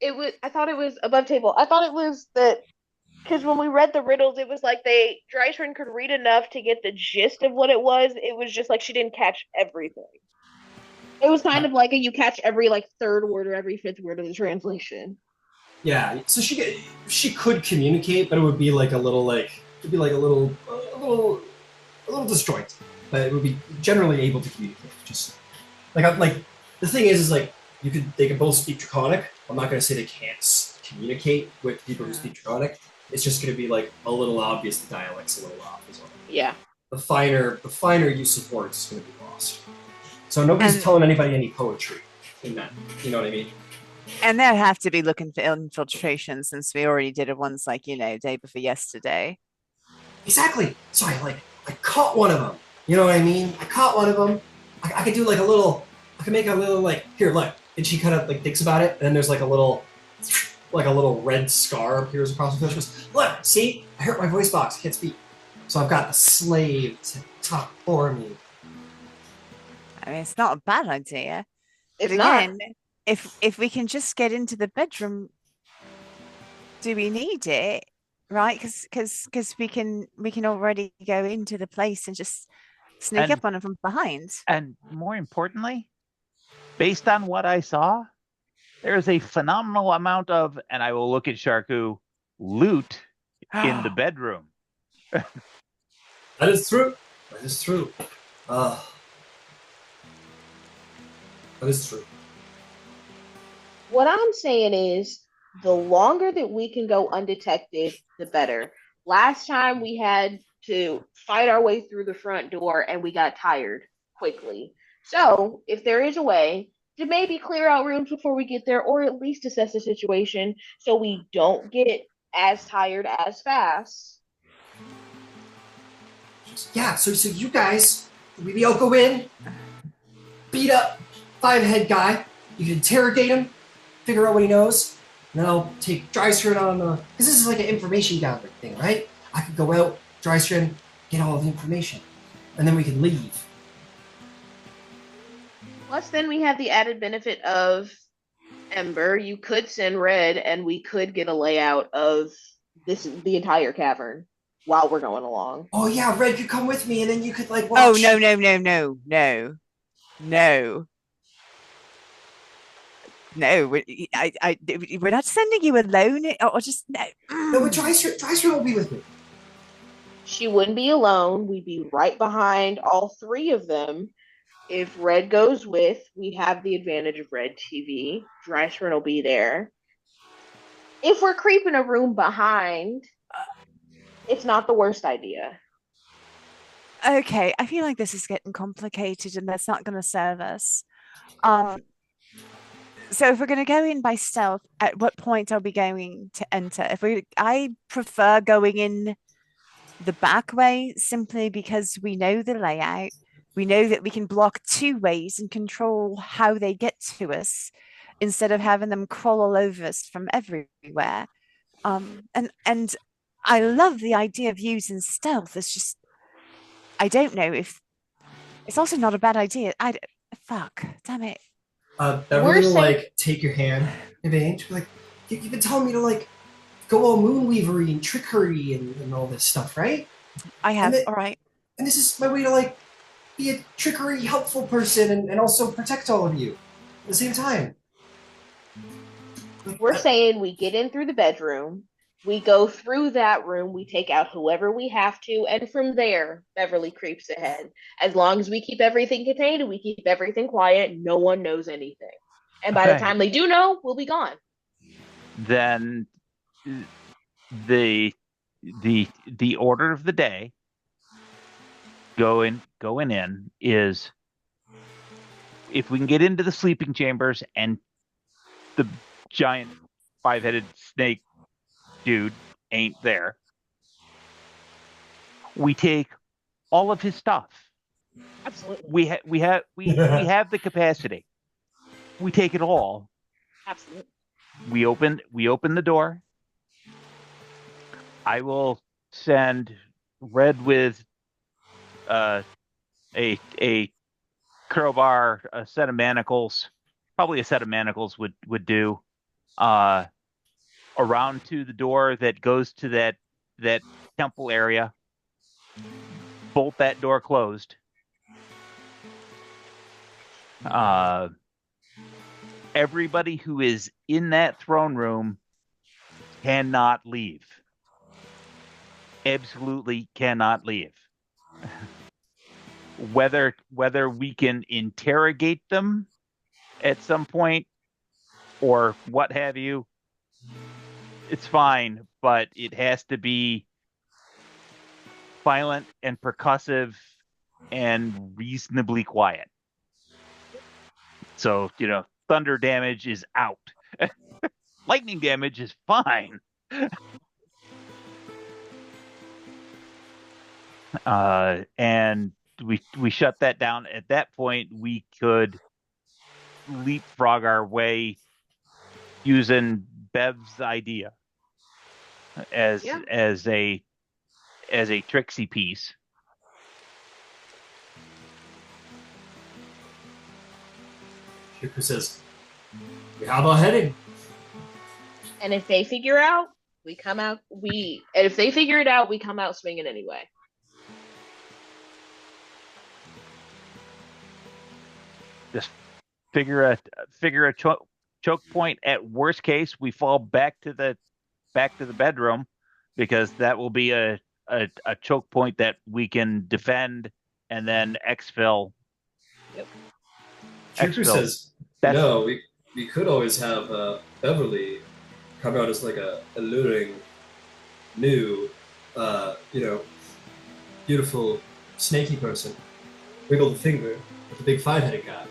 [SPEAKER 3] I thought it was above table. I thought it was that because when we read the riddles, it was like Drysrinn could read enough to get the gist of what it was. It was just like she didn't catch everything. It was kind of like you catch every like third word or every fifth word of the translation.
[SPEAKER 1] Yeah, so she could communicate, but it would be like a little disjointed. But it would be generally able to communicate. Just like the thing is like they could both speak Draconic. I'm not going to say they can't communicate with people who speak Draconic. It's just going to be like a little obvious the dialect's a little off as well.
[SPEAKER 3] Yeah.
[SPEAKER 1] The finer use of words is going to be lost. So nobody's telling anybody any poetry in that. You know what I mean?
[SPEAKER 2] And they'll have to be looking for infiltration since we already did it once, like, day before yesterday.
[SPEAKER 1] Exactly. So I caught one of them. You know what I mean? I caught one of them. I could do like I could make a little like, here, look. And she kind of like thinks about it, and then there's like a little red scar appears across her face. She goes, look, see? I hurt my voice box. I can't speak. So I've got a slave to talk for me.
[SPEAKER 2] I mean, it's not a bad idea.
[SPEAKER 3] It's
[SPEAKER 2] But
[SPEAKER 3] not.
[SPEAKER 2] again, if we can just get into the bedroom, do we need it? Right? Because we can already go into the place and just sneak up on them from behind.
[SPEAKER 4] And more importantly, based on what I saw, there is a phenomenal amount of, and I will look at Sharku, loot in the bedroom.
[SPEAKER 1] That is true. That is true. Uh, that is true.
[SPEAKER 3] What I'm saying is the longer that we can go undetected, the better. Last time we had to fight our way through the front door and we got tired quickly. So, if there is a way to maybe clear out rooms before we get there, or at least assess the situation so we don't get as tired as fast.
[SPEAKER 1] Yeah, so you guys, maybe I'll go in, beat up five-head guy. You can interrogate him, figure out what he knows, and then I'll take Drysrinn on the... Because this is like an information gathering thing, right? I could go out, Drysrinn, get all the information, and then we can leave.
[SPEAKER 3] Plus, then we have the added benefit of Ember. You could send Red, and we could get a layout of the entire cavern while we're going along.
[SPEAKER 1] Oh yeah, Red could come with me, and then you could like watch.
[SPEAKER 2] Oh no, no, no, no, no, no. No, we're not sending you alone. Or just no.
[SPEAKER 1] No, but Drysrinn will be with me.
[SPEAKER 3] She wouldn't be alone. We'd be right behind all three of them. If Red goes with, we have the advantage of Red TV. Drysrinn will be there. If we're creeping a room behind, it's not the worst idea.
[SPEAKER 2] Okay, I feel like this is getting complicated and that's not going to serve us. So if we're going to go in by stealth, at what point are we going to enter? I prefer going in the back way simply because we know the layout. We know that we can block two ways and control how they get to us instead of having them crawl all over us from everywhere. And I love the idea of using stealth. It's just I don't know if it's also not a bad idea. Fuck, damn it.
[SPEAKER 1] Beverly will like take your hand, Evange. Like you've been telling me to like go all moonweavery and trickery and all this stuff, right?
[SPEAKER 2] I have. All right.
[SPEAKER 1] And this is my way to like be a trickery, helpful person and also protect all of you at the same time.
[SPEAKER 3] We're saying we get in through the bedroom, we go through that room, we take out whoever we have to, and from there, Beverly creeps ahead. As long as we keep everything contained and we keep everything quiet, no one knows anything. And by the time they do know, we'll be gone.
[SPEAKER 4] Then the order of the day going in is if we can get into the sleeping chambers and the giant five-headed snake dude ain't there, we take all of his stuff.
[SPEAKER 3] Absolutely.
[SPEAKER 4] We have the capacity. We take it all.
[SPEAKER 3] Absolutely.
[SPEAKER 4] We open the door. I will send Red with a crowbar, a set of manacles. Probably a set of manacles would do. Around to the door that goes to that temple area. Bolt that door closed. Everybody who is in that throne room cannot leave. Absolutely cannot leave. Whether we can interrogate them at some point or what have you, it's fine, but it has to be violent and percussive and reasonably quiet. So, thunder damage is out. Lightning damage is fine. And we shut that down. At that point, we could leapfrog our way using Bev's idea as a tricksy piece.
[SPEAKER 1] Who says, "How about heading?"
[SPEAKER 3] And if they figure out, we come out. And if they figure it out, we come out swinging anyway.
[SPEAKER 4] Just figure a choke point. At worst case, we fall back to the bedroom, because that will be a a choke point that we can defend, and then exfil.
[SPEAKER 1] Shirku says, we could always have Beverly come out as like a alluring, new, beautiful, snaky person. Wiggle the finger with the big 5-headed guy.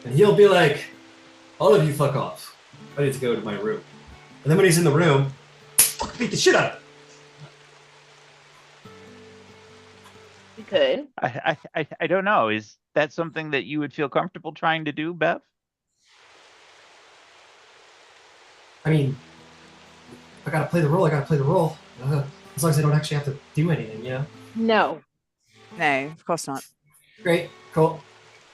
[SPEAKER 1] And he'll be like, all of you fuck off. I need to go to my room. And then when he's in the room, beat the shit out of him.
[SPEAKER 3] We could.
[SPEAKER 4] I don't know. Is that something that you would feel comfortable trying to do, Bev?
[SPEAKER 1] I mean, I gotta play the role. As long as I don't actually have to do anything, you know?
[SPEAKER 3] No.
[SPEAKER 2] No, of course not.
[SPEAKER 1] Great, cool.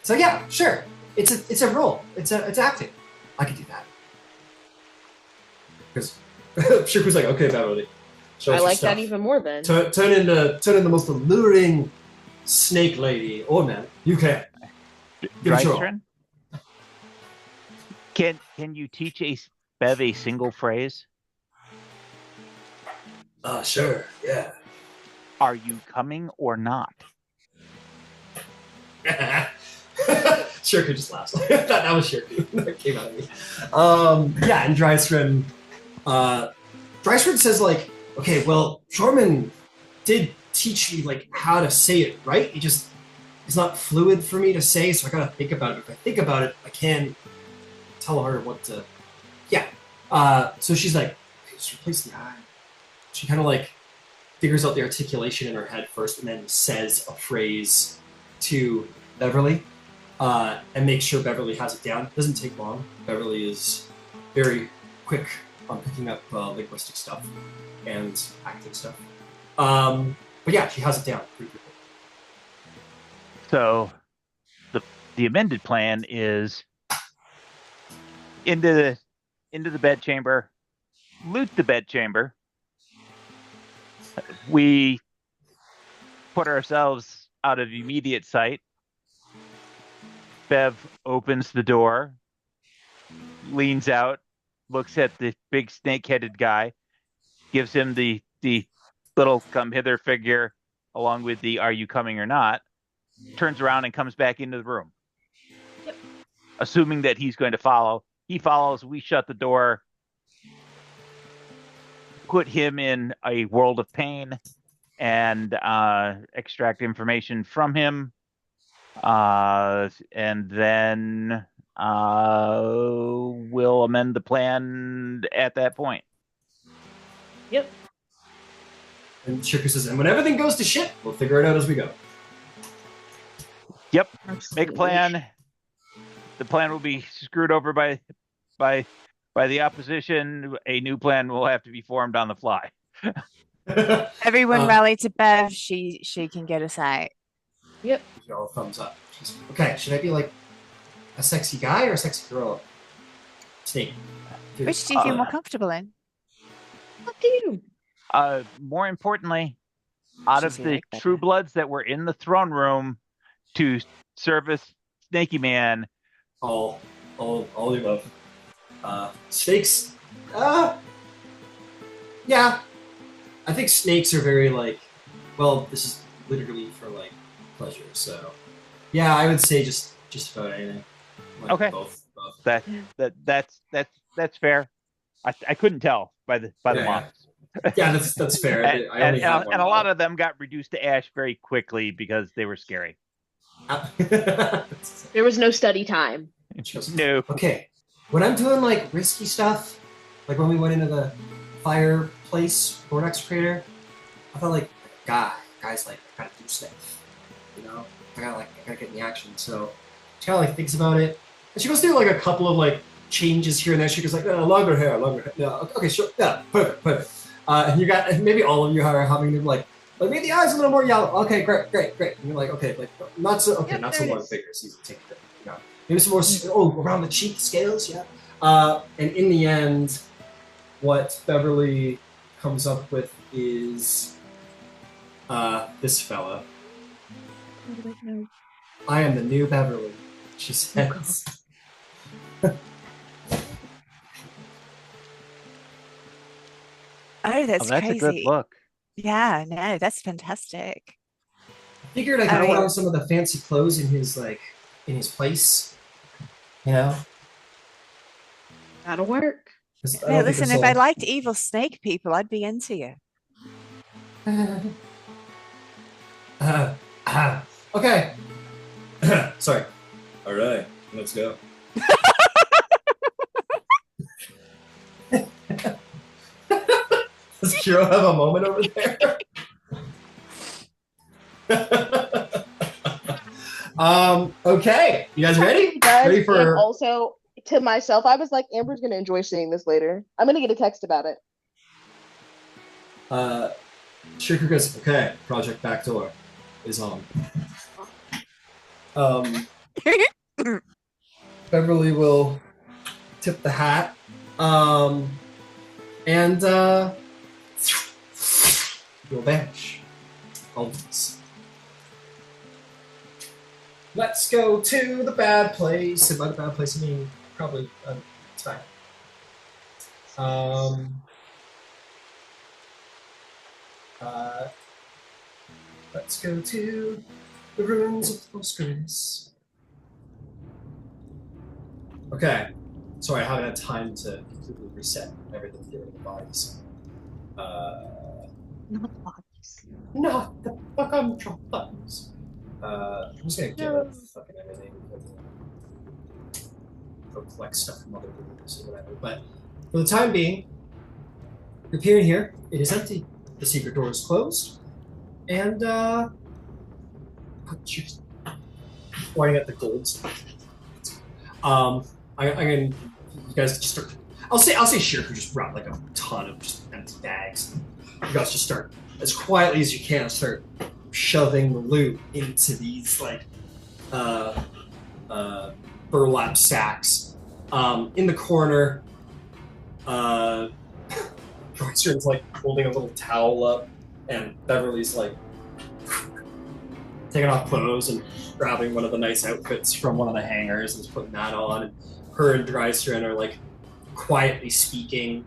[SPEAKER 1] So yeah, sure. It's a role. It's acting. I could do that. Because Shirku's like, okay, Beverly.
[SPEAKER 3] I like that even more then.
[SPEAKER 1] Turn in the most alluring snake lady or man. You can.
[SPEAKER 4] Drysrinn? Can you teach Bev a single phrase?
[SPEAKER 1] Sure, yeah.
[SPEAKER 4] Are you coming or not?
[SPEAKER 1] Shirku just laughs. that was Shirku. That came out of me. Yeah, and Drysrinn says like, okay, well, Shorman did teach me like how to say it, right? It's not fluid for me to say, so I gotta think about it. If I think about it, I can tell her what to. Yeah. So she's like, okay, just replace the I. She kind of like figures out the articulation in her head first, and then says a phrase to Beverly, and makes sure Beverly has it down. It doesn't take long. Beverly is very quick on picking up linguistic stuff and acting stuff. But yeah, she has it down pretty quickly.
[SPEAKER 4] So the amended plan is into the bedchamber, loot the bedchamber. We put ourselves out of immediate sight. Bev opens the door, leans out, looks at the big snake-headed guy, gives him the little come hither figure along with the are you coming or not, turns around and comes back into the room.
[SPEAKER 3] Yep.
[SPEAKER 4] Assuming that he's going to follow. He follows, we shut the door, put him in a world of pain, and extract information from him. And then we'll amend the plan at that point.
[SPEAKER 3] Yep.
[SPEAKER 1] And Shirku says, and when everything goes to shit, we'll figure it out as we go.
[SPEAKER 4] Yep. Make a plan. The plan will be screwed over by the opposition. A new plan will have to be formed on the fly.
[SPEAKER 2] Everyone rally to Bev. She can get us out.
[SPEAKER 3] Yep.
[SPEAKER 1] All thumbs up. Okay, should I be like a sexy guy or a sexy girl? Snake.
[SPEAKER 2] Which do you feel more comfortable in?
[SPEAKER 3] What do you?
[SPEAKER 4] More importantly, out of the True Bloods that were in the throne room to service Snaky Man,
[SPEAKER 1] all the above. Snakes. Yeah. I think snakes are very like. Well, this is literally for like pleasure. So, yeah, I would say just about anything. Like
[SPEAKER 4] okay.
[SPEAKER 1] Both.
[SPEAKER 4] That's fair. I couldn't tell by the models.
[SPEAKER 1] Yeah, that's fair.
[SPEAKER 4] and a lot of them got reduced to ash very quickly because they were scary.
[SPEAKER 3] There was no study time.
[SPEAKER 4] No.
[SPEAKER 1] Okay, when I'm doing like risky stuff, like when we went into the fireplace vortex crater, I felt like guys like I gotta do stuff, you know. I gotta get in the action. So she kind of like thinks about it, and she goes through like a couple of like changes here and there. She goes like, no, longer hair. No, okay, sure, yeah, perfect. And you got maybe all of you are having them like maybe the eyes a little more yellow. Okay, great. And you're like, okay, like not so long fingers. He's taking it. You know, maybe some more around the cheek scales, yeah. And in the end, what Beverly comes up with is this fella. I am the new Beverly, she says.
[SPEAKER 2] Oh, that's
[SPEAKER 4] a
[SPEAKER 2] crazy.
[SPEAKER 4] good look.
[SPEAKER 2] Yeah, no, that's fantastic.
[SPEAKER 1] I figured I could put on some of the fancy clothes in his place. You know?
[SPEAKER 3] That'll work.
[SPEAKER 2] No, listen, if I liked evil snake people, I'd be into you.
[SPEAKER 1] Okay. Sorry. All right, let's go. Does Kiro have a moment over there? Okay. You guys ready? Ready for...
[SPEAKER 3] And also, to myself, I was like, Amber's going to enjoy seeing this later. I'm going to get a text about it.
[SPEAKER 1] Shirker goes, okay, Project Backdoor is on. Beverly will tip the hat. And you'll vanish. Always. Let's go to the bad place. And by the bad place, I mean probably it's fine. Let's go to the ruins of Thoscaris. Okay. Sorry, I haven't had time to completely reset everything here in the bodies.
[SPEAKER 3] Not the bodies.
[SPEAKER 1] Not the fucking buttons. I'm just gonna give it fucking everything. Go collect stuff from other rooms or whatever. But for the time being, you're appearing here. It is empty. The secret door is closed. And just pointing at the golds. I'm gonna you guys just start. I'll say Shirku just brought like a ton of just empty bags. You guys just start as quietly as you can start shoving the loot into these like burlap sacks. In the corner, Drysrinn's like holding a little towel up, and Beverly's like taking off clothes and grabbing one of the nice outfits from one of the hangers and just putting that on. And her and Drysrinn are like quietly speaking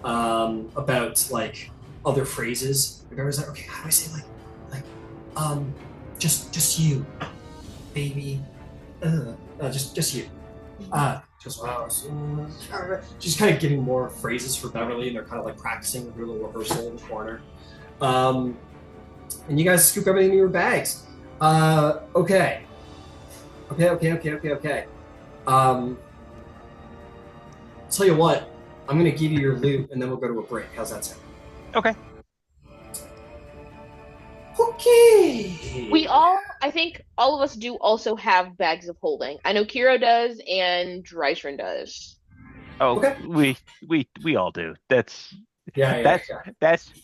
[SPEAKER 1] about like other phrases. Beverly's like, okay, how do I say like just you, baby, just you. Just wow. She's kind of giving more phrases for Beverly, and they're kind of like practicing with her little rehearsal in the corner. And you guys scoop everything in your bags. Okay. Tell you what, I'm gonna give you your loot, and then we'll go to a break. How's that sound?
[SPEAKER 4] Okay.
[SPEAKER 1] Okay.
[SPEAKER 3] I think all of us do also have bags of holding. I know Kiro does and Drysrinn does.
[SPEAKER 4] Oh,
[SPEAKER 1] okay.
[SPEAKER 4] We all do. That's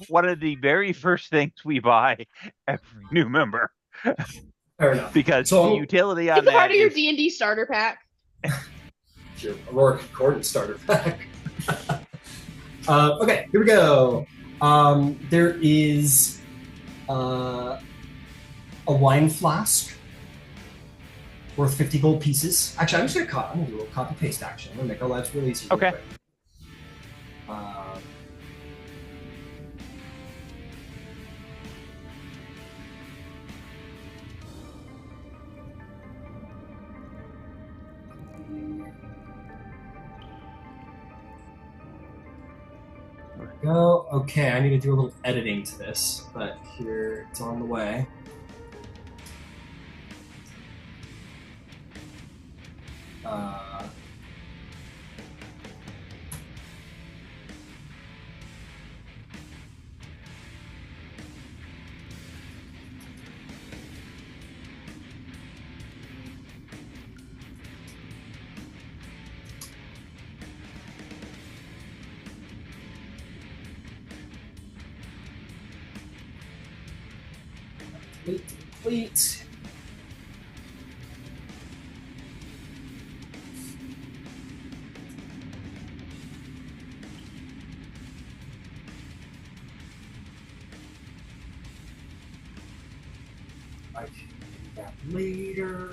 [SPEAKER 4] one of the very first things we buy every new member.
[SPEAKER 1] Fair enough.
[SPEAKER 4] Because the utility on
[SPEAKER 3] that part of your D&D starter pack.
[SPEAKER 1] Your Aurora Concordant starter pack. Okay, here we go. There is a wine flask worth 50 gold pieces. Actually, I'm gonna do a little copy paste action. I'm gonna make our lives really easy.
[SPEAKER 4] Okay.
[SPEAKER 1] There we go. Okay, I need to do a little editing to this, but here it's on the way. Complete. I can do that later.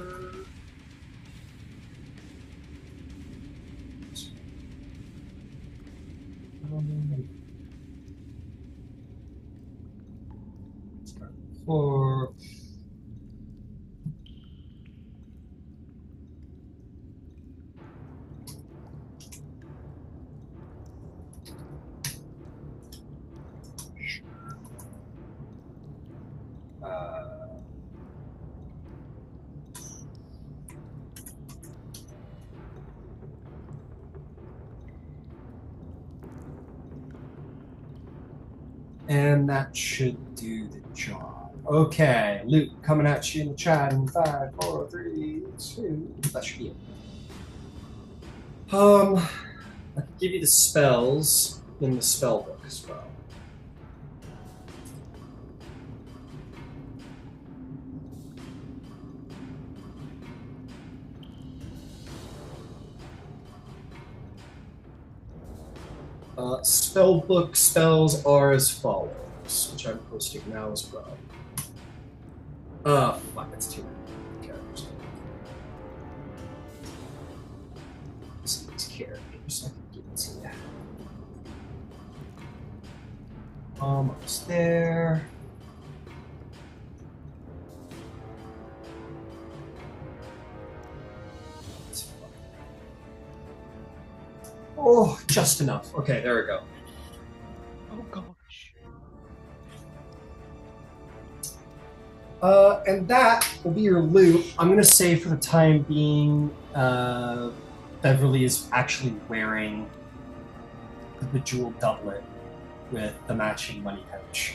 [SPEAKER 1] 4. And that should do the job. Okay, Luke coming at you in the chat in 5, 4, 3, 2. That should be it. I can give you the spells in the spell book as well. Spellbook spells are as follows, which I'm posting now as well. Fuck, that's too many characters. These characters, I can give it to you. Almost there. Oh, just enough. Okay, there we go.
[SPEAKER 4] Oh gosh.
[SPEAKER 1] And that will be your loot. I'm gonna say for the time being, Beverly is actually wearing the bejeweled doublet with the matching money pouch.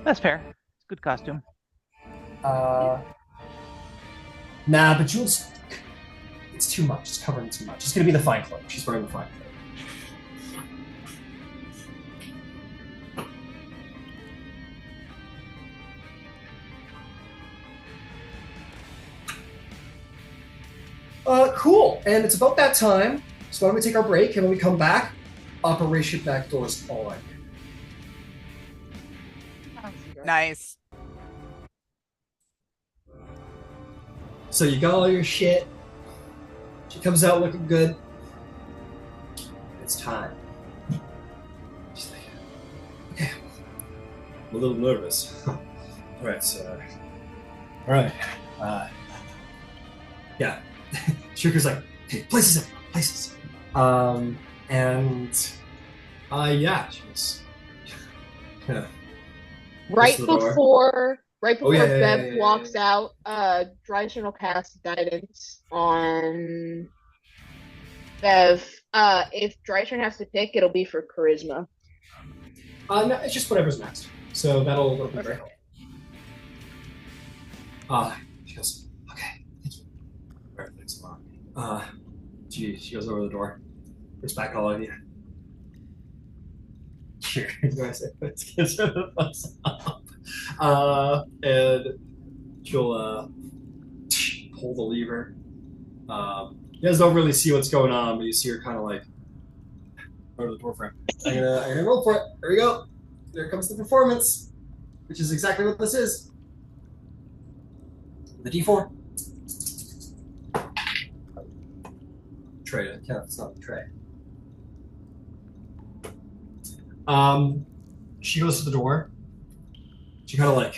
[SPEAKER 4] That's fair. It's a good costume.
[SPEAKER 1] Nah, bejeweled. It's too much. It's covering too much. It's gonna be the fine cloak. She's wearing the fine cloak. Cool. And it's about that time. So why don't we take our break, and when we come back, Operation Backdoor's on.
[SPEAKER 2] Nice.
[SPEAKER 1] So you got all your shit. She comes out looking good. It's time. She's like, okay, I'm a little nervous. All right, so, all right. Yeah. Shuka's like, hey, places. Yeah, she's yeah.
[SPEAKER 3] Right before Bev
[SPEAKER 1] yeah.
[SPEAKER 3] walks out, Drysrinn will cast guidance on Bev. If Drysrinn has to pick, it'll be for charisma.
[SPEAKER 1] No, it's just whatever's next. So that'll be very helpful. She goes, okay, thank you. All right, thanks a lot. She goes over the door. Looks back at all of you. Here, you guys, gives her the thumbs up. And she'll pull the lever. You guys don't really see what's going on, but you see her kind of like over the door frame. I'm gonna roll for it. Here we go. There comes the performance, which is exactly what this is. The D4. Tray. It's not a tray. She goes to the door. She kind of like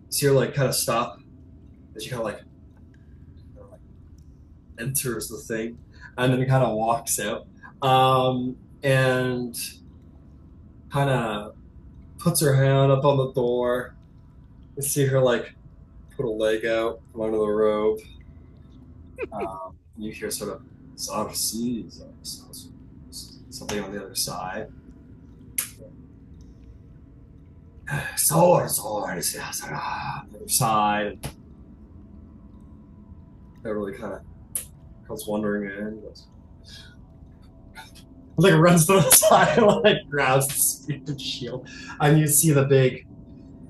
[SPEAKER 1] see her like kind of stop, and she kind of like enters the thing, and then kind of walks out, and kind of puts her hand up on the door. You see her like put a leg out from under the robe. And you hear sort of something on the other side. Sword, on the other side. Beverly kind of comes wandering in and goes, like runs to the side and like grabs the spear and shield. And you see the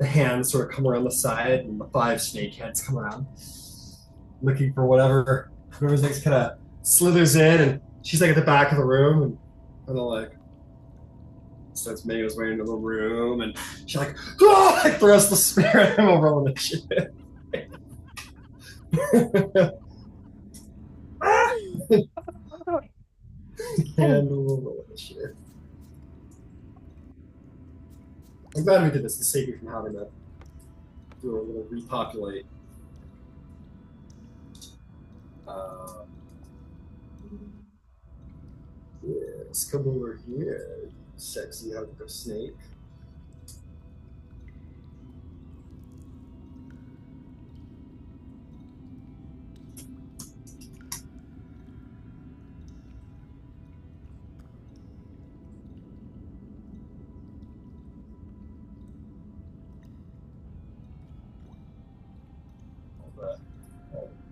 [SPEAKER 1] hands sort of come around the side and the 5 snake heads come around looking for whatever's next, kind of slithers in, and she's like at the back of the room and kind of like starts making his way into the room, and she like throws the spear at him over on the shit. And we'll roll initiative. I'm glad we did this to save you from having to do a little repopulate. Yes, come over here, sexy hunk of snake.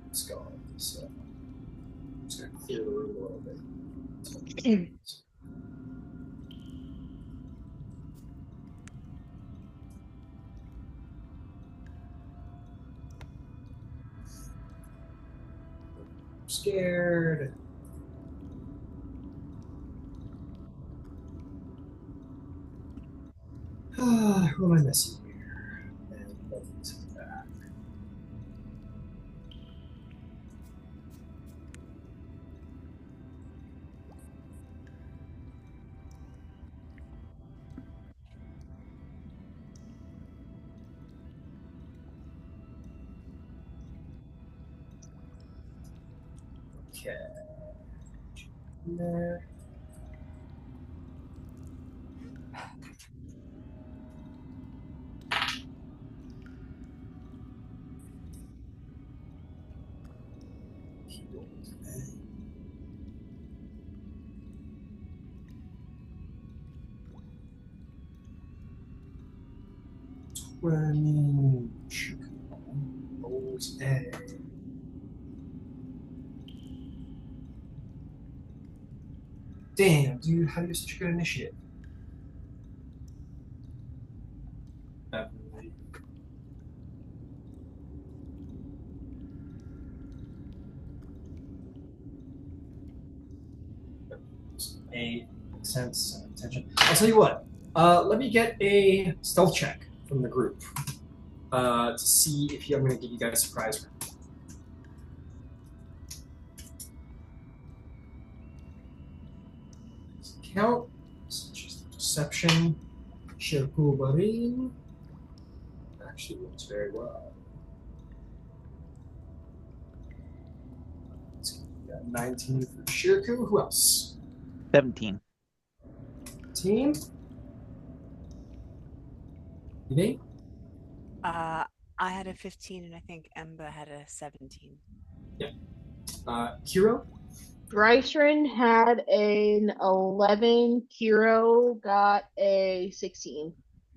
[SPEAKER 1] It's gone. So I'm just gonna clear the room a little bit. Scared. Who am I missing here? And let's do that. Okay. There. Rolls A. Damn, dude, how do you have such a good initiative? Definitely. A makes sense. Attention. I'll tell you what. Let me get a stealth check from the group to see if I'm going to give you guys a surprise round. Count, such as deception, Shirkubarin. Actually works very well. We got 19 for Shirku. Who else?
[SPEAKER 4] 17.
[SPEAKER 1] 17. You
[SPEAKER 2] I had a 15, and I think Ember had a 17.
[SPEAKER 1] Yeah. Kiro?
[SPEAKER 3] Drysrinn had an 11. Kiro got a 16.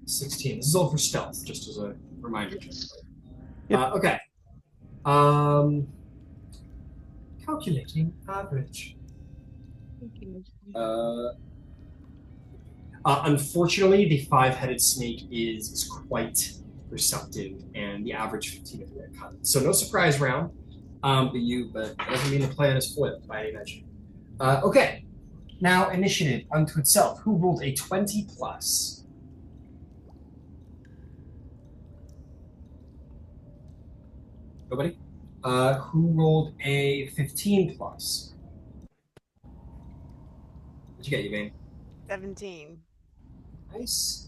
[SPEAKER 1] 16. This is all for stealth, just as a reminder.
[SPEAKER 4] Yep.
[SPEAKER 1] Okay. Calculating average. Unfortunately, the five-headed snake is quite receptive, and the average 15 of them cut. So no surprise round, but that doesn't mean the plan is foiled by any measure. Okay, now initiative unto itself. Who rolled a 20 plus? Nobody? Who rolled a 15 plus? What'd you get, Yvain?
[SPEAKER 2] 17.
[SPEAKER 1] Nice.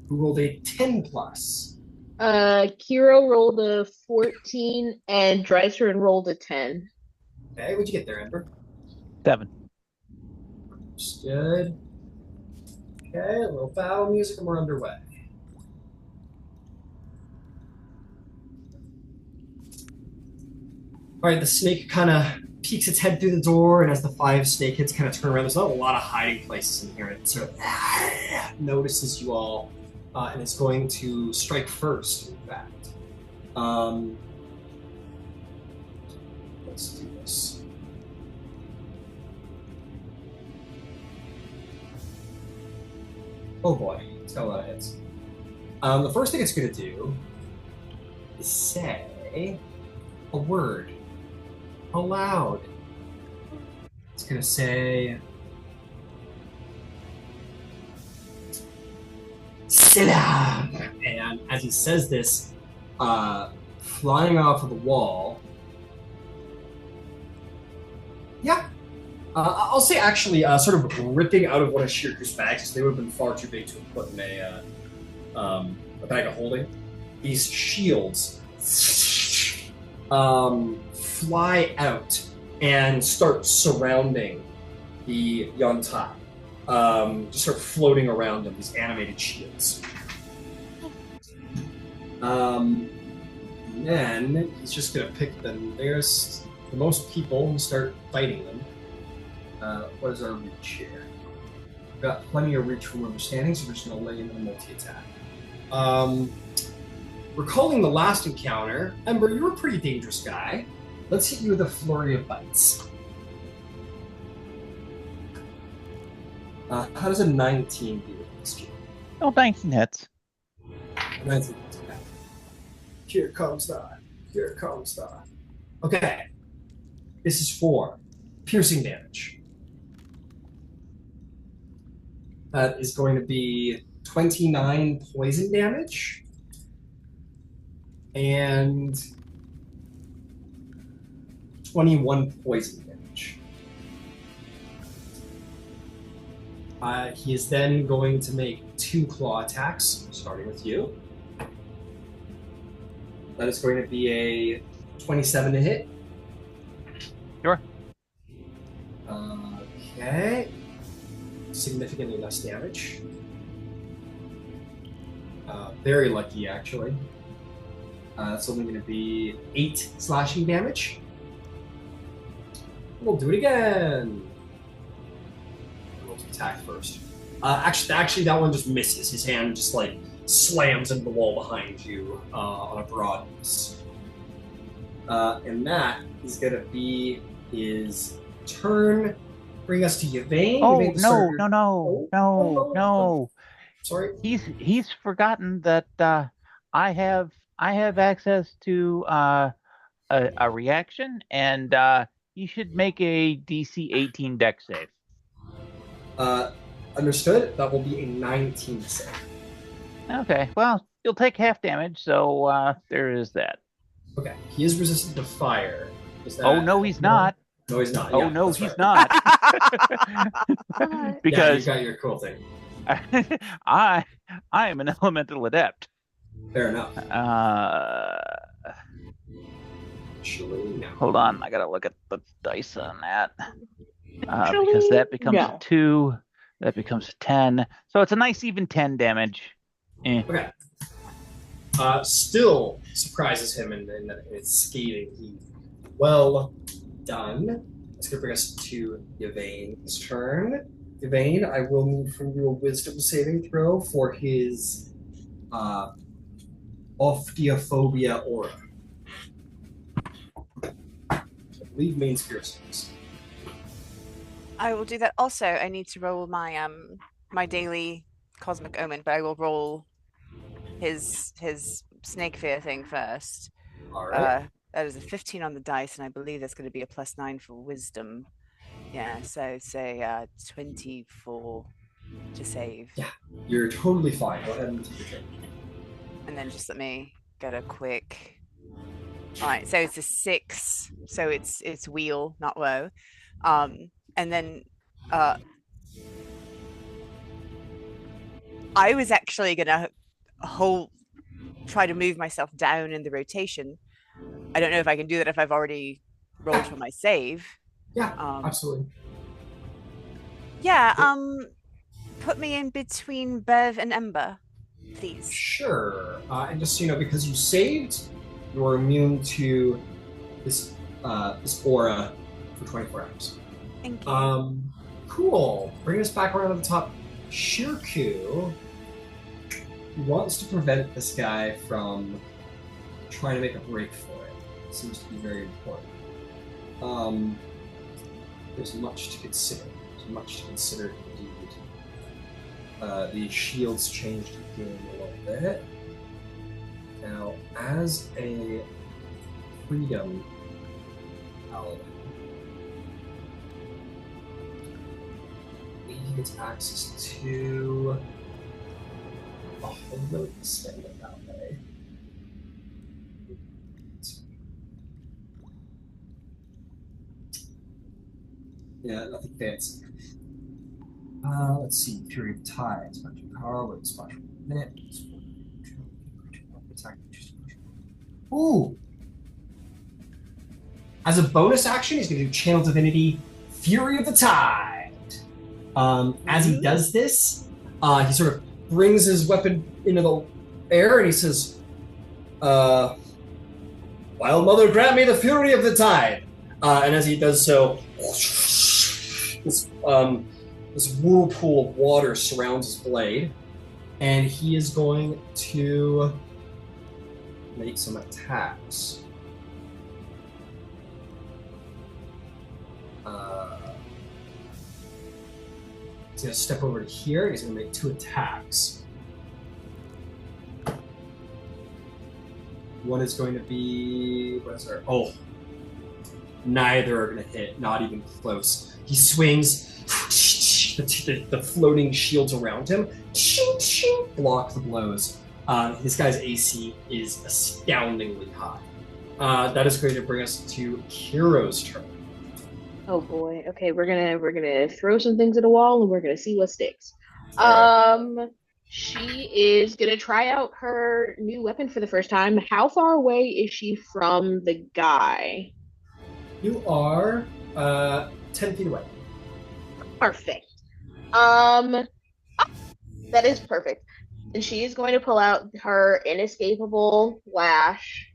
[SPEAKER 1] Who rolled a 10 plus?
[SPEAKER 3] Kiro rolled a 14 and Drysrinn rolled a 10.
[SPEAKER 1] Okay, what'd you get there, Ember?
[SPEAKER 4] 7.
[SPEAKER 1] Good. Okay, a little battle music and we're underway. Alright, the snake kind of peeks its head through the door, and as the five snake heads kind of turn around, there's not a lot of hiding places in here. It sort of notices you all, and it's going to strike first, in fact. Let's do this. Oh boy, it's got a lot of hits. The first thing it's going to do is say a word aloud. It's going to say Salam! And as he says this, flying off of the wall. Yeah. I'll say actually, sort of ripping out of one of Shirku's bags, because they would have been far too big to have put in a bag of holding. These shields fly out and start surrounding the Yontai. Just sort of floating around them, these animated shields. And then he's just going to pick the nearest, the most people, and start fighting them. What is our reach here? We've got plenty of reach from where we're standing, so we're just going to lay in the multi-attack. Recalling the last encounter, Ember, you were a pretty dangerous guy. Let's hit you with a flurry of bites. How does a 19 do with this cheat?
[SPEAKER 4] Oh, 19 hits.
[SPEAKER 1] 19 hits, okay. Here comes that. Here comes that. Okay. This is 4 piercing damage. That is going to be 29 poison damage. And 21 poison damage. He is then going to make 2 claw attacks, starting with you. That is going to be a 27 to hit.
[SPEAKER 4] Sure.
[SPEAKER 1] Okay. Significantly less damage. Very lucky, actually. It's only going to be 8 slashing damage. We'll do it again. We'll attack first. Actually, that one just misses. His hand just like slams into the wall behind you on a broadness. And that is going to be his turn. Bring us to Yvain.
[SPEAKER 4] Oh,
[SPEAKER 1] Yvain,
[SPEAKER 4] no.
[SPEAKER 1] Sorry.
[SPEAKER 4] He's forgotten that I have access to a reaction, and you should make a DC 18 deck save.
[SPEAKER 1] Understood. That will be a 19 save.
[SPEAKER 4] Okay, well, you'll take half damage, so there is that.
[SPEAKER 1] Okay, he is resistant to fire. Is that...
[SPEAKER 4] Oh, no, he's not.
[SPEAKER 1] No, he's not.
[SPEAKER 4] Oh,
[SPEAKER 1] yeah,
[SPEAKER 4] no, he's
[SPEAKER 1] right.
[SPEAKER 4] not.
[SPEAKER 1] Yeah, you
[SPEAKER 4] Because
[SPEAKER 1] got your cool thing.
[SPEAKER 4] I am an elemental adept.
[SPEAKER 1] Fair enough. Actually, no.
[SPEAKER 4] Hold on, I gotta look at the dice on that. Because that becomes a 2, that becomes a 10. So it's a nice even 10 damage.
[SPEAKER 1] Okay. Still surprises him in that it's scathing. Well done. That's going to bring us to Yvain's turn. Yvain, I will need from you a wisdom saving throw for his Ophthalmophobia aura. I believe main piercings.
[SPEAKER 2] I will do that. Also, I need to roll my my daily cosmic omen, but I will roll his snake fear thing first.
[SPEAKER 1] All right.
[SPEAKER 2] That is a 15 on the dice, and I believe that's going to be a +9 for wisdom. Yeah, so say 24 to save.
[SPEAKER 1] Yeah, you're totally fine. Go ahead and take your turn.
[SPEAKER 2] And then just let me get a quick. All right, so it's a 6, so it's wheel, not woe. And then I was actually gonna try to move myself down in the rotation. I don't know if I can do that if I've already rolled for my save.
[SPEAKER 1] Yeah, absolutely.
[SPEAKER 2] Yeah, put me in between Bev and Ember, please.
[SPEAKER 1] Sure. And just so you know, because you saved, you're immune to this aura for 24 hours.
[SPEAKER 2] Thank you.
[SPEAKER 1] Cool. Bring us back around to the top. Shirku wants to prevent this guy from trying to make a break for it. It seems to be very important. There's much to consider. Indeed. The shields changed the game a little bit. Now, as a freedom paladin, he gets access to a whole load of spending that way. Yeah, nothing fancy. Let's see. Fury of Tides. Magic power. Wait, splash. Minute. Attack. Ooh. As a bonus action, he's going to do Channel Divinity, Fury of the Tide. As he does this, he sort of brings his weapon into the air and he says, Wild Mother, grant me the Fury of the Tide. And as he does so, this whirlpool of water surrounds his blade, and he is going to make some attacks. He's going to step over to here. He's going to make 2 attacks. One is going to be... What is there? Oh. Neither are going to hit. Not even close. He swings. The floating shields around him block the blows. This guy's AC is astoundingly high. That is going to bring us to Kiro's turn.
[SPEAKER 3] Oh boy. Okay, we're gonna throw some things at a wall and we're gonna see what sticks. She is gonna try out her new weapon for the first time. How far away is she from the guy?
[SPEAKER 1] You are 10 feet away.
[SPEAKER 3] Perfect. That is perfect. And she is going to pull out her inescapable lash,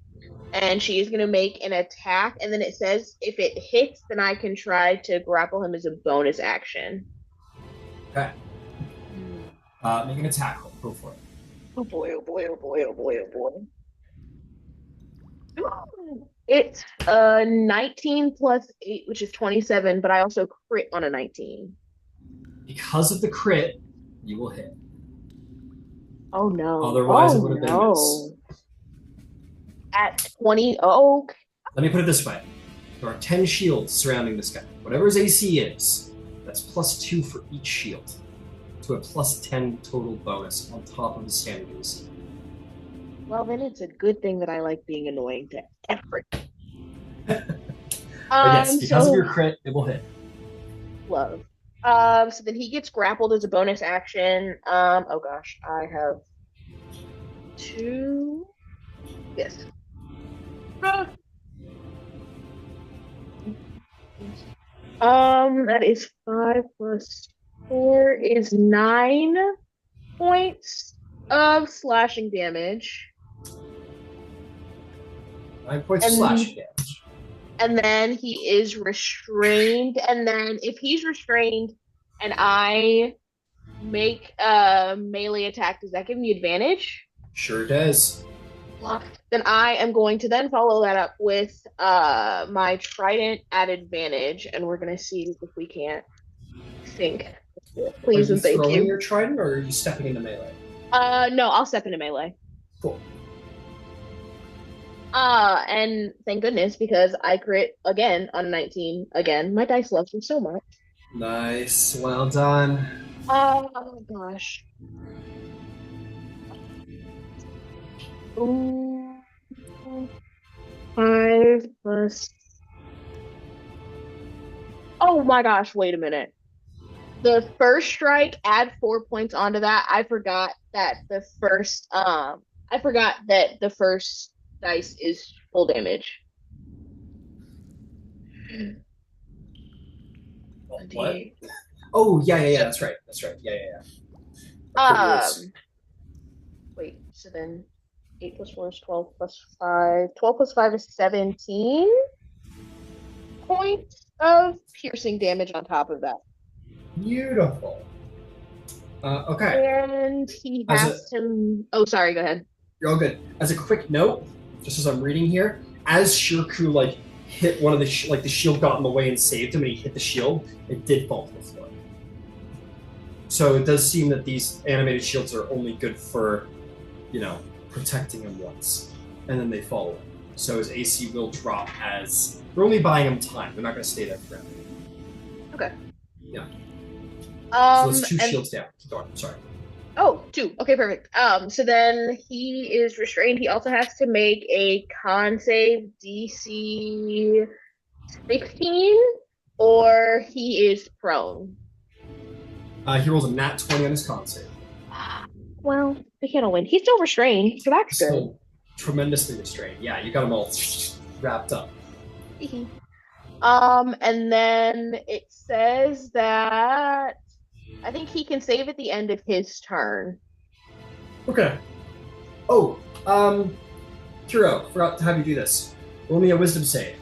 [SPEAKER 3] and she is going to make an attack. And then it says if it hits, then I can try to grapple him as a bonus action.
[SPEAKER 1] Okay. Make an attack roll. Go for it.
[SPEAKER 3] Oh boy! Oh boy! Oh boy! Oh boy! Oh boy! It's 19 plus 8, which is 27. But I also crit on a 19.
[SPEAKER 1] Because of the crit, you will hit.
[SPEAKER 3] Oh no.
[SPEAKER 1] Otherwise, it would have been a miss.
[SPEAKER 3] At 20. Oh.
[SPEAKER 1] Let me put it this way. There are 10 shields surrounding this guy. Whatever his AC is, that's +2 for each shield. To a +10 total bonus on top of the standard AC.
[SPEAKER 3] Well, then it's a good thing that I like being annoying to Efreet.
[SPEAKER 1] But yes, because of your crit, it will hit.
[SPEAKER 3] Love. So then he gets grappled as a bonus action. Oh gosh, I have 2. Yes. That is 5 plus 4 is 9 points of slashing damage.
[SPEAKER 1] 9 points of slashing damage.
[SPEAKER 3] And then he is restrained. And then if he's restrained and I make a melee attack, does that give me advantage?
[SPEAKER 1] Sure does.
[SPEAKER 3] Then I am going to then follow that up with my trident at advantage, and we're going to see if we can't think. Please and thank you. Are you
[SPEAKER 1] throwing your trident, or are you stepping into melee?
[SPEAKER 3] No, I'll step into melee.
[SPEAKER 1] Cool.
[SPEAKER 3] And thank goodness, because I crit again on 19. Again, my dice loves me so much.
[SPEAKER 1] Nice. Well done.
[SPEAKER 3] Oh, gosh. Ooh. 5 plus... Oh my gosh, wait a minute. The first strike, add 4 points onto that. I forgot that the first dice is full damage.
[SPEAKER 1] What? Oh, yeah, that's right. Yeah.
[SPEAKER 3] Wait, so then 8 plus 4 is 12 plus 5. 12 plus 5 is 17 points of piercing damage on top of that.
[SPEAKER 1] Beautiful. Okay.
[SPEAKER 3] And he has to... Oh, sorry, go ahead.
[SPEAKER 1] You're all good. As a quick note, just as I'm reading here, as Shirku hit one of the the shield got in the way and saved him, and he hit the shield, it did fall to the floor. So it does seem that these animated shields are only good for, protecting him once, and then they fall away. So his AC will drop as we're only buying him time. They're not going to stay there forever.
[SPEAKER 3] Okay.
[SPEAKER 1] Yeah. So there's 2 shields down. Keep going. Sorry.
[SPEAKER 3] Oh, 2. Okay, perfect. So then he is restrained. He also has to make a con save DC 16. or he is prone.
[SPEAKER 1] He rolls a nat 20 on his con save.
[SPEAKER 3] Well, we can't win. He's still restrained, so that's good.
[SPEAKER 1] Still tremendously restrained. Yeah, you got them all wrapped up.
[SPEAKER 3] And then it says that I think he can save at the end of his turn.
[SPEAKER 1] Okay. Oh, Kiro, forgot to have you do this. Roll me a wisdom save.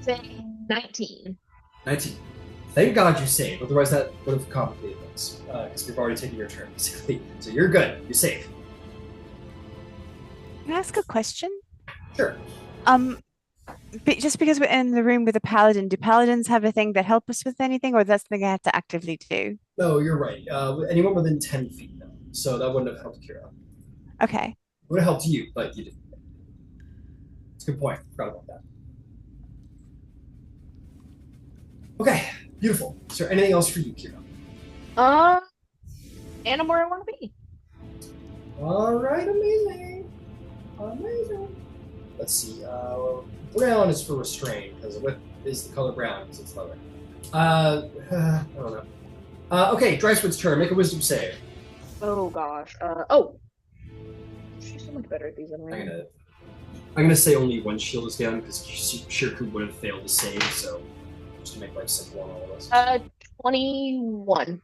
[SPEAKER 3] Say 19.
[SPEAKER 1] 19. Thank God you saved, otherwise that would have complicated things. Because we've already taken your turn, basically. So you're good. You're safe.
[SPEAKER 2] Can I ask a question?
[SPEAKER 1] Sure.
[SPEAKER 2] But just because we're in the room with a paladin, do paladins have a thing that help us with anything, or that's something I have to actively do?
[SPEAKER 1] No, you're right. Anyone within 10 feet, though. So that wouldn't have helped Kira.
[SPEAKER 2] Okay.
[SPEAKER 1] It would have helped you, but you didn't. It's a good point. Forgot about that. Okay, beautiful. Is there anything else for you, Kira?
[SPEAKER 3] And where I want to be.
[SPEAKER 1] All right, amazing. Amazing. Let's see. Brown is for restraint, because whip is the color brown, because it's leather. I don't know. Okay, Drysrin's turn. Make a wisdom save.
[SPEAKER 3] Oh, gosh. She's so much better at these than I am.
[SPEAKER 1] I'm gonna say only one shield is down, because Shirku would have failed to save, so just to make life simple on all of us.
[SPEAKER 3] 21.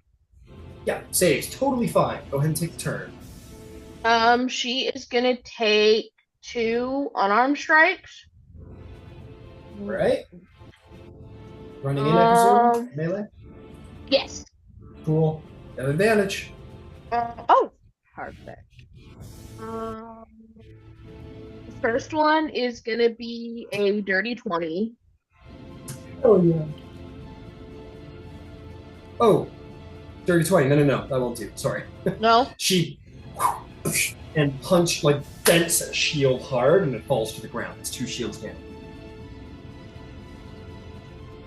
[SPEAKER 1] Yeah, saves. Totally fine. Go ahead and take the turn.
[SPEAKER 3] She is gonna take 2 unarmed strikes.
[SPEAKER 1] Right. Running in, I presume? Melee?
[SPEAKER 3] Yes.
[SPEAKER 1] Cool. Got advantage.
[SPEAKER 3] Perfect. The first one is gonna be a dirty 20.
[SPEAKER 1] Oh, yeah. Oh, dirty 20. No. That won't do. Sorry.
[SPEAKER 3] No?
[SPEAKER 1] She and punch dents a shield hard, and it falls to the ground. It's 2 shields down.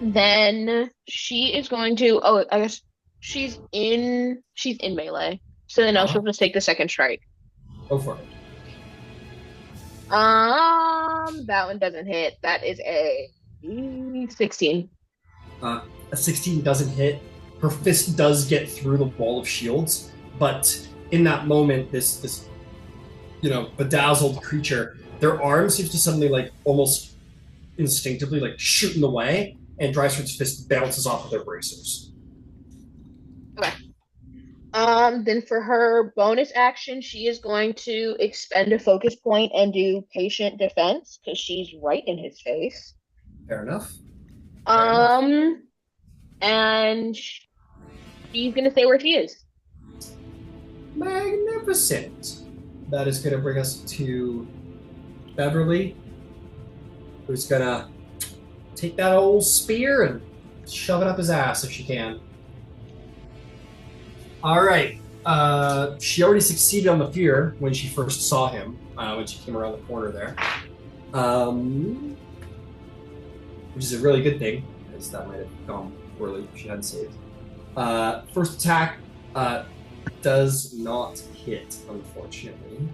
[SPEAKER 3] Then she is going to. Oh, I guess she's in melee. So then she'll just take the second strike.
[SPEAKER 1] Go for it.
[SPEAKER 3] That one doesn't hit. That is a 16.
[SPEAKER 1] A 16 doesn't hit. Her fist does get through the wall of shields, but in that moment, this bedazzled creature, their arm seems to suddenly almost instinctively shoot in the way, and Drysrin's fist bounces off of their bracers.
[SPEAKER 3] Okay. Then for her bonus action, she is going to expend a focus point and do patient defense because she's right in his face.
[SPEAKER 1] Fair enough.
[SPEAKER 3] And she's gonna stay where she is.
[SPEAKER 1] Magnificent. That is gonna bring us to Beverly, who's gonna take that old spear and shove it up his ass if she can. All right. She already succeeded on the fear when she first saw him, when she came around the corner there. Which is a really good thing, because that might have gone poorly if she hadn't saved. First attack does not hit, unfortunately.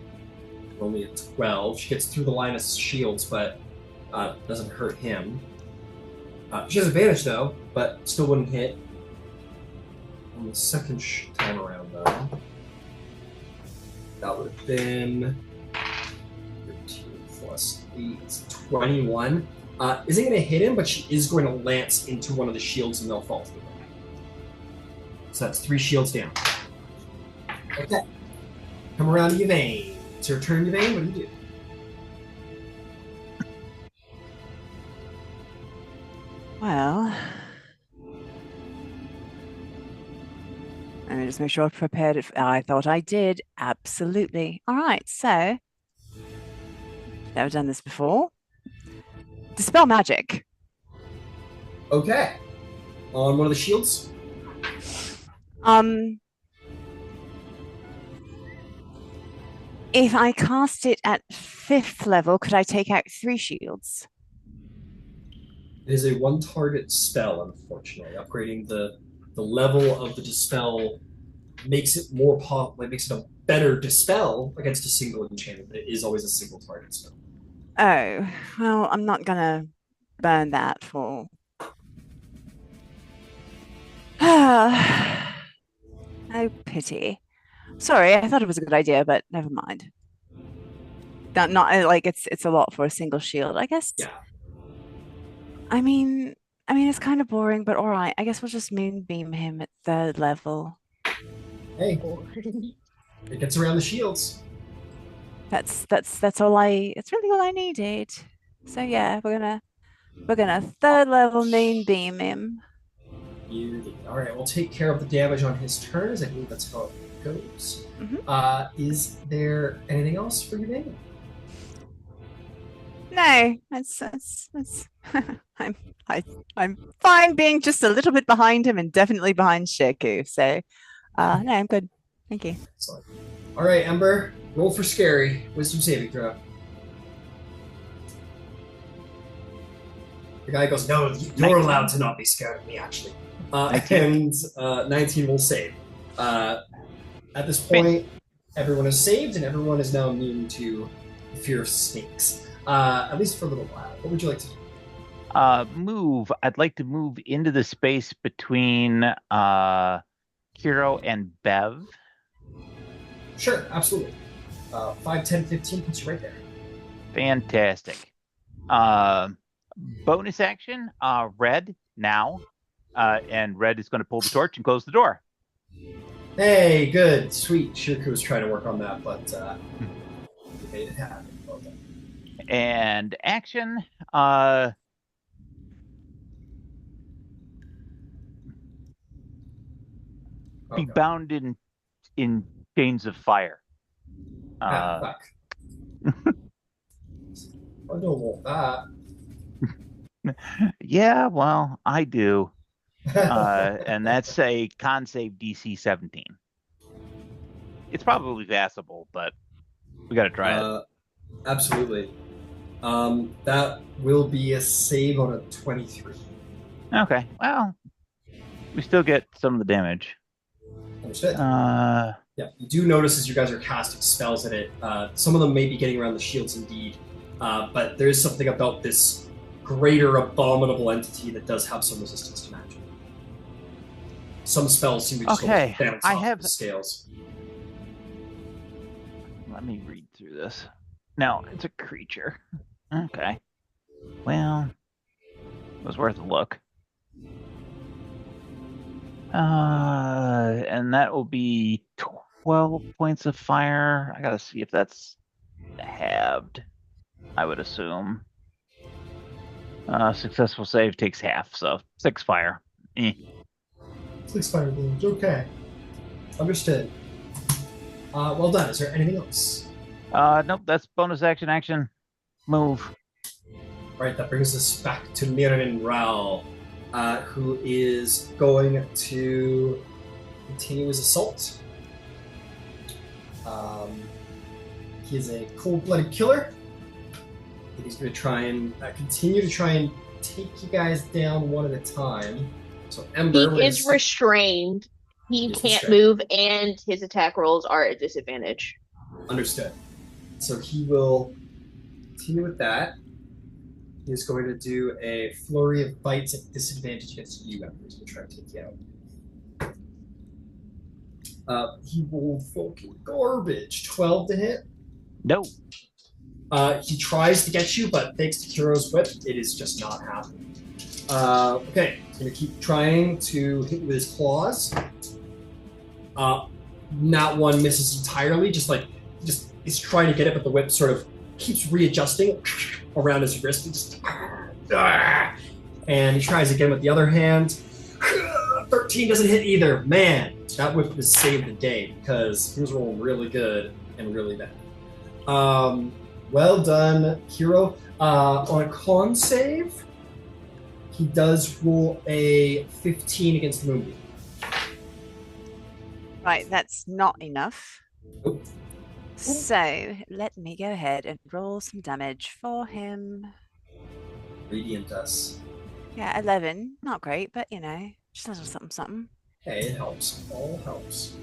[SPEAKER 1] Only a 12. She gets through the line of shields, but doesn't hurt him. She has advantage, though, but still wouldn't hit. On the second time around, though, that would have been 13 plus 8, 21. Isn't going to hit him, but she is going to lance into one of the shields and they'll fall to the ground. So that's 3 shields down. Okay. Come around to Yvain. It's your turn, Yvain. What do you do?
[SPEAKER 2] Well, let me just make sure I prepared it. I thought I did. Absolutely. All right. So, never done this before. Dispel magic.
[SPEAKER 1] Okay. On one of the shields?
[SPEAKER 2] If I cast it at 5th level, could I take out 3 shields?
[SPEAKER 1] It is a 1-target spell, unfortunately. Upgrading the level of the dispel makes it more makes it a better dispel against a single enchantment, but it is always a single target spell.
[SPEAKER 2] Oh, well, I'm not gonna burn that for. Oh, pity. Sorry, I thought it was a good idea, but never mind. Not like it's a lot for a single shield, I guess.
[SPEAKER 1] Yeah.
[SPEAKER 2] I mean, it's kind of boring, but all right. I guess we'll just moonbeam him at 3rd level.
[SPEAKER 1] Hey, it gets around the shields.
[SPEAKER 2] That's all I. It's really all I needed. So yeah, we're gonna 3rd level moonbeam him.
[SPEAKER 1] All right, we'll take care of the damage on his turns. I believe that's how it goes. Is there anything else for your name?
[SPEAKER 2] No, that's I'm fine being just a little bit behind him and definitely behind Sheku. So, no, I'm good. Thank you.
[SPEAKER 1] Excellent. All right, Ember, roll for scary. Wisdom saving throw. The guy goes, "No, you're allowed to not be scared of me, actually." And 19 will save. At this point, everyone is saved, and everyone is now immune to the fear of snakes. At least for a little while. What would you like to do?
[SPEAKER 4] Move. I'd like to move into the space between Hero and Bev.
[SPEAKER 1] Sure, absolutely. 5, 10, 15 puts you right there.
[SPEAKER 4] Fantastic. Bonus action, Red now. And Red is going to pull the torch and close the door.
[SPEAKER 1] Hey, good, sweet. Shirku was trying to work on that, but we made it happen. Well done.
[SPEAKER 4] And action, be bound in chains of fire.
[SPEAKER 1] Fuck. I don't want that.
[SPEAKER 4] Yeah, well, I do. And that's a con save DC 17. It's probably passable, but we got to try it.
[SPEAKER 1] Absolutely. That will be a save on a 23.
[SPEAKER 4] Okay, well, we still get some of the damage.
[SPEAKER 1] Understood. Yeah, you do notice as you guys are casting spells at it, some of them may be getting around the shields indeed, but there is something about this greater abominable entity that does have some resistance to magic. Some spells seem to just bounce off the scales.
[SPEAKER 4] Let me read through this. No, it's a creature. Okay. Well, it was worth a look. And that will be 12 points of fire. I gotta see if that's halved, I would assume. Successful save takes half, so 6 fire.
[SPEAKER 1] 6 fire damage, okay. Understood. Well done. Is there anything else?
[SPEAKER 4] Nope, that's bonus action. Move.
[SPEAKER 1] Right, that brings us back to Mirren Rao, who is going to continue his assault. He is a cold-blooded killer. I think he's going to try and continue to try and take you guys down one at a time. So Ember
[SPEAKER 3] is restrained. He can't move, and his attack rolls are at disadvantage.
[SPEAKER 1] Understood. So he will continue with that. He's going to do a flurry of bites at disadvantage against you, Ember. He's going to try to take you out. He rolled fucking garbage. 12 to hit?
[SPEAKER 4] No.
[SPEAKER 1] He tries to get you, but thanks to Kiro's whip, it is just not happening. Okay, he's going to keep trying to hit you with his claws. Not one misses entirely, just is trying to get it, but the whip sort of keeps readjusting around his wrist and he tries again with the other hand. 13 doesn't hit either. Man, that whip has saved the day because he was rolling really good and really bad. Well done, Hero. On a con save, he does roll a 15 against the Moonbeam.
[SPEAKER 2] Right, that's not enough.
[SPEAKER 1] Nope.
[SPEAKER 2] So let me go ahead and roll some damage for him.
[SPEAKER 1] Radiant dust.
[SPEAKER 2] Yeah, 11. Not great, but just a little something.
[SPEAKER 1] Hey, it helps. All helps.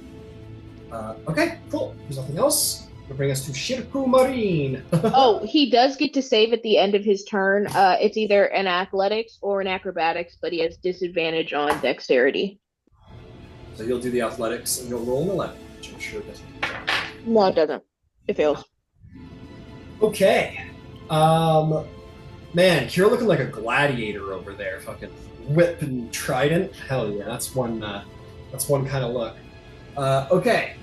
[SPEAKER 1] Okay, cool. There's nothing else. It'll bring us to Shirku Marine.
[SPEAKER 3] Oh, he does get to save at the end of his turn. It's either an athletics or an acrobatics, but he has disadvantage on dexterity.
[SPEAKER 1] So you'll do the athletics and you'll roll an 11, which I'm sure doesn't.
[SPEAKER 3] No, it doesn't. It fails.
[SPEAKER 1] Okay. Man, you're looking like a gladiator over there. Fucking whip and trident. Hell yeah, that's one kind of look. Okay.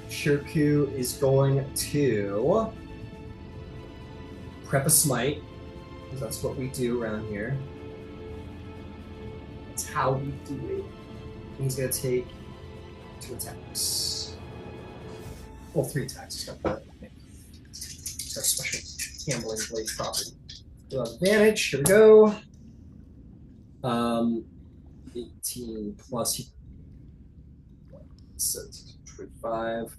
[SPEAKER 1] Shirku is going to prep a smite, because that's what we do around here. That's how we do it. And he's going to take 2 attacks. Well, 3 attacks. It's got that. It's our special gambling blade property. We'll have advantage. Here we go. 18 plus 25.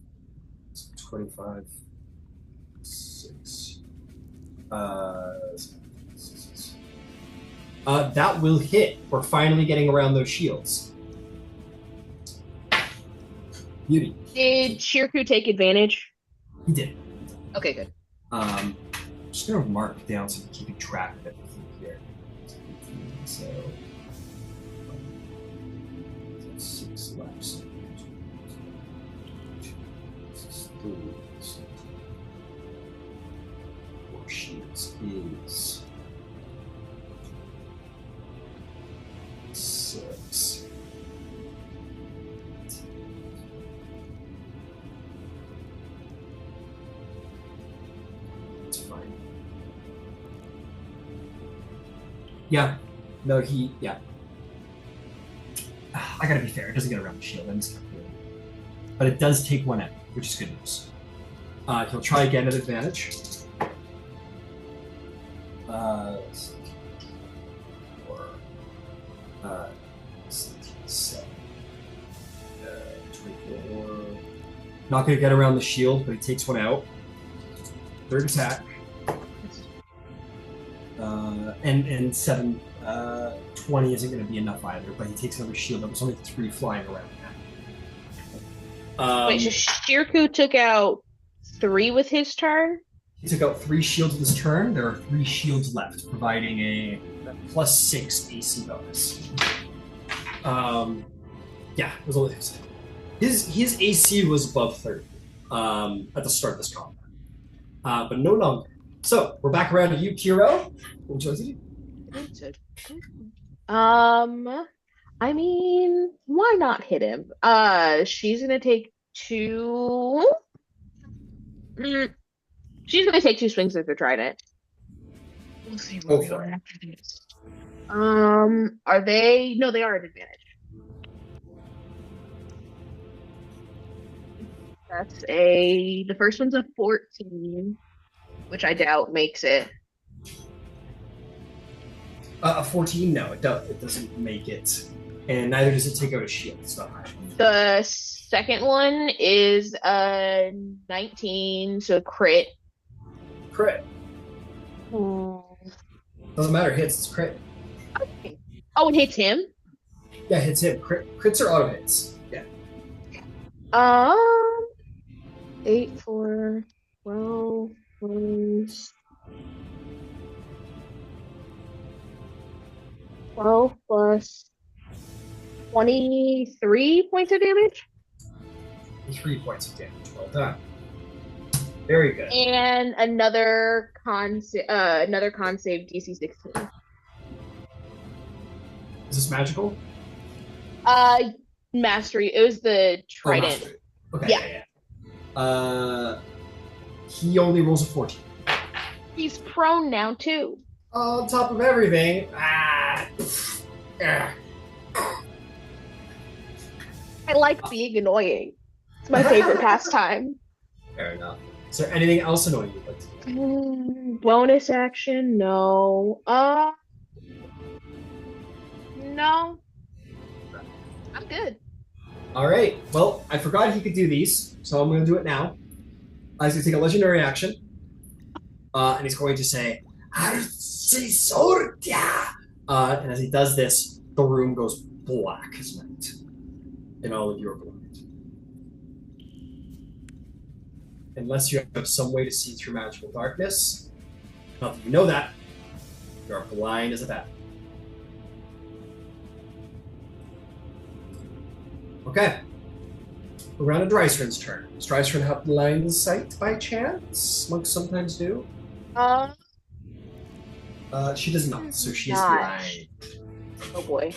[SPEAKER 1] 25. 6. That will hit. We're finally getting around those shields. Beauty.
[SPEAKER 3] Did Shirku take advantage?
[SPEAKER 1] He did.
[SPEAKER 3] Okay, good.
[SPEAKER 1] I'm just going to mark down so we're keeping track of everything here. So, 6 left. 3. 4 shields is 6. It's fine. Yeah. No, yeah. I gotta be fair. It doesn't get around the shield. I miscalculated. But it does take 1 out, which is good news. He'll try again at advantage. 7. 24. Not going to get around the shield, but he takes 1 out. 3rd attack. And 7. 20 isn't going to be enough either, but he takes another shield. That was only 3 flying around now.
[SPEAKER 3] Wait, so Shirku took out 3 with his turn?
[SPEAKER 1] He took out 3 shields with his turn. There are 3 shields left, providing a +6 AC bonus. Yeah, it was only his AC was above 30 at the start of this combat, but no longer. So we're back around to you, Kiro. What would you like to do?
[SPEAKER 3] I mean, why not hit him? She's gonna take 2. She's gonna take 2 swings at the trident. We'll see what we are after this. Are they? No, they are at advantage. The first one's a 14, which I doubt makes it.
[SPEAKER 1] A 14? No, it doesn't make it. And neither does it take out a shield. It's not high.
[SPEAKER 3] The second one is a 19, so crit.
[SPEAKER 1] Crit. Doesn't matter. Hits. It's crit.
[SPEAKER 3] Okay. Oh, it hits him?
[SPEAKER 1] Yeah, it hits him. Crits are auto hits. Yeah.
[SPEAKER 3] 8, 4, 12, 12 plus 23 points of damage.
[SPEAKER 1] 3 points of damage. Well done. Very good.
[SPEAKER 3] And another con save DC 16.
[SPEAKER 1] Is this magical?
[SPEAKER 3] Mastery. It was the trident.
[SPEAKER 1] Oh, okay.
[SPEAKER 3] Yeah.
[SPEAKER 1] He only rolls a 14.
[SPEAKER 3] He's prone now too.
[SPEAKER 1] On top of everything.
[SPEAKER 3] I like being annoying. It's my favorite pastime.
[SPEAKER 1] Fair enough. Is there anything else annoying you'd like to do?
[SPEAKER 3] Bonus action? No. No. I'm good.
[SPEAKER 1] All right. Well, I forgot he could do these, so I'm going to do it now. He's going to take a legendary action, and he's going to say, Arcisordia! And as he does this, the room goes black as night, and all of you are blind. unless you have some way to see through magical darkness. Not that you know that. You are blind as a bat. Okay. We're on to Drysrinn's turn. Does Drysrinn have line of sight by chance? Monks sometimes do. She does not, so she is blind.
[SPEAKER 3] Oh boy.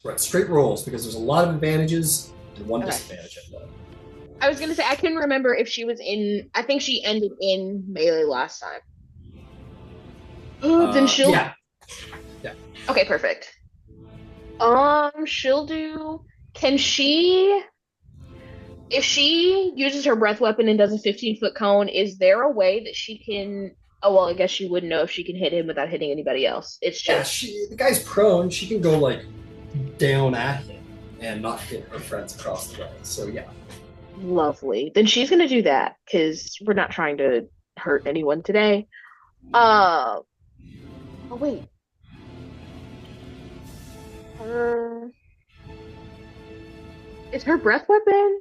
[SPEAKER 1] Right, straight rolls because there's a lot of advantages and one disadvantage.
[SPEAKER 3] I was gonna say I couldn't remember if she was in. I think she ended in melee last time. Then she'll.
[SPEAKER 1] Yeah.
[SPEAKER 3] Okay, perfect. She'll do. Can she? If she uses her breath weapon and does a 15-foot cone, is there a way that she can? Oh well, I guess she wouldn't know if she can hit him without hitting anybody else. It's just
[SPEAKER 1] the guy's prone. She can go like down at him and not hit her friends across the way. So yeah.
[SPEAKER 3] Lovely. Then she's gonna do that because we're not trying to hurt anyone today. Oh wait. Is her breath weapon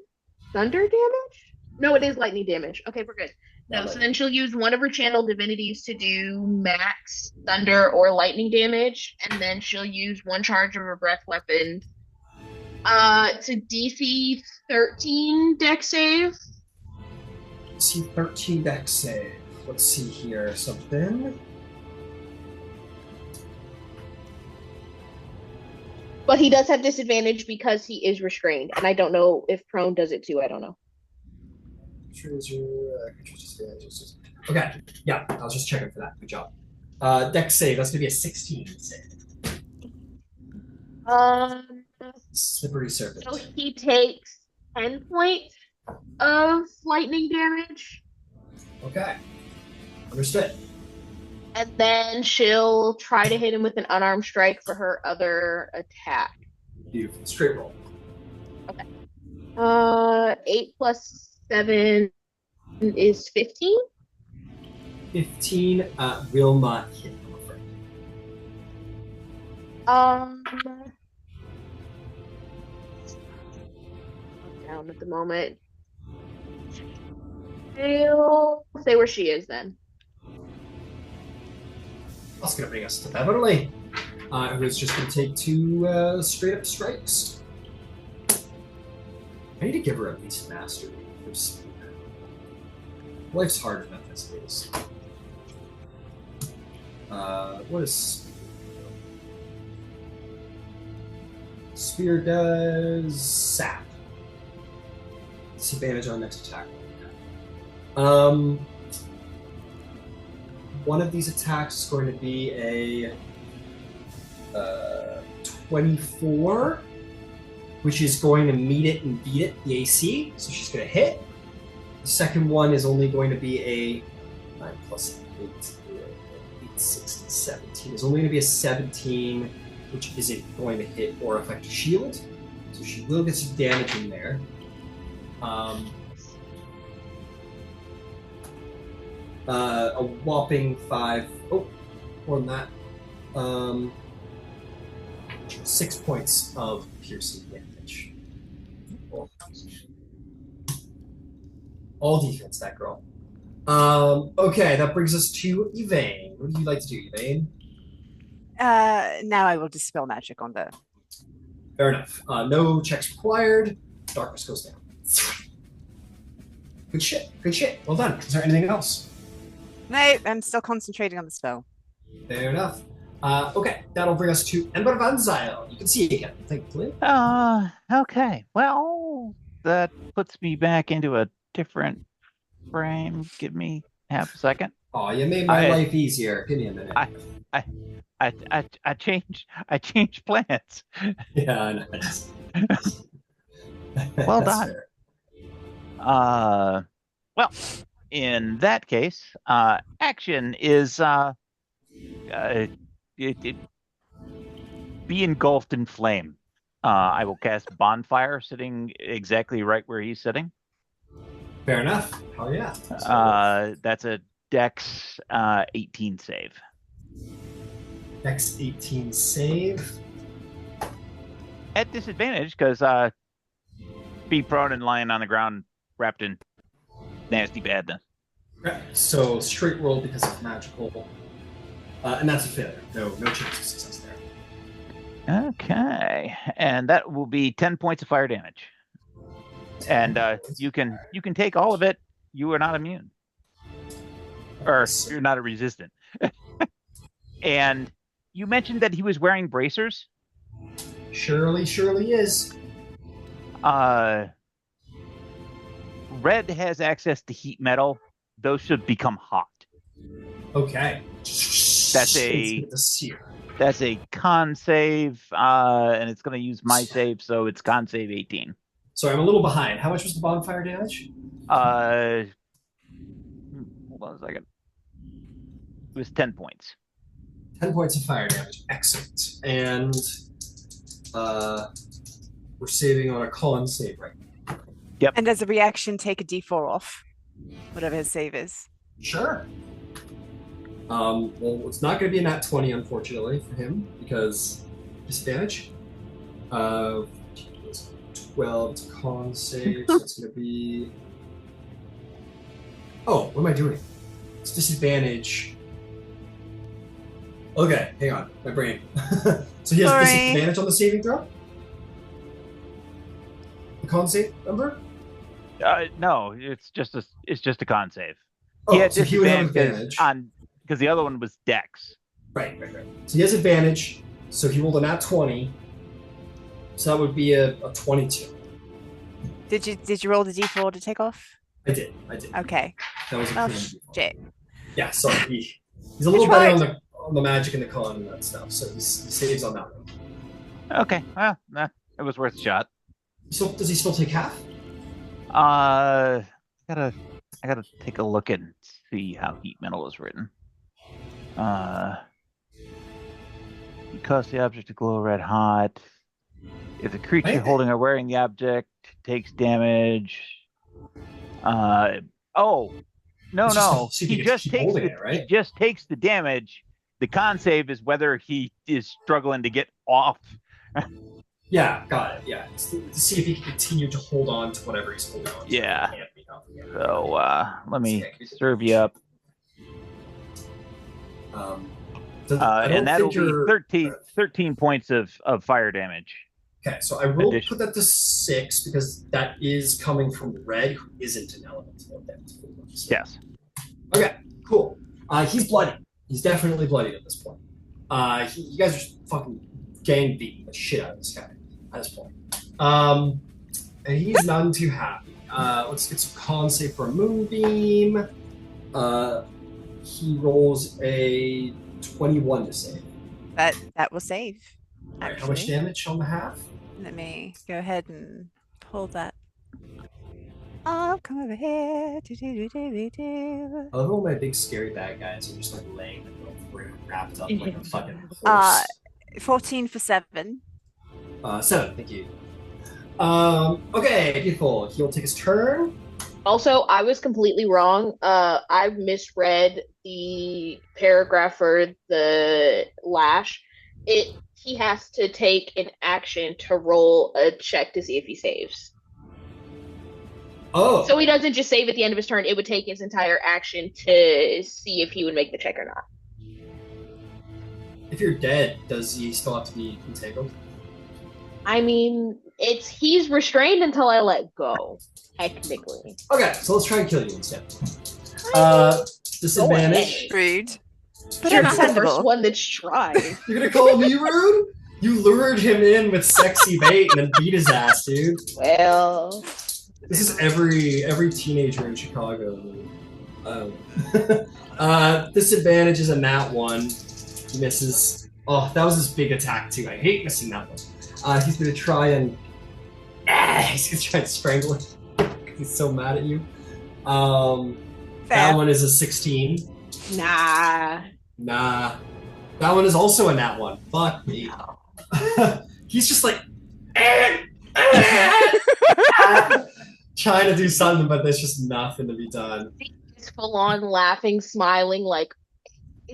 [SPEAKER 3] thunder damage? No, it is lightning damage. Okay, we're good. No, so then she'll use one of her channel divinities to do max thunder or lightning damage, and then she'll use one charge of her breath weapon. It's a DC 13 dex save.
[SPEAKER 1] DC 13 dex save. Let's see here. Something.
[SPEAKER 3] But he does have disadvantage because he is restrained, and I don't know if prone does it too. I don't know.
[SPEAKER 1] Okay, yeah, I was just checking for that. Good job. Dex save. That's gonna be a 16 save. Slippery serpent.
[SPEAKER 3] So he takes 10 points of lightning damage.
[SPEAKER 1] Okay, understood.
[SPEAKER 3] And then she'll try to hit him with an unarmed strike for her other attack.
[SPEAKER 1] Beautiful. Straight roll.
[SPEAKER 3] Okay. 8 plus 7 is 15.
[SPEAKER 1] 15 will not hit, I'm afraid.
[SPEAKER 3] I'm down at the moment. I'll say where she is then.
[SPEAKER 1] That's going to bring us to Beverly, who's just going to take 2 straight-up strikes. I need to give her at least mastery for speed. Life's hard enough as it is. What is Spear does sap. Disadvantage on next attack. One of these attacks is going to be a 24, which is going to meet it and beat it, the AC, so she's going to hit. The second one is only going to be a 9 plus 8, 8, 16, 17. It's only going to be a 17, which isn't going to hit or affect a shield. So she will get some damage in there. A whopping 5. Oh, more than that. 6 points of piercing damage. All defense, that girl. Okay, that brings us to Yvain. What do you like to do, Yvain?
[SPEAKER 2] Now I will dispel magic on the...
[SPEAKER 1] Fair enough. No checks required. Darkness goes down. Good shit. Good shit. Well done. Is there anything else?
[SPEAKER 2] No, I'm still concentrating on the spell.
[SPEAKER 1] Fair enough. Okay, that'll bring us to Ember van Zyl. You can see it again, thankfully.
[SPEAKER 4] Okay. Well, that puts me back into a different frame. Give me half a second.
[SPEAKER 1] Oh, you made my life easier. Give me a minute.
[SPEAKER 4] I changed plans.
[SPEAKER 1] Yeah, I know.
[SPEAKER 4] Well done.
[SPEAKER 1] Fair.
[SPEAKER 4] Well, in that case, action is be engulfed in flame. I will cast Bonfire, sitting exactly right where he's sitting.
[SPEAKER 1] Fair enough. Oh yeah.
[SPEAKER 4] That's a Dex 18 save.
[SPEAKER 1] Dex 18 save.
[SPEAKER 4] At disadvantage, because be prone and lying on the ground, wrapped in nasty bad then.
[SPEAKER 1] Okay, so straight roll because of magical. And that's a failure. No chance of success there.
[SPEAKER 4] Okay. And that will be 10 points of fire damage. And you can take all of it. You are not immune. Or you're not a resistant. And you mentioned that he was wearing bracers?
[SPEAKER 1] Surely is.
[SPEAKER 4] Red has access to heat metal. Those should become hot.
[SPEAKER 1] Okay.
[SPEAKER 4] That's a con save, and it's going to use my save, so it's con save 18.
[SPEAKER 1] Sorry, I'm a little behind. How much was the bonfire damage?
[SPEAKER 4] Hold on a second. It was 10 points.
[SPEAKER 1] 10 points of fire damage. Excellent. And we're saving on a con save right now.
[SPEAKER 4] Yep.
[SPEAKER 2] And as a reaction, take a d4 off, whatever his save is.
[SPEAKER 1] Sure. Well, it's not going to be a nat 20, unfortunately, for him, because disadvantage. 12, it's a con save, so it's going to be... Oh, what am I doing? It's disadvantage. Okay, hang on, my brain. So he has disadvantage on the saving throw? The con save, remember?
[SPEAKER 4] No, it's just a con save.
[SPEAKER 1] Oh, so he would have advantage.
[SPEAKER 4] Because the other one was Dex.
[SPEAKER 1] Right. So he has advantage, so he rolled a nat 20. So that would be a 22.
[SPEAKER 2] Did you roll the d4 to take off?
[SPEAKER 1] I did.
[SPEAKER 2] Okay.
[SPEAKER 1] That was a
[SPEAKER 2] Oh,
[SPEAKER 1] clean D4.
[SPEAKER 2] shit.
[SPEAKER 1] Yeah, sorry. He's a little better on the magic and the con and that stuff, so he saves on that one.
[SPEAKER 4] Okay, well, it was worth a shot.
[SPEAKER 1] So does he still take half?
[SPEAKER 4] I gotta take a look and see how heat metal is written. You cause the object to glow red hot. If the creature holding or wearing the object takes damage. No. He just takes the damage. The con save is whether he is struggling to get off.
[SPEAKER 1] Yeah, got it. Yeah, to see if he can continue to hold on to whatever he's holding on to.
[SPEAKER 4] Yeah. So let me serve you up. And that'll be 13 points of fire damage.
[SPEAKER 1] Okay, so I will put that to 6 because that is coming from Red, who isn't an elemental.
[SPEAKER 4] Yes.
[SPEAKER 1] Okay, cool. He's bloody. He's definitely bloodied at this point. You guys are just fucking gang beating the shit out of this guy at this point. And he's none too happy. Let's get some con save for a moonbeam. He rolls a 21 to save.
[SPEAKER 2] That will save.
[SPEAKER 1] Right, how much damage on the half?
[SPEAKER 2] Let me go ahead and pull that. Oh, come over here.
[SPEAKER 1] I love all my big scary bad guys are just like laying in the room wrapped up like a fucking horse.
[SPEAKER 2] 14 for 7.
[SPEAKER 1] 7, thank you. Okay, beautiful. He'll take his turn.
[SPEAKER 3] Also, I was completely wrong. I misread the paragraph for the lash. He has to take an action to roll a check to see if he saves.
[SPEAKER 1] Oh.
[SPEAKER 3] So he doesn't just save at the end of his turn. It would take his entire action to see if he would make the check or not.
[SPEAKER 1] If you're dead, does he still have to be entangled?
[SPEAKER 3] I mean, he's restrained until I let go, technically.
[SPEAKER 1] Okay, so let's try and kill you instead. Disadvantage.
[SPEAKER 2] Rude. But
[SPEAKER 3] You're not the first one that's tried.
[SPEAKER 1] You're gonna call me rude? You lured him in with sexy bait and then beat his ass, dude.
[SPEAKER 3] Well,
[SPEAKER 1] this is every teenager in Chicago. Disadvantage is a nat 1. He misses. Oh, that was his big attack too. I hate missing that one. He's gonna try and strangle him. He's so mad at you. That one is a 16.
[SPEAKER 3] Nah.
[SPEAKER 1] That one is also a nat 1. Fuck me. He's just like trying to do something, but there's just nothing to be done.
[SPEAKER 3] He's full on laughing, smiling, like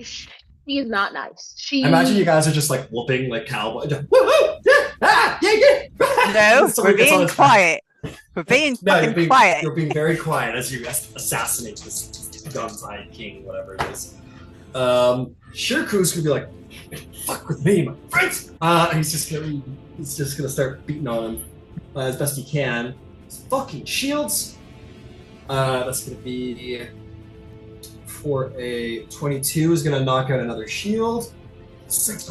[SPEAKER 3] she is not nice.
[SPEAKER 1] I imagine you guys are just like whooping like cowboy. Just, woo, woo, yeah, yeah.
[SPEAKER 2] No, we're being quiet. We're being
[SPEAKER 1] No,
[SPEAKER 2] fucking quiet.
[SPEAKER 1] you're being very quiet as you assassinate this gun-eyed king, whatever it is. Shirku's gonna be like, "Fuck with me, my friends!" And he's just gonna start beating on him as best he can. Fucking shields. That's gonna be for a 22 is gonna knock out another shield. Six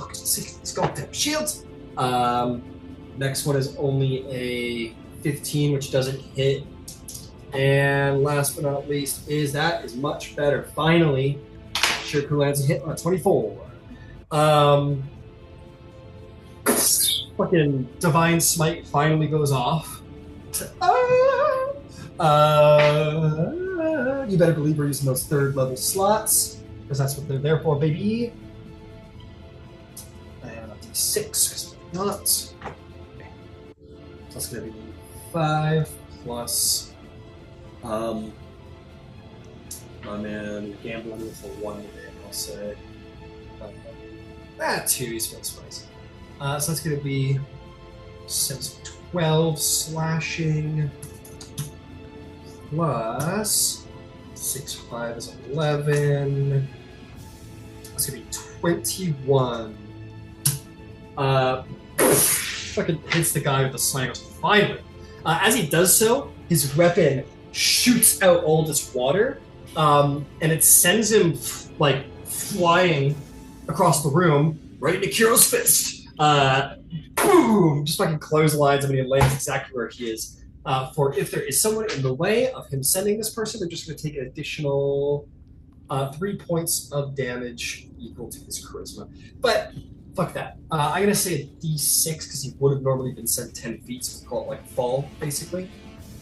[SPEAKER 1] goddamn shields. Next one is only a 15, which doesn't hit. And last but not least is much better. Finally, Shirku lands a hit on a 24. Fucking Divine Smite finally goes off. You better believe we're using those 3rd level slots, because that's what they're there for, baby. And a d6, because they're not. So that's going to be 5 plus. My man, gambling with a 1 today, I'll say. 2, he's feeling spicy. So that's going to be 12 slashing plus 6, 5 is 11. That's going to be 21. Fucking hits the guy with the slang. Finally. As he does so, his weapon shoots out all this water, and it sends him like flying across the room right into Kiro's fist. Boom! Just fucking clotheslines him, and he lands exactly where he is. For if there is someone in the way of him sending this person, they're just going to take an additional 3 points of damage equal to his charisma. But fuck that. I'm going to say a d6 because he would have normally been sent 10 feet, so we call it like fall, basically.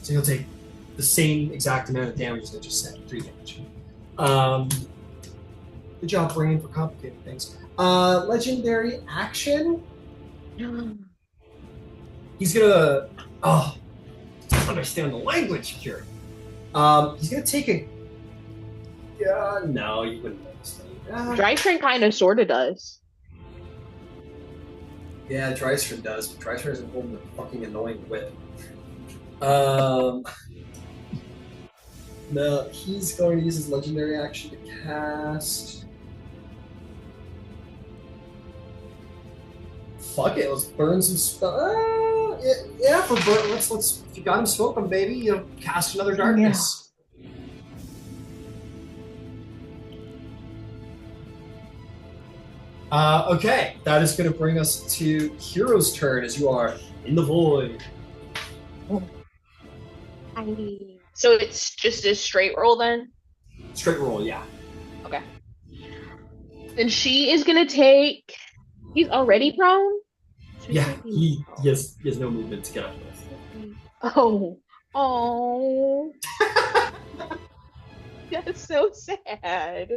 [SPEAKER 1] So he'll take the same exact amount of damage as I just said, 3 damage. Good job, Brain, for complicated things. Legendary action. He's gonna. Oh, understand the language here. He's gonna take a. No, you wouldn't understand.
[SPEAKER 3] Drysrinn kind of sorta does.
[SPEAKER 1] Yeah, Drysrinn does, but Drysrinn isn't holding the fucking annoying whip. No, he's going to use his legendary action to cast. Fuck it, let's burn some spell. Yeah, for burn. Let's. If you got him smoking, baby, you know, cast another darkness. Yeah. Okay, that is going to bring us to Kiro's turn as you are in the void.
[SPEAKER 3] So it's just a straight roll then?
[SPEAKER 1] Straight roll, yeah.
[SPEAKER 3] Okay. Then she is gonna take. He's already prone?
[SPEAKER 1] Yeah, he has no movement to get up with.
[SPEAKER 3] Oh. That's so sad.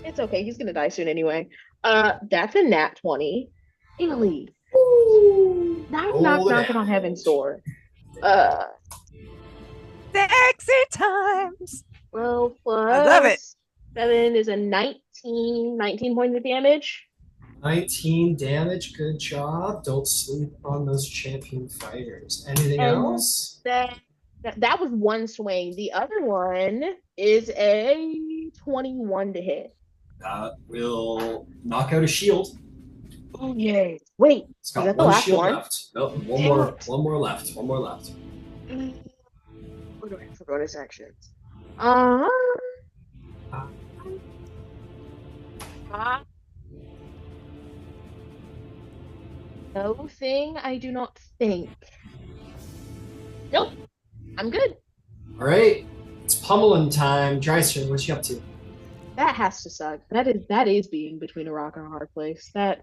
[SPEAKER 3] It's okay, he's gonna die soon anyway. That's a nat 20. Italy. Ooh. Knock on heaven's door.
[SPEAKER 2] Sexy times.
[SPEAKER 3] Well, plus
[SPEAKER 2] I love it.
[SPEAKER 3] 7 is a 19 points of damage.
[SPEAKER 1] 19 damage, good job. Don't sleep on those champion fighters. Anything else?
[SPEAKER 3] That was one swing. The other one is a 21 to hit.
[SPEAKER 1] Will knock out a shield.
[SPEAKER 3] Oh yay! Wait,
[SPEAKER 1] It's got
[SPEAKER 3] is that the
[SPEAKER 1] one
[SPEAKER 3] last
[SPEAKER 1] shield
[SPEAKER 3] one?
[SPEAKER 1] left. Nope, one more left.
[SPEAKER 3] What do I have for bonus actions? No thing, I do not think. Nope, I'm good.
[SPEAKER 1] All right, it's pummeling time. Drysrinn, what's you up to?
[SPEAKER 3] That has to suck. That is being between a rock and a hard place. That.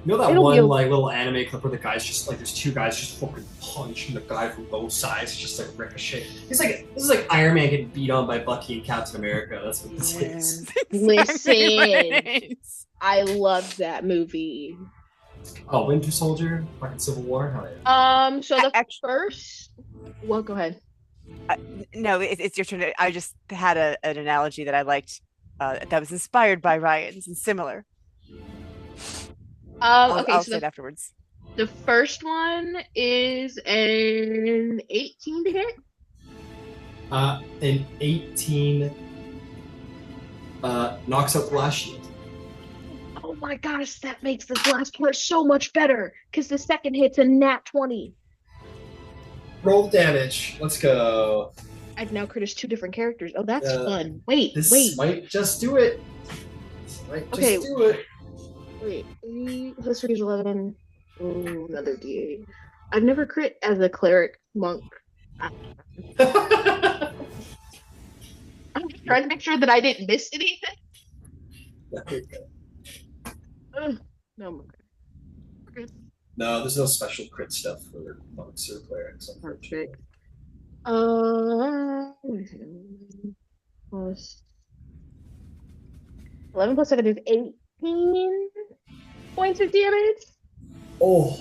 [SPEAKER 1] You know that
[SPEAKER 3] It'll
[SPEAKER 1] one
[SPEAKER 3] be
[SPEAKER 1] like little anime clip where the guy's just like there's two guys just fucking punching the guy from both sides, just like ricochet. It's like this is like Iron Man getting beat on by Bucky and Captain America. That's what this is.
[SPEAKER 3] Listen, I loved that movie.
[SPEAKER 1] Oh, Winter Soldier, fucking Civil War. Hell yeah.
[SPEAKER 3] So the first. Well, go ahead.
[SPEAKER 2] No, it's your turn. I just had an analogy that I liked that was inspired by Ryan's and similar.
[SPEAKER 3] Okay,
[SPEAKER 2] I'll
[SPEAKER 3] so
[SPEAKER 2] say it afterwards.
[SPEAKER 3] The first one is an 18 to hit.
[SPEAKER 1] An 18 knocks out the last shield.
[SPEAKER 3] Oh my gosh, that makes this last part so much better because the second hit's a nat 20.
[SPEAKER 1] Roll damage. Let's go.
[SPEAKER 3] I've now criticized two different characters. Oh, that's fun. Wait,
[SPEAKER 1] This might just do it. This might just do it.
[SPEAKER 3] Wait, history is 11. Oh, another D8. I've never crit as a cleric monk. I'm just trying to make sure that I didn't miss anything. No, okay.
[SPEAKER 1] No, there's no special crit stuff for monks or clerics.
[SPEAKER 3] Perfect. Plus 11 plus 7 is 18 points of damage.
[SPEAKER 1] Oh.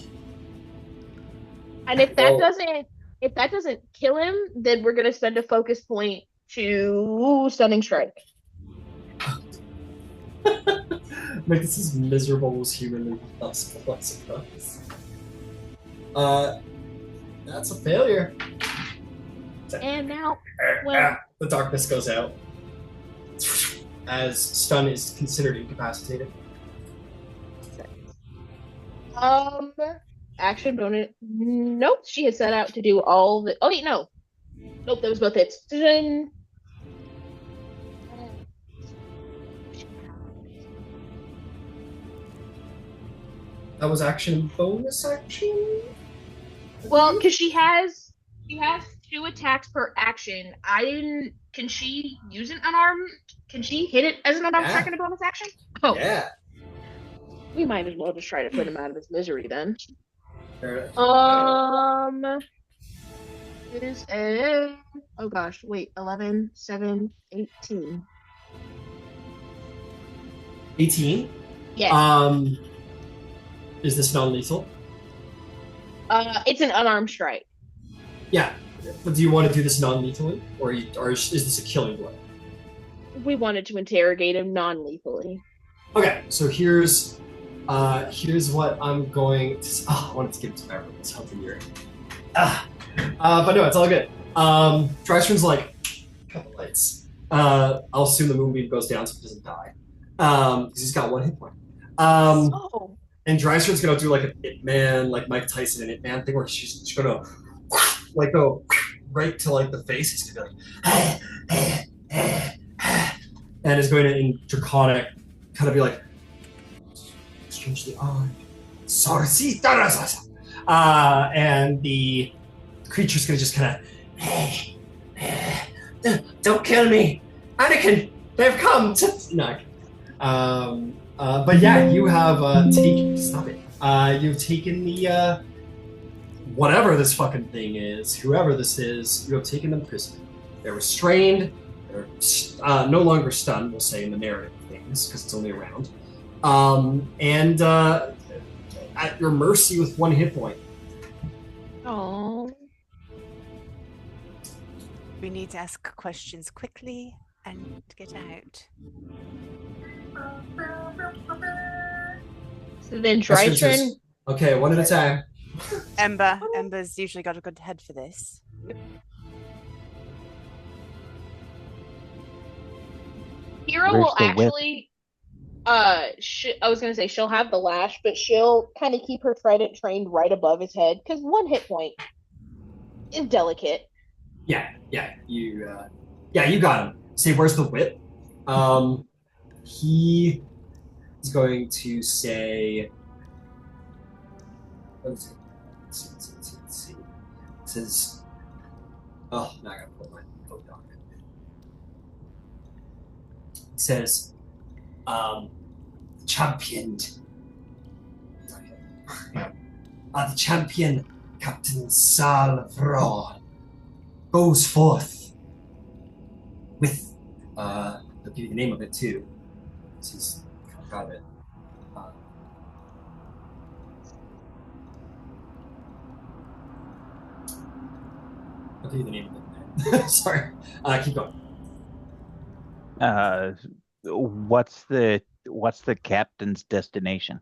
[SPEAKER 3] And if that doesn't kill him, then we're gonna spend a focus point to stunning strike.
[SPEAKER 1] Make this as miserable as humanly possible, I suppose. That's a failure.
[SPEAKER 3] And now, well,
[SPEAKER 1] the darkness goes out as stun is considered incapacitated.
[SPEAKER 3] Action bonus. Nope, she had set out to do all the. Oh wait, no. Nope, that was both hits.
[SPEAKER 1] That was action bonus action?
[SPEAKER 3] Well, because she has 2 attacks per action. Can she use an unarmed? Can she hit it as an unarmed strike and a bonus action? Oh.
[SPEAKER 1] Yeah.
[SPEAKER 3] We might as well just try to put him out of his misery then.
[SPEAKER 1] It
[SPEAKER 3] is a. Oh gosh, wait. 11, 7, 18.
[SPEAKER 1] 18?
[SPEAKER 3] Yeah.
[SPEAKER 1] Is this non-lethal?
[SPEAKER 3] It's an unarmed strike.
[SPEAKER 1] Yeah. But do you want to do this non-lethally? Or is this a killing blow?
[SPEAKER 3] We wanted to interrogate him non-lethally.
[SPEAKER 1] Okay, so here's what I'm going to. I wanted to give it to Beverly. It's helping your. But no, it's all good. Drystrinn's like, couple lights. I'll assume the moonbeam goes down so he doesn't die. Because he's got 1 hit point. And Drystrinn's gonna do like a Hitman, like Mike Tyson and Hitman thing, where she's gonna like go right to like the face. He's gonna be like, and is going to in Draconic kind of be like, strangely odd. And the creature's gonna just kind of, don't kill me, Anakin. They've come to no. But yeah, you have taken. Stop it. You've taken the whatever this fucking thing is, whoever this is. You have taken them prisoner. They're restrained. They're no longer stunned. We'll say in the narrative things because it's only a round. And at your mercy with 1 hit point.
[SPEAKER 3] Oh.
[SPEAKER 2] We need to ask questions quickly and get out.
[SPEAKER 3] So then Drysrinn.
[SPEAKER 1] Okay, one at a time.
[SPEAKER 2] Ember's usually got a good head for this.
[SPEAKER 3] Hero will actually. I was gonna say she'll have the lash, but she'll kind of keep her trident trained right above his head because 1 hit point is delicate.
[SPEAKER 1] Yeah, you got him. Say, where's the whip? He is going to say. Let's see. It says, oh, now I gotta pull my phone down. It says, championed. The champion, Captain Salvron, goes forth with, I'll give you the name of it too. He's got it. I'll give you the name of it. Sorry. Keep going.
[SPEAKER 4] What's the captain's destination?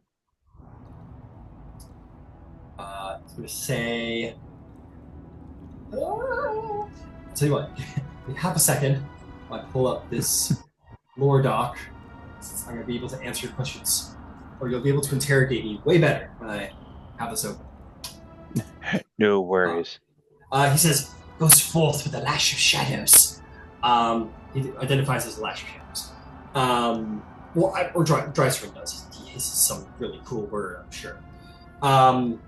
[SPEAKER 1] He's going to say, I'll tell you what, we have a second. I pull up this lore doc. I'm going to be able to answer your questions, or you'll be able to interrogate me way better when I have this open.
[SPEAKER 4] No worries.
[SPEAKER 1] He says, goes forth with a lash of shadows. He identifies as a lash of shadows. Or Drysrinn does. He hisses some really cool word, I'm sure. What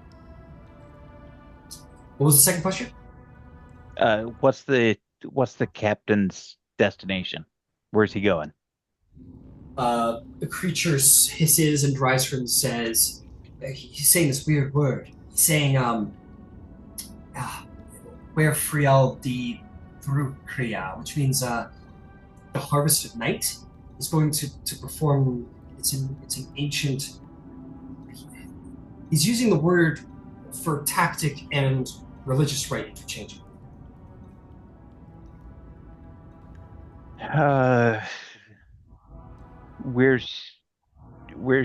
[SPEAKER 1] was the second question?
[SPEAKER 4] What's the captain's destination? Where's he going?
[SPEAKER 1] The creature hisses and Drysrinn says, he's saying this weird word. He's saying, where Friel de Vrukria, which means the harvest of night, is going to perform. It's an ancient. He's using the word for tactic and religious rite interchangeably.
[SPEAKER 4] Where's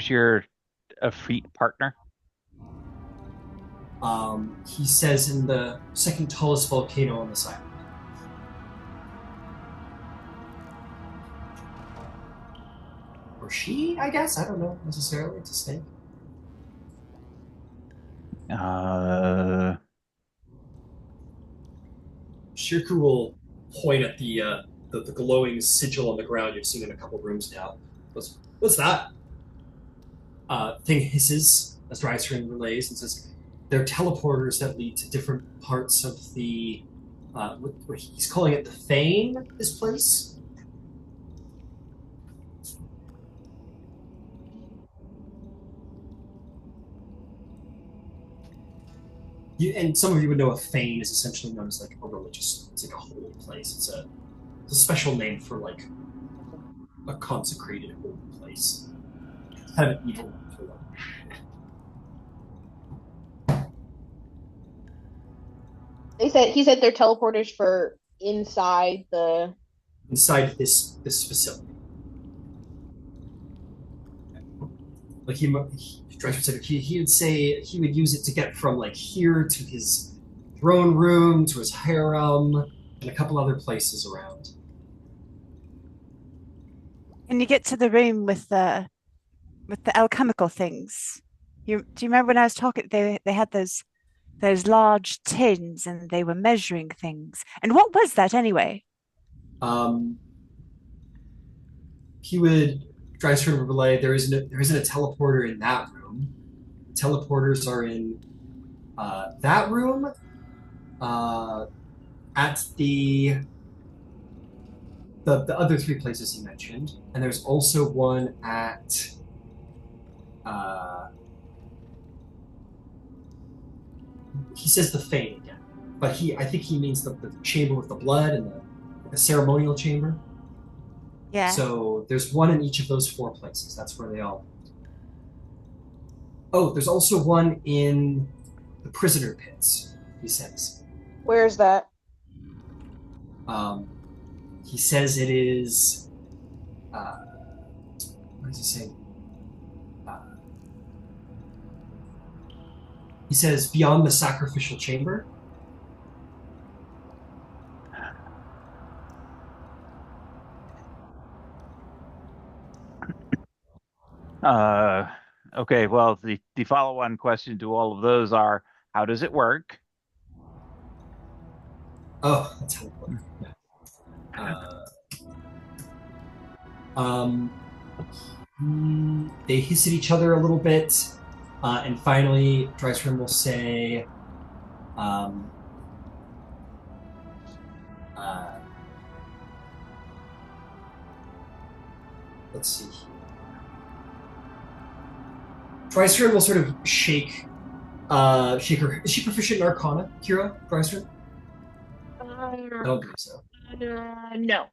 [SPEAKER 4] your Efreet partner?
[SPEAKER 1] He says in the second tallest volcano on this island. Or she, I guess. I don't know necessarily. It's a snake. Shirku will point at the glowing sigil on the ground you've seen in a couple rooms now. What's that? Thing hisses as Drysrinn relays and says, they're teleporters that lead to different parts of the, what he's calling it the Fane, this place. And some of you would know a Fane is essentially known as like a religious, it's like a holy place. It's a special name for like a consecrated holy place. It's kind of an evil one for them.
[SPEAKER 3] He said they're teleporters for inside
[SPEAKER 1] this facility. Like Drysrinn said, he would say he would use it to get from like here to his throne room to his harem and a couple other places around.
[SPEAKER 2] Can you get to the room with the alchemical things? Do you remember when I was talking? They had those large tins and they were measuring things. And what was that anyway?
[SPEAKER 1] Drysrinn would relay, there isn't a teleporter in that room. Teleporters are in that room, at the other three places he mentioned, and there's also one at he says the Fane again, but I think he means the chamber with the blood and the ceremonial chamber.
[SPEAKER 2] Yeah.
[SPEAKER 1] So there's one in each of those four places. That's where they all. Oh, there's also one in the prisoner pits, he says.
[SPEAKER 3] Where's that?
[SPEAKER 1] He says it is. What does he say? He says beyond the sacrificial chamber.
[SPEAKER 4] Okay, well, the follow-on question to all of those are, how does it work?
[SPEAKER 1] Oh, that's how it works. They hiss at each other a little bit, and finally, Drysrinn will say, let's see. Drysrinn will sort of shake her. Is she proficient in Arcana, Kira? Drysrinn? I don't think so.
[SPEAKER 3] No.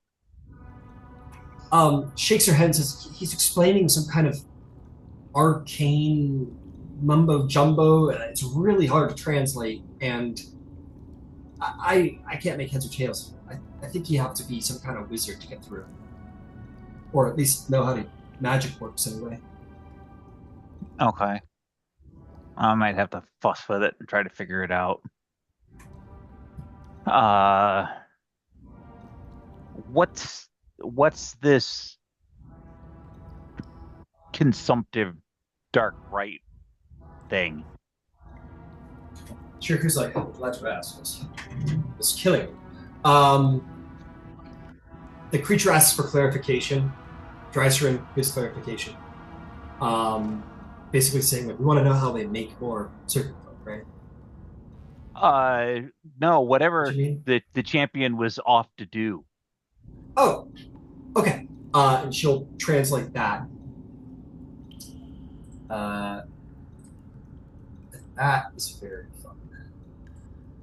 [SPEAKER 1] Shakes her head and says he's explaining some kind of arcane mumbo jumbo. It's really hard to translate, and I can't make heads or tails. I think you have to be some kind of wizard to get through, or at least know how to magic works anyway.
[SPEAKER 4] Okay. I might have to fuss with it and try to figure it out. Uh, what's this consumptive dark rite thing?
[SPEAKER 1] Shiriku's like, oh, glad you asked. It's killing me. Um, the creature asks for clarification. Drysrinn gives clarification. Basically saying like we want to know how they make more circuit code, right?
[SPEAKER 4] No,
[SPEAKER 1] What
[SPEAKER 4] whatever
[SPEAKER 1] do you mean?
[SPEAKER 4] the champion was off to do.
[SPEAKER 1] Oh, okay. And she'll translate that. Uh, that is very fun.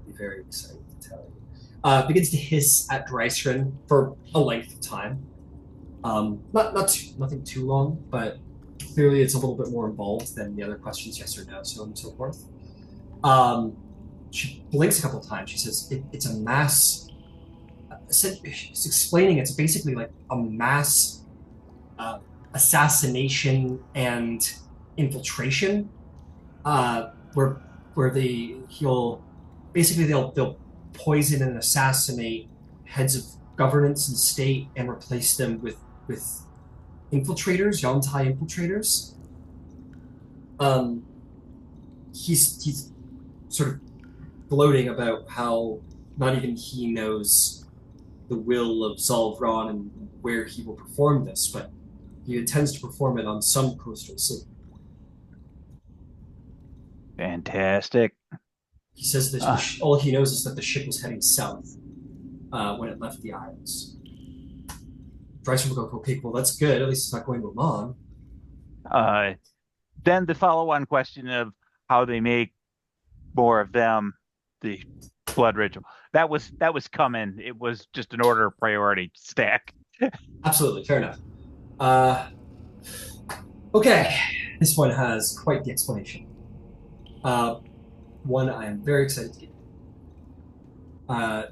[SPEAKER 1] Be very excited to tell you. Begins to hiss at Drysrinn for a length of time. Nothing too long, but clearly it's a little bit more involved than the other questions, yes or no, so on and so forth. She blinks a couple of times. She says, it's a mass. She's explaining it's basically like a mass assassination and infiltration, where they'll poison and assassinate heads of governance and state and replace them with infiltrators, Yontai infiltrators. He's sort of gloating about how not even he knows the will of Zalvron and where he will perform this, but he intends to perform it on some coastal city.
[SPEAKER 4] Fantastic.
[SPEAKER 1] He says this. All he knows is that the ship was heading south when it left the Isles. Drysdale will go, okay, well, that's good. At least it's not going to Oman.
[SPEAKER 4] Then the follow-on question of how they make more of them, the blood ritual. That was coming. It was just an order of priority stack.
[SPEAKER 1] Absolutely, fair enough. Okay, this one has quite the explanation. One I am very excited to get.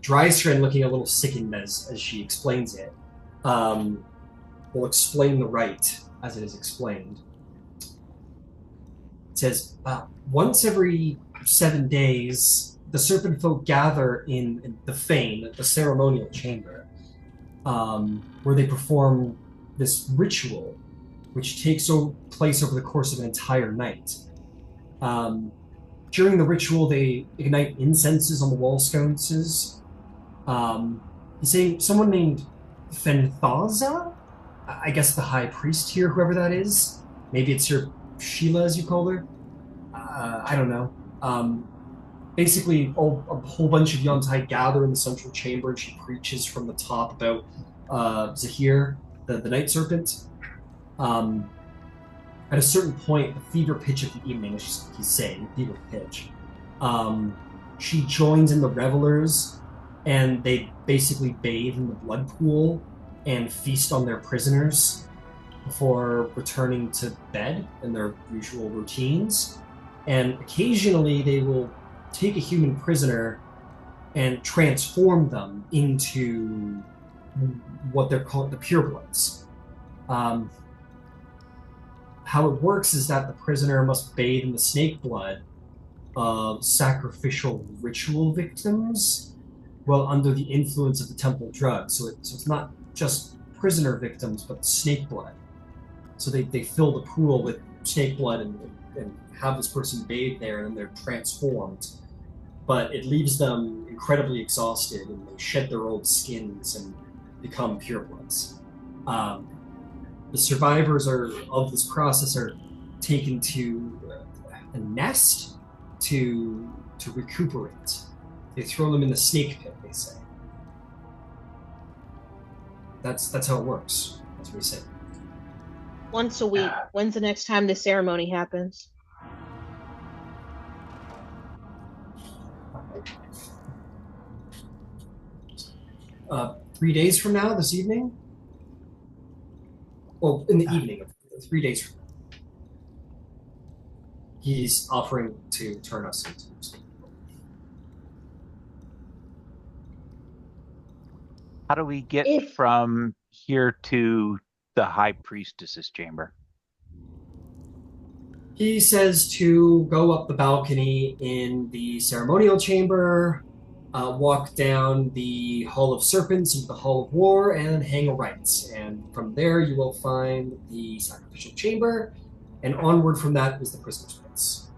[SPEAKER 1] Drysrinn, looking a little sickened as she explains it, will explain the rite as it is explained. It says, once every 7 days, the serpent folk gather in the fane, the ceremonial chamber, where they perform this ritual, which takes place over the course of an entire night. During the ritual, they ignite incenses on the wall sconces. He's saying someone named Fenthaza, I guess the high priest here, whoever that is. Maybe it's your Sheila, as you call her. I don't know. Basically, a whole bunch of Yontai gather in the central chamber, and she preaches from the top about Zahir, the night serpent. At a certain point, the fever pitch of the evening, as he's saying, fever pitch, she joins in the revelers, and they basically bathe in the blood pool and feast on their prisoners before returning to bed and their usual routines. And occasionally they will take a human prisoner and transform them into what they're called the purebloods. How it works is that the prisoner must bathe in the snake blood of sacrificial ritual victims while under the influence of the temple drug. So it's not just prisoner victims, but snake blood. So they fill the pool with snake blood and have this person bathe there, and then they're transformed. But it leaves them incredibly exhausted, and they shed their old skins and become purebloods. The survivors of this process are taken to a nest to recuperate. They throw them in the snake pit, they say. That's how it works. That's what he said.
[SPEAKER 3] Once a week. When's the next time the ceremony happens?
[SPEAKER 1] Uh, 3 days from now, this evening? Well, in the evening of 3 days from now. He's offering to turn us into snake.
[SPEAKER 4] How do we get from here to the high priestess's chamber?
[SPEAKER 1] He says to go up the balcony in the ceremonial chamber, walk down the Hall of Serpents into the Hall of War, and hang a right. And from there, you will find the sacrificial chamber, and onward from that is the prisoner's pits.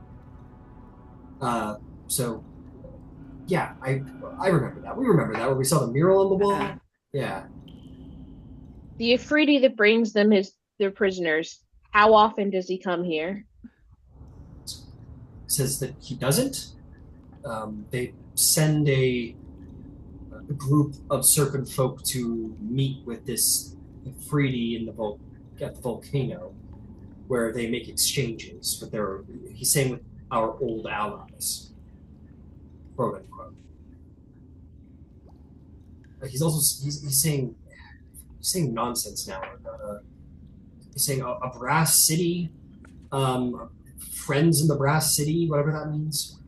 [SPEAKER 1] So, yeah, I remember that. We remember that where we saw the mural on the wall. Yeah.
[SPEAKER 3] The Efreeti that brings them their prisoners. How often does he come here?
[SPEAKER 1] Says that he doesn't. They send a group of serpent folk to meet with this Efreeti in at the volcano, where they make exchanges with their. He's saying with our old allies, quote unquote. He's also he's saying nonsense now. He's saying a brass city, friends in the brass city, whatever that means.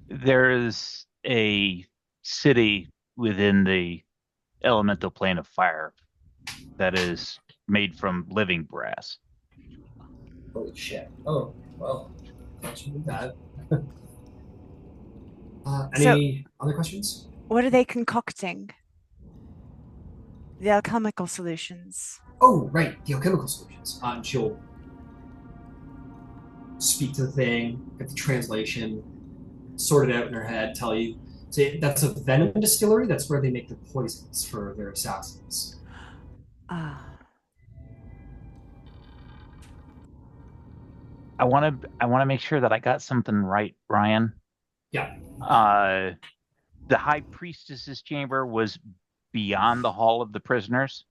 [SPEAKER 4] There's a city within the elemental plane of fire that is made from living brass.
[SPEAKER 1] Holy shit! Oh well, thought you knew that. Any other questions?
[SPEAKER 2] What are they concocting? The alchemical solutions.
[SPEAKER 1] Oh, right, the alchemical solutions. She'll speak to the thing, get the translation, sort it out in her head, tell you. So that's a venom distillery. That's where they make the poisons for their assassins.
[SPEAKER 2] Ah.
[SPEAKER 4] I want to make sure that I got something right, Brian.
[SPEAKER 1] Yeah.
[SPEAKER 4] The high priestess's chamber was beyond the hall of the prisoners.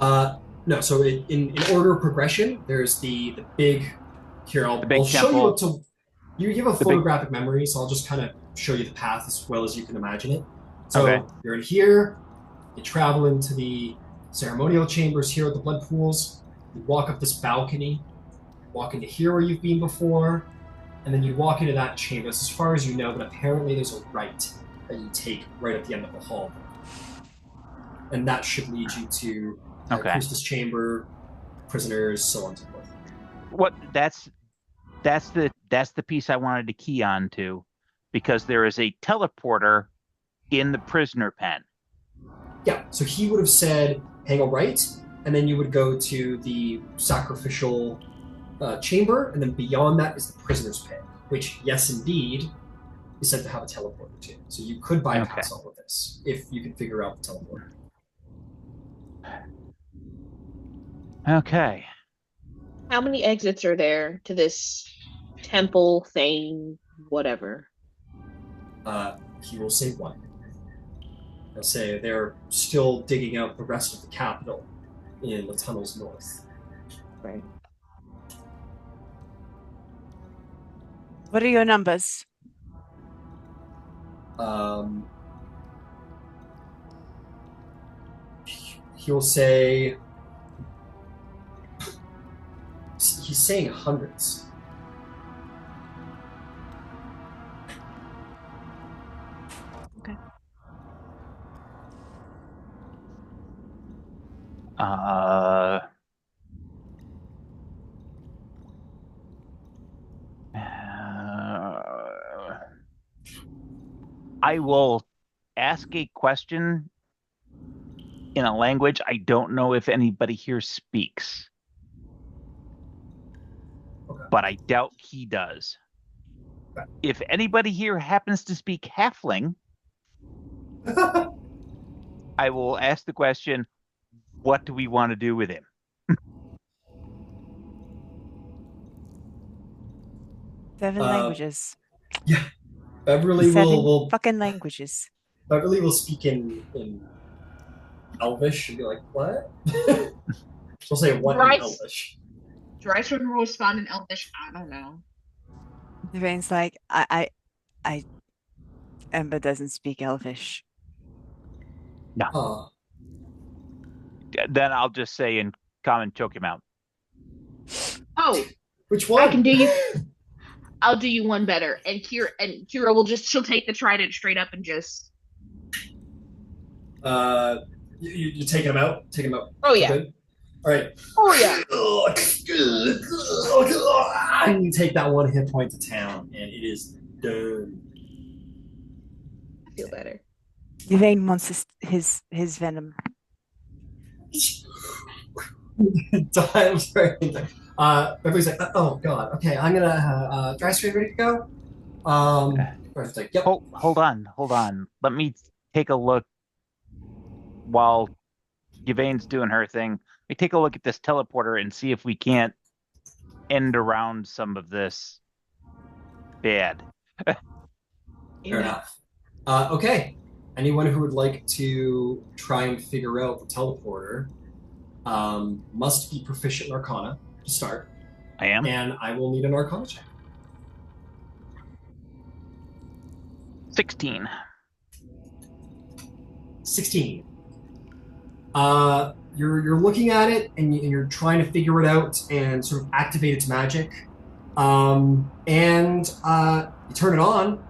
[SPEAKER 1] No. So in order of progression, there's the big. Here, I'll show you what to. You have a photographic memory, so I'll just kind of show you the path as well as you can imagine it. So you're in here. You travel into the ceremonial chambers here at the blood pools. You walk up this balcony. Walk into here where you've been before, and then you walk into that chamber. That's as far as you know, but apparently there's a right that you take right at the end of the hall. And that should lead you to priestess chamber, prisoners, so on and so forth.
[SPEAKER 4] What that's the piece I wanted to key on to, because there is a teleporter in the prisoner pen.
[SPEAKER 1] Yeah, so he would have said hang a right, and then you would go to the sacrificial chamber, and then beyond that is the prisoner's pen, which, yes, indeed, is said to have a teleporter too. So you could bypass all of this if you can figure out the teleporter.
[SPEAKER 4] Okay.
[SPEAKER 3] How many exits are there to this temple thing, whatever?
[SPEAKER 1] He will say one. He'll say they're still digging out the rest of the capital in the tunnels north.
[SPEAKER 3] Right.
[SPEAKER 2] What are your numbers?
[SPEAKER 1] He'll say he's saying hundreds.
[SPEAKER 2] Okay.
[SPEAKER 4] I will ask a question in a language I don't know if anybody here speaks.
[SPEAKER 1] Okay.
[SPEAKER 4] But I doubt he does.
[SPEAKER 1] Okay.
[SPEAKER 4] If anybody here happens to speak halfling, I will ask the question, what do we want to do with him?
[SPEAKER 2] 7 languages.
[SPEAKER 1] Yeah. Beverly will
[SPEAKER 2] fucking languages.
[SPEAKER 1] Beverly will speak in Elvish and be like, what? She'll say what in Elvish.
[SPEAKER 3] Drysrinn will respond in Elvish, I don't know.
[SPEAKER 2] Devaine's like, Ember doesn't speak Elvish.
[SPEAKER 4] No. Then I'll just say in common, choke him out.
[SPEAKER 3] Oh.
[SPEAKER 1] Which one?
[SPEAKER 3] I can do you. I'll do you one better. And Kira will she'll take the trident straight up and just.
[SPEAKER 1] You taking him out? Take him out.
[SPEAKER 3] Oh, yeah.
[SPEAKER 1] All right.
[SPEAKER 3] Oh yeah.
[SPEAKER 1] And you take that 1 hit point to town, and it is done.
[SPEAKER 3] I feel better.
[SPEAKER 2] Yvain wants his venom.
[SPEAKER 1] I'm sorry. Everybody's like, oh god, okay, I'm gonna dry straight, ready to go. It's like, yep.
[SPEAKER 4] Hold on. Let me take a look while Yvain's doing her thing. We take a look at this teleporter and see if we can't end around some of this bad.
[SPEAKER 1] Fair enough. Okay. Anyone who would like to try and figure out the teleporter must be proficient in Arcana to start.
[SPEAKER 4] I am.
[SPEAKER 1] And I will need an Arcana check.
[SPEAKER 4] 16.
[SPEAKER 1] 16. You're looking at it and you're trying to figure it out and sort of activate its magic. And you turn it on,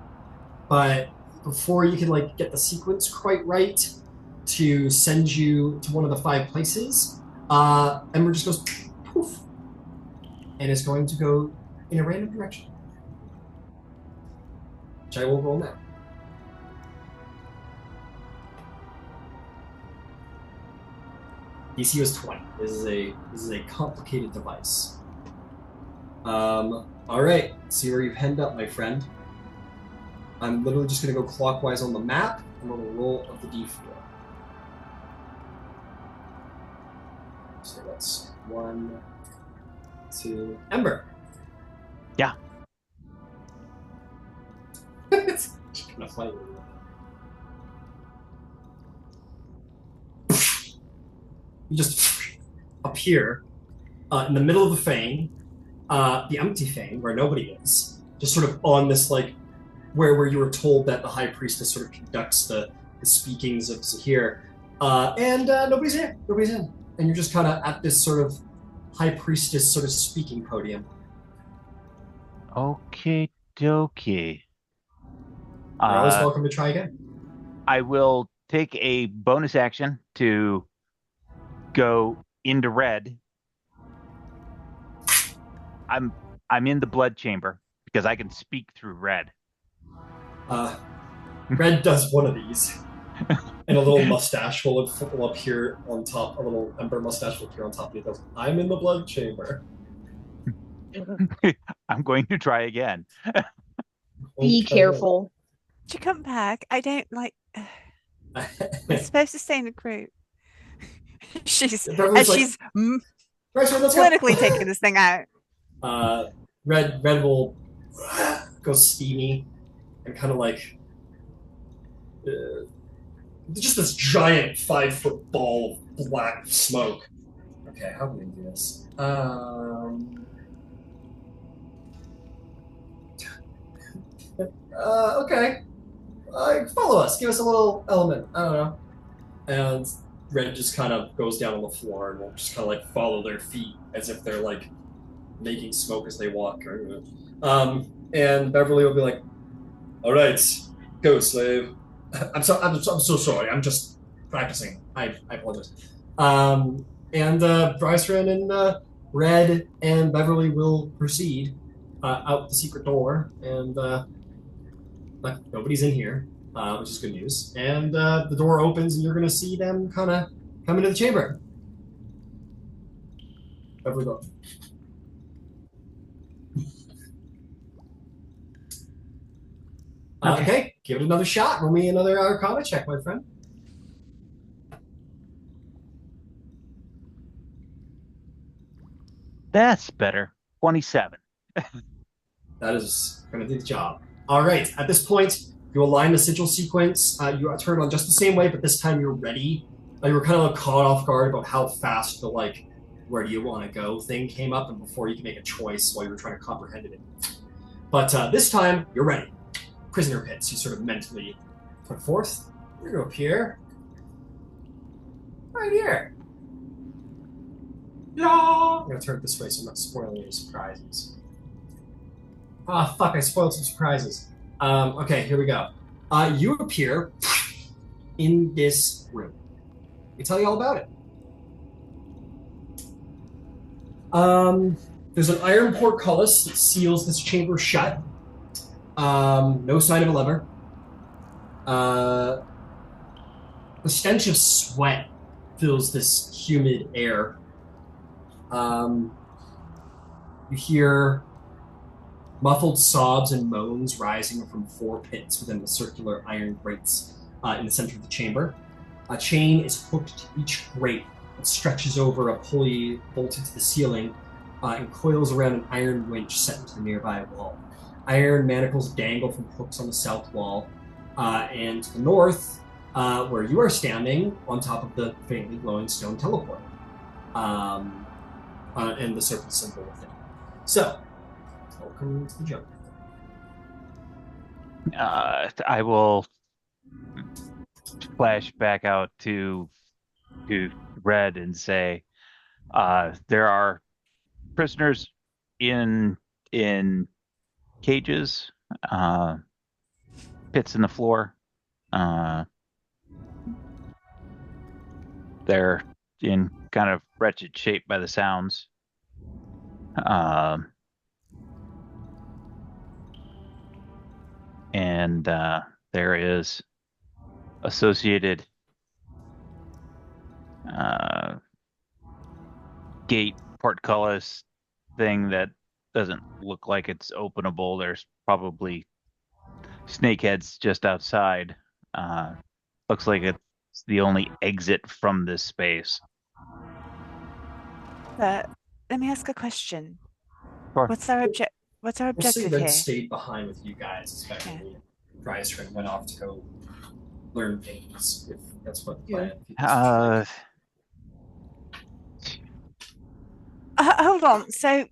[SPEAKER 1] but before you can like get the sequence quite right to send you to one of the 5 places, Ember just goes poof, and is going to go in a random direction, which I will roll now. DC was 20. This is a complicated device. All right, see where you've headed up, my friend. I'm literally just going to go clockwise on the map and roll a roll of the D4. So that's 1, 2. Ember.
[SPEAKER 4] Yeah.
[SPEAKER 1] It's kind of funny. You just appear in the middle of the fane, the empty fane where nobody is, just sort of on this like where you were told that the high priestess sort of conducts the speakings of Zahir, and nobody's here. Nobody's in, and you're just kind of at this sort of high priestess sort of speaking podium.
[SPEAKER 4] Okay, dokie.
[SPEAKER 1] You're always welcome to try again.
[SPEAKER 4] I will take a bonus action to go into red. I'm in the blood chamber because I can speak through red.
[SPEAKER 1] Red does one of these, and a little mustache will appear on top. A little Ember mustache will appear on top of it. Goes, I'm in the blood chamber.
[SPEAKER 4] I'm going to try again.
[SPEAKER 3] Be careful.
[SPEAKER 2] Did you come back? I don't like. We're supposed to stay in the group. She's politically taking this thing out.
[SPEAKER 1] Red will go steamy and kind of like just this giant 5-foot ball of black smoke. Okay, how can we do this? Okay. Follow us. Give us a little element. I don't know. And Red just kind of goes down on the floor and will just kind of like follow their feet as if they're like making smoke as they walk. And Beverly will be like, "All right, go, slave." I'm so sorry. I'm just practicing. I apologize. And Drysrinn and Red and Beverly will proceed out the secret door, and nobody's in here, which is good news. And the door opens, and you're going to see them kind of come into the chamber. Beverly, go. Okay, give it another shot. Roll me another Arcana check, my friend.
[SPEAKER 4] That's better. 27.
[SPEAKER 1] That is going to do the job. All right, at this point, you align the sigil sequence. You turn on just the same way, but this time you're ready. You were kind of like caught off guard about how fast the like, where do you want to go thing came up, and before you can make a choice while you were trying to comprehend it. But this time, you're ready. Prisoner pits, you sort of mentally put forth. We're going to appear right here. Yeah. I'm going to turn it this way so I'm not spoiling any surprises. Ah, fuck, I spoiled some surprises. Okay, here we go. You appear in this room. Let me tell you all about it. There's an iron portcullis that seals this chamber shut. No sign of a lever. The stench of sweat fills this humid air. You hear muffled sobs and moans rising from 4 pits within the circular iron grates in the center of the chamber. A chain is hooked to each grate that stretches over a pulley bolted to the ceiling and coils around an iron winch set into the nearby wall. Iron manacles dangle from hooks on the south wall, and to the north, where you are standing, on top of the faintly glowing stone teleport, and the serpent symbol within. So, welcome to the jungle.
[SPEAKER 4] I will flash back out to Red and say, there are prisoners in cages, pits in the floor. They're in kind of wretched shape by the sounds. And there is associated gate portcullis thing that doesn't look like it's openable. There's probably snakeheads just outside. Looks like it's the only exit from this space.
[SPEAKER 2] Let me ask a question.
[SPEAKER 4] Sure.
[SPEAKER 2] What's our objective
[SPEAKER 1] Red
[SPEAKER 2] here?
[SPEAKER 1] stayed behind with you guys, especially Drysrinn went off to go learn things, if that's what the plan.
[SPEAKER 2] Hold on. So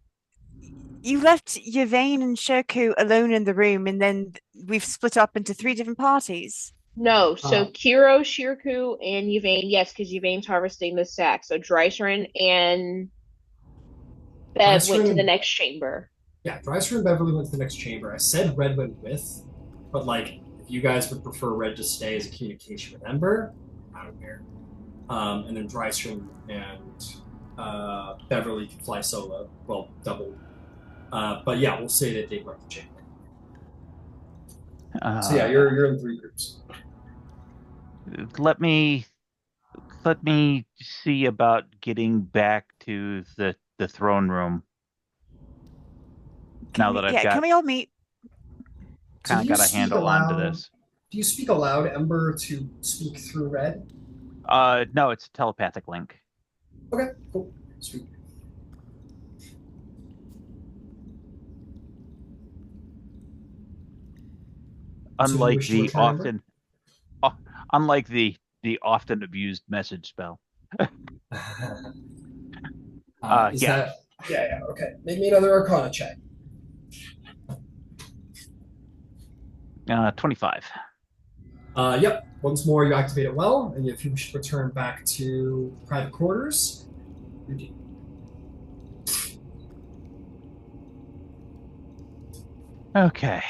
[SPEAKER 2] you left Yvain and Shirku alone in the room, and then we've split up into 3 different parties.
[SPEAKER 3] No, so Kiro, Shirku, and Yvain, yes, because Yvain's harvesting the sack. So Drysrinn and Bev went to the next chamber.
[SPEAKER 1] Yeah, Drysrinn and Beverly went to the next chamber. I said Red went with, but like, if you guys would prefer Red to stay as a communication with Ember, I don't care. And then Drysrinn and Beverly can fly solo. Well, double. But yeah, we'll say that they left the chamber. So yeah, you're in 3 groups.
[SPEAKER 4] Let me see about getting back to the throne room. Now that I've got,
[SPEAKER 2] can we all meet?
[SPEAKER 4] Kind of got a handle onto this.
[SPEAKER 1] Do you speak aloud, Ember, to speak through Red?
[SPEAKER 4] No, it's a telepathic link.
[SPEAKER 1] Okay, cool. Sweet.
[SPEAKER 4] Unlike the often abused message spell.
[SPEAKER 1] Yeah, okay. Make me another Arcana check.
[SPEAKER 4] 25.
[SPEAKER 1] Yep. Once more, you activate it well, and if you should return back to private quarters, you do.
[SPEAKER 4] Okay.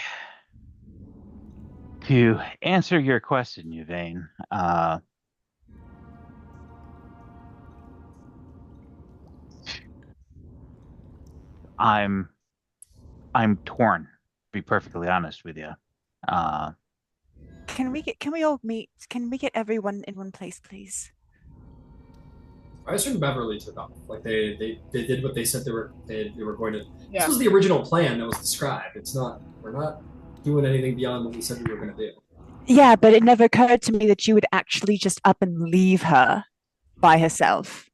[SPEAKER 4] To answer your question, Yvain, I'm torn, to be perfectly honest with you.
[SPEAKER 2] Can we all meet? Can we get everyone in one place, please?
[SPEAKER 1] I assume Beverly took off. Like they did what they said they were going to.
[SPEAKER 3] Yeah.
[SPEAKER 1] This was the original plan that was described. We're not doing anything beyond what we said we were going to do. Yeah,
[SPEAKER 2] but it never occurred to me that you would actually just up and leave her by herself.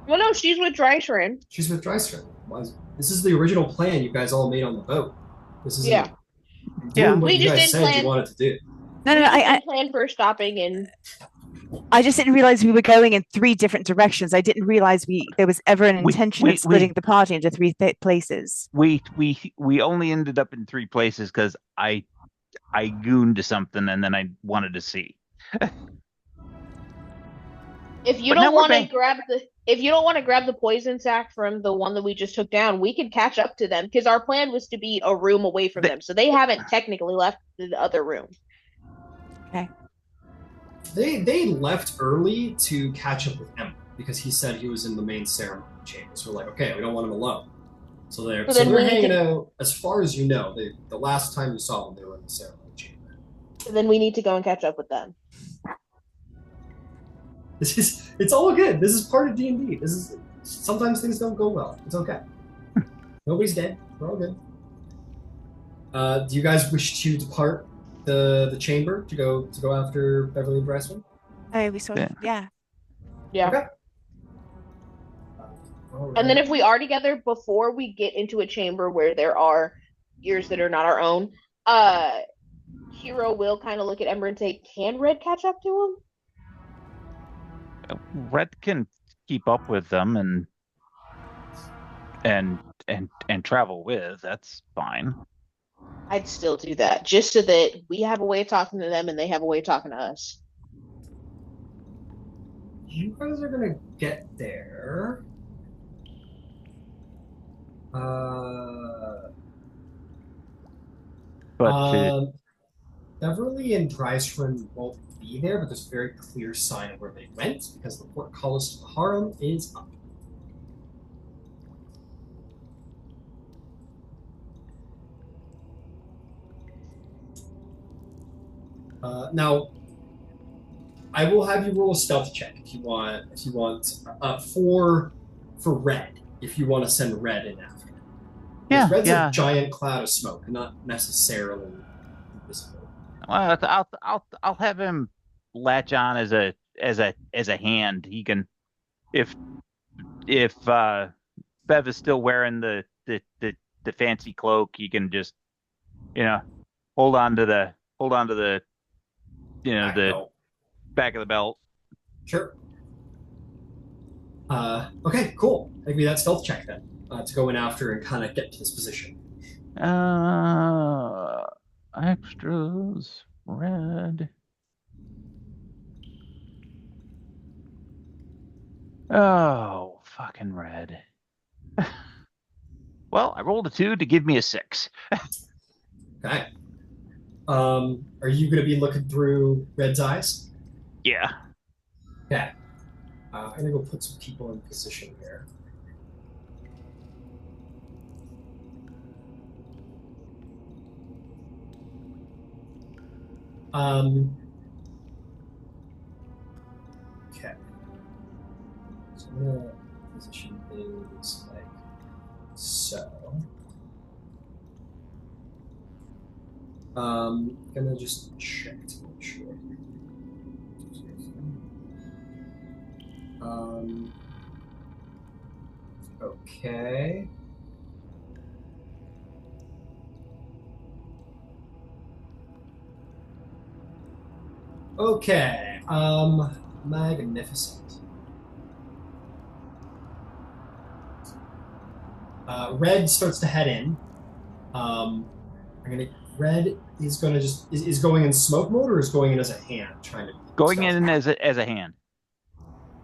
[SPEAKER 3] Well, no, she's with Drysrinn.
[SPEAKER 1] She's with Drysrinn. This is the original plan you guys all made on the boat. This is
[SPEAKER 3] yeah.
[SPEAKER 1] What we you guys said plan... you wanted to do.
[SPEAKER 2] No, I
[SPEAKER 3] planned for stopping and.
[SPEAKER 2] I just didn't realize we were going in 3 different directions. I didn't realize there was ever an intention of splitting the party into 3 places.
[SPEAKER 4] We only ended up in 3 places because I gooned something and then I wanted to see.
[SPEAKER 3] If you don't want to grab the poison sack from the one that we just took down, we could catch up to them because our plan was to be a room away from them, so they haven't technically left the other room.
[SPEAKER 2] Okay.
[SPEAKER 1] They left early to catch up with Ember because he said he was in the main ceremony. chamber. So we're like, okay, we don't want them alone. So they're
[SPEAKER 3] So then we
[SPEAKER 1] hanging
[SPEAKER 3] need
[SPEAKER 1] out. As far as you know, the last time you saw them, they were in the ceremony chamber.
[SPEAKER 3] then we need to go and catch up with them.
[SPEAKER 1] It's all good. This is part of D&D. This is sometimes things don't go well. It's okay. Nobody's dead. We're all good. Do you guys wish to depart the chamber to go after Beverly and Drysrinn?
[SPEAKER 2] Oh, we sort of, yeah.
[SPEAKER 3] Yeah.
[SPEAKER 1] Okay. All right.
[SPEAKER 3] And then if we are together before we get into a chamber where there are ears that are not our own, Hero will kind of look at Ember and say, "Can Red catch up to him?"
[SPEAKER 4] Red can keep up with them and travel with. That's fine.
[SPEAKER 3] I'd still do that, just so that we have a way of talking to them and they have a way of talking to us.
[SPEAKER 1] You guys are gonna get there.
[SPEAKER 4] But
[SPEAKER 1] Beverly and Drysrinn won't be there, but there's a very clear sign of where they went because the portcullis to the harem is up. Now, I will have you roll a stealth check if you want. For Red, if you want to send Red in after.
[SPEAKER 4] Yeah,
[SPEAKER 1] Red's
[SPEAKER 4] yeah.
[SPEAKER 1] a giant cloud of smoke, not necessarily invisible.
[SPEAKER 4] Well, I'll have him latch on as a hand. He can, if Bev is still wearing the fancy cloak, he can just hold on to the the back of the belt.
[SPEAKER 1] Sure. Okay, cool. Maybe that's stealth check then, to go in after and kind of get to this position.
[SPEAKER 4] Extras, Red. Oh, fucking Red. Well, I rolled a 2 to give me a 6.
[SPEAKER 1] Okay. Are you going to be looking through Red's eyes?
[SPEAKER 4] Yeah.
[SPEAKER 1] Okay. I'm going to go put some people in position here. Okay. So I'm going to position things like so. Gonna just check to make sure. Okay. Okay. Magnificent. Red starts to head in. Red is going to is going in smoke mode or is going in as a hand trying to
[SPEAKER 4] going in as a hand.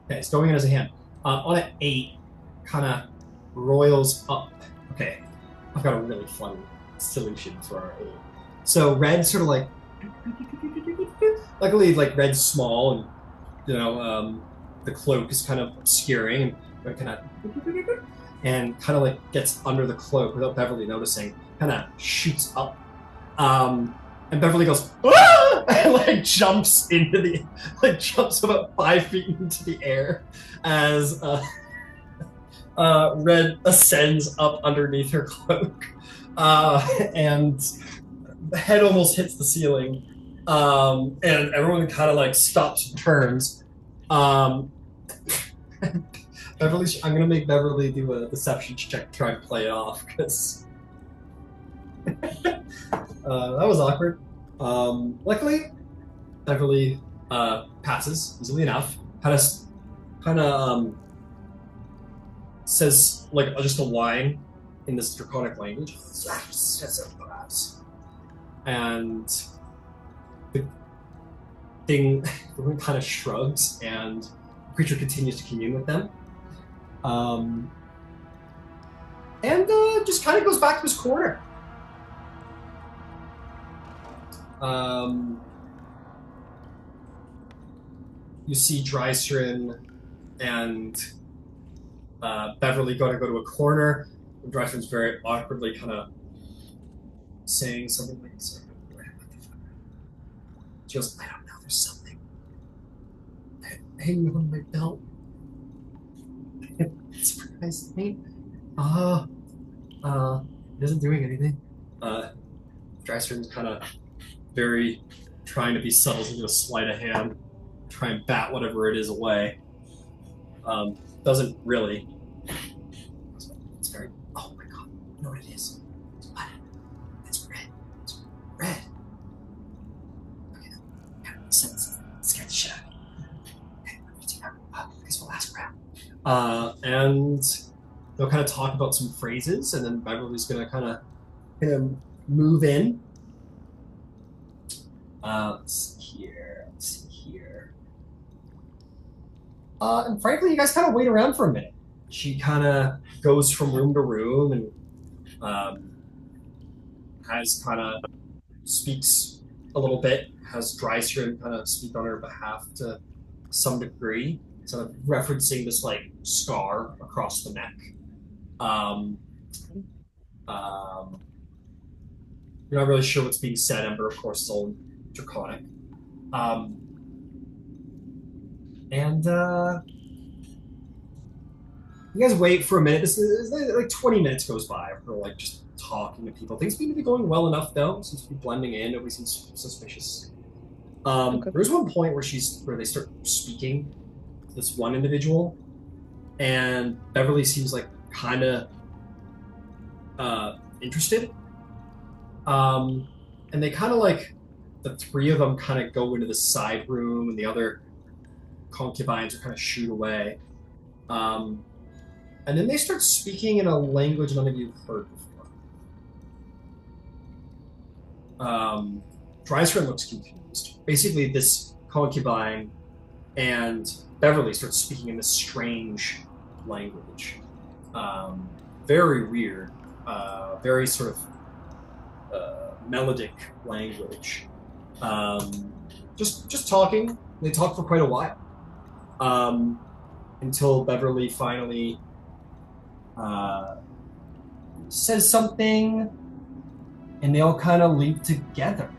[SPEAKER 1] Okay, it's going in as a hand. On an 8, kind of roils up. Okay, I've got a really fun solution for our 8. So Red sort of like, luckily like Red's small and the cloak is kind of obscuring and kind of like gets under the cloak without Beverly noticing. Kind of shoots up. And Beverly goes, "Ah!" and like jumps about 5 feet into the air as Red ascends up underneath her cloak, and the head almost hits the ceiling, and everyone kind of like stops and turns. Beverly, I'm gonna make Beverly do a deception check to try and play it off because. That was awkward. Luckily, Beverly passes easily enough. Kind of says like just a line in this draconic language, and the thing kind of shrugs, and the creature continues to commune with them, and just kind of goes back to his corner. You see Drysrinn and Beverly going to go to a corner. And Drysrinn's very awkwardly kind of saying something like, she goes, I don't know, there's something hanging on my belt. Surprise me. It isn't doing anything. Drysrinn's kind of very trying to be subtle, so he's gonna sleight of hand, try and bat whatever it is away. Doesn't really. It's very. Oh my god! You know what it is? What? It's red. It's red. Okay, yeah, sense. Scared the shit out of me. Okay, I guess we'll ask around. And they'll kind of talk about some phrases, and then Beverly's gonna kind of move in. Let's see here. And frankly, you guys kind of wait around for a minute. She kind of goes from room to room and has kind of speaks a little bit, has Drysrinn kind of speak on her behalf to some degree, sort of referencing this like scar across the neck. You're not really sure what's being said. Ember, of course, is all draconic. And you guys wait for a minute. This is like 20 minutes goes by of her like just talking to people. Things seem to be going well enough though. Seems to be blending in. Nobody seems suspicious. Okay. There's one point where they start speaking to this one individual, and Beverly seems like kind of interested. And they kind of like the three of them kind of go into the side room, and the other concubines are kind of shooed away. And then they start speaking in a language none of you have heard before. Drysrinn looks confused. Basically, this concubine and Beverly start speaking in this strange language. Very weird. Very sort of melodic language. Just talking. They talk for quite a while. Until Beverly finally says something, and they all kind of leap together.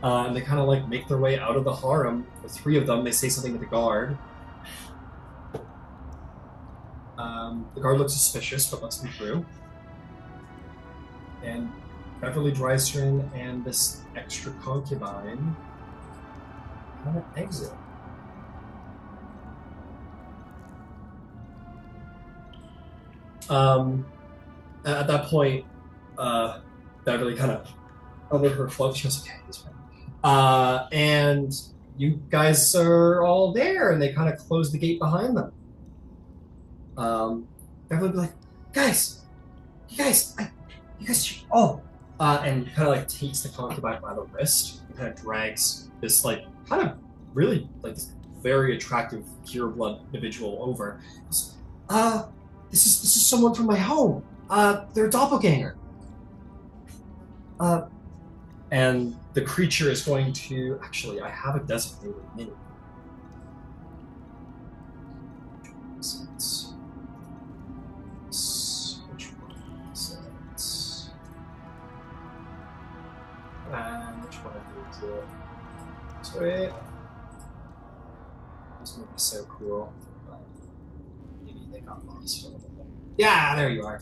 [SPEAKER 1] And they kind of like make their way out of the harem. The three of them, they say something to the guard. The guard looks suspicious, but lets them through. And Beverly, Drysrinn, and this extra concubine kind of exit. At that point, Beverly kind of under her cloak. She goes, "Okay, it's fine." And you guys are all there, and they kind of close the gate behind them. Beverly be like, "Guys, you guys, and kind of like takes the concubine by the wrist and kind of drags this like kind of really like this very attractive pureblood individual over. Goes, this is someone from my home. They're a doppleganger. And the creature is going to actually. I have a designated name. Which one is it? And which one is it? Sweet. This would be so cool. Maybe they got lost for a little bit. Yeah, there you are.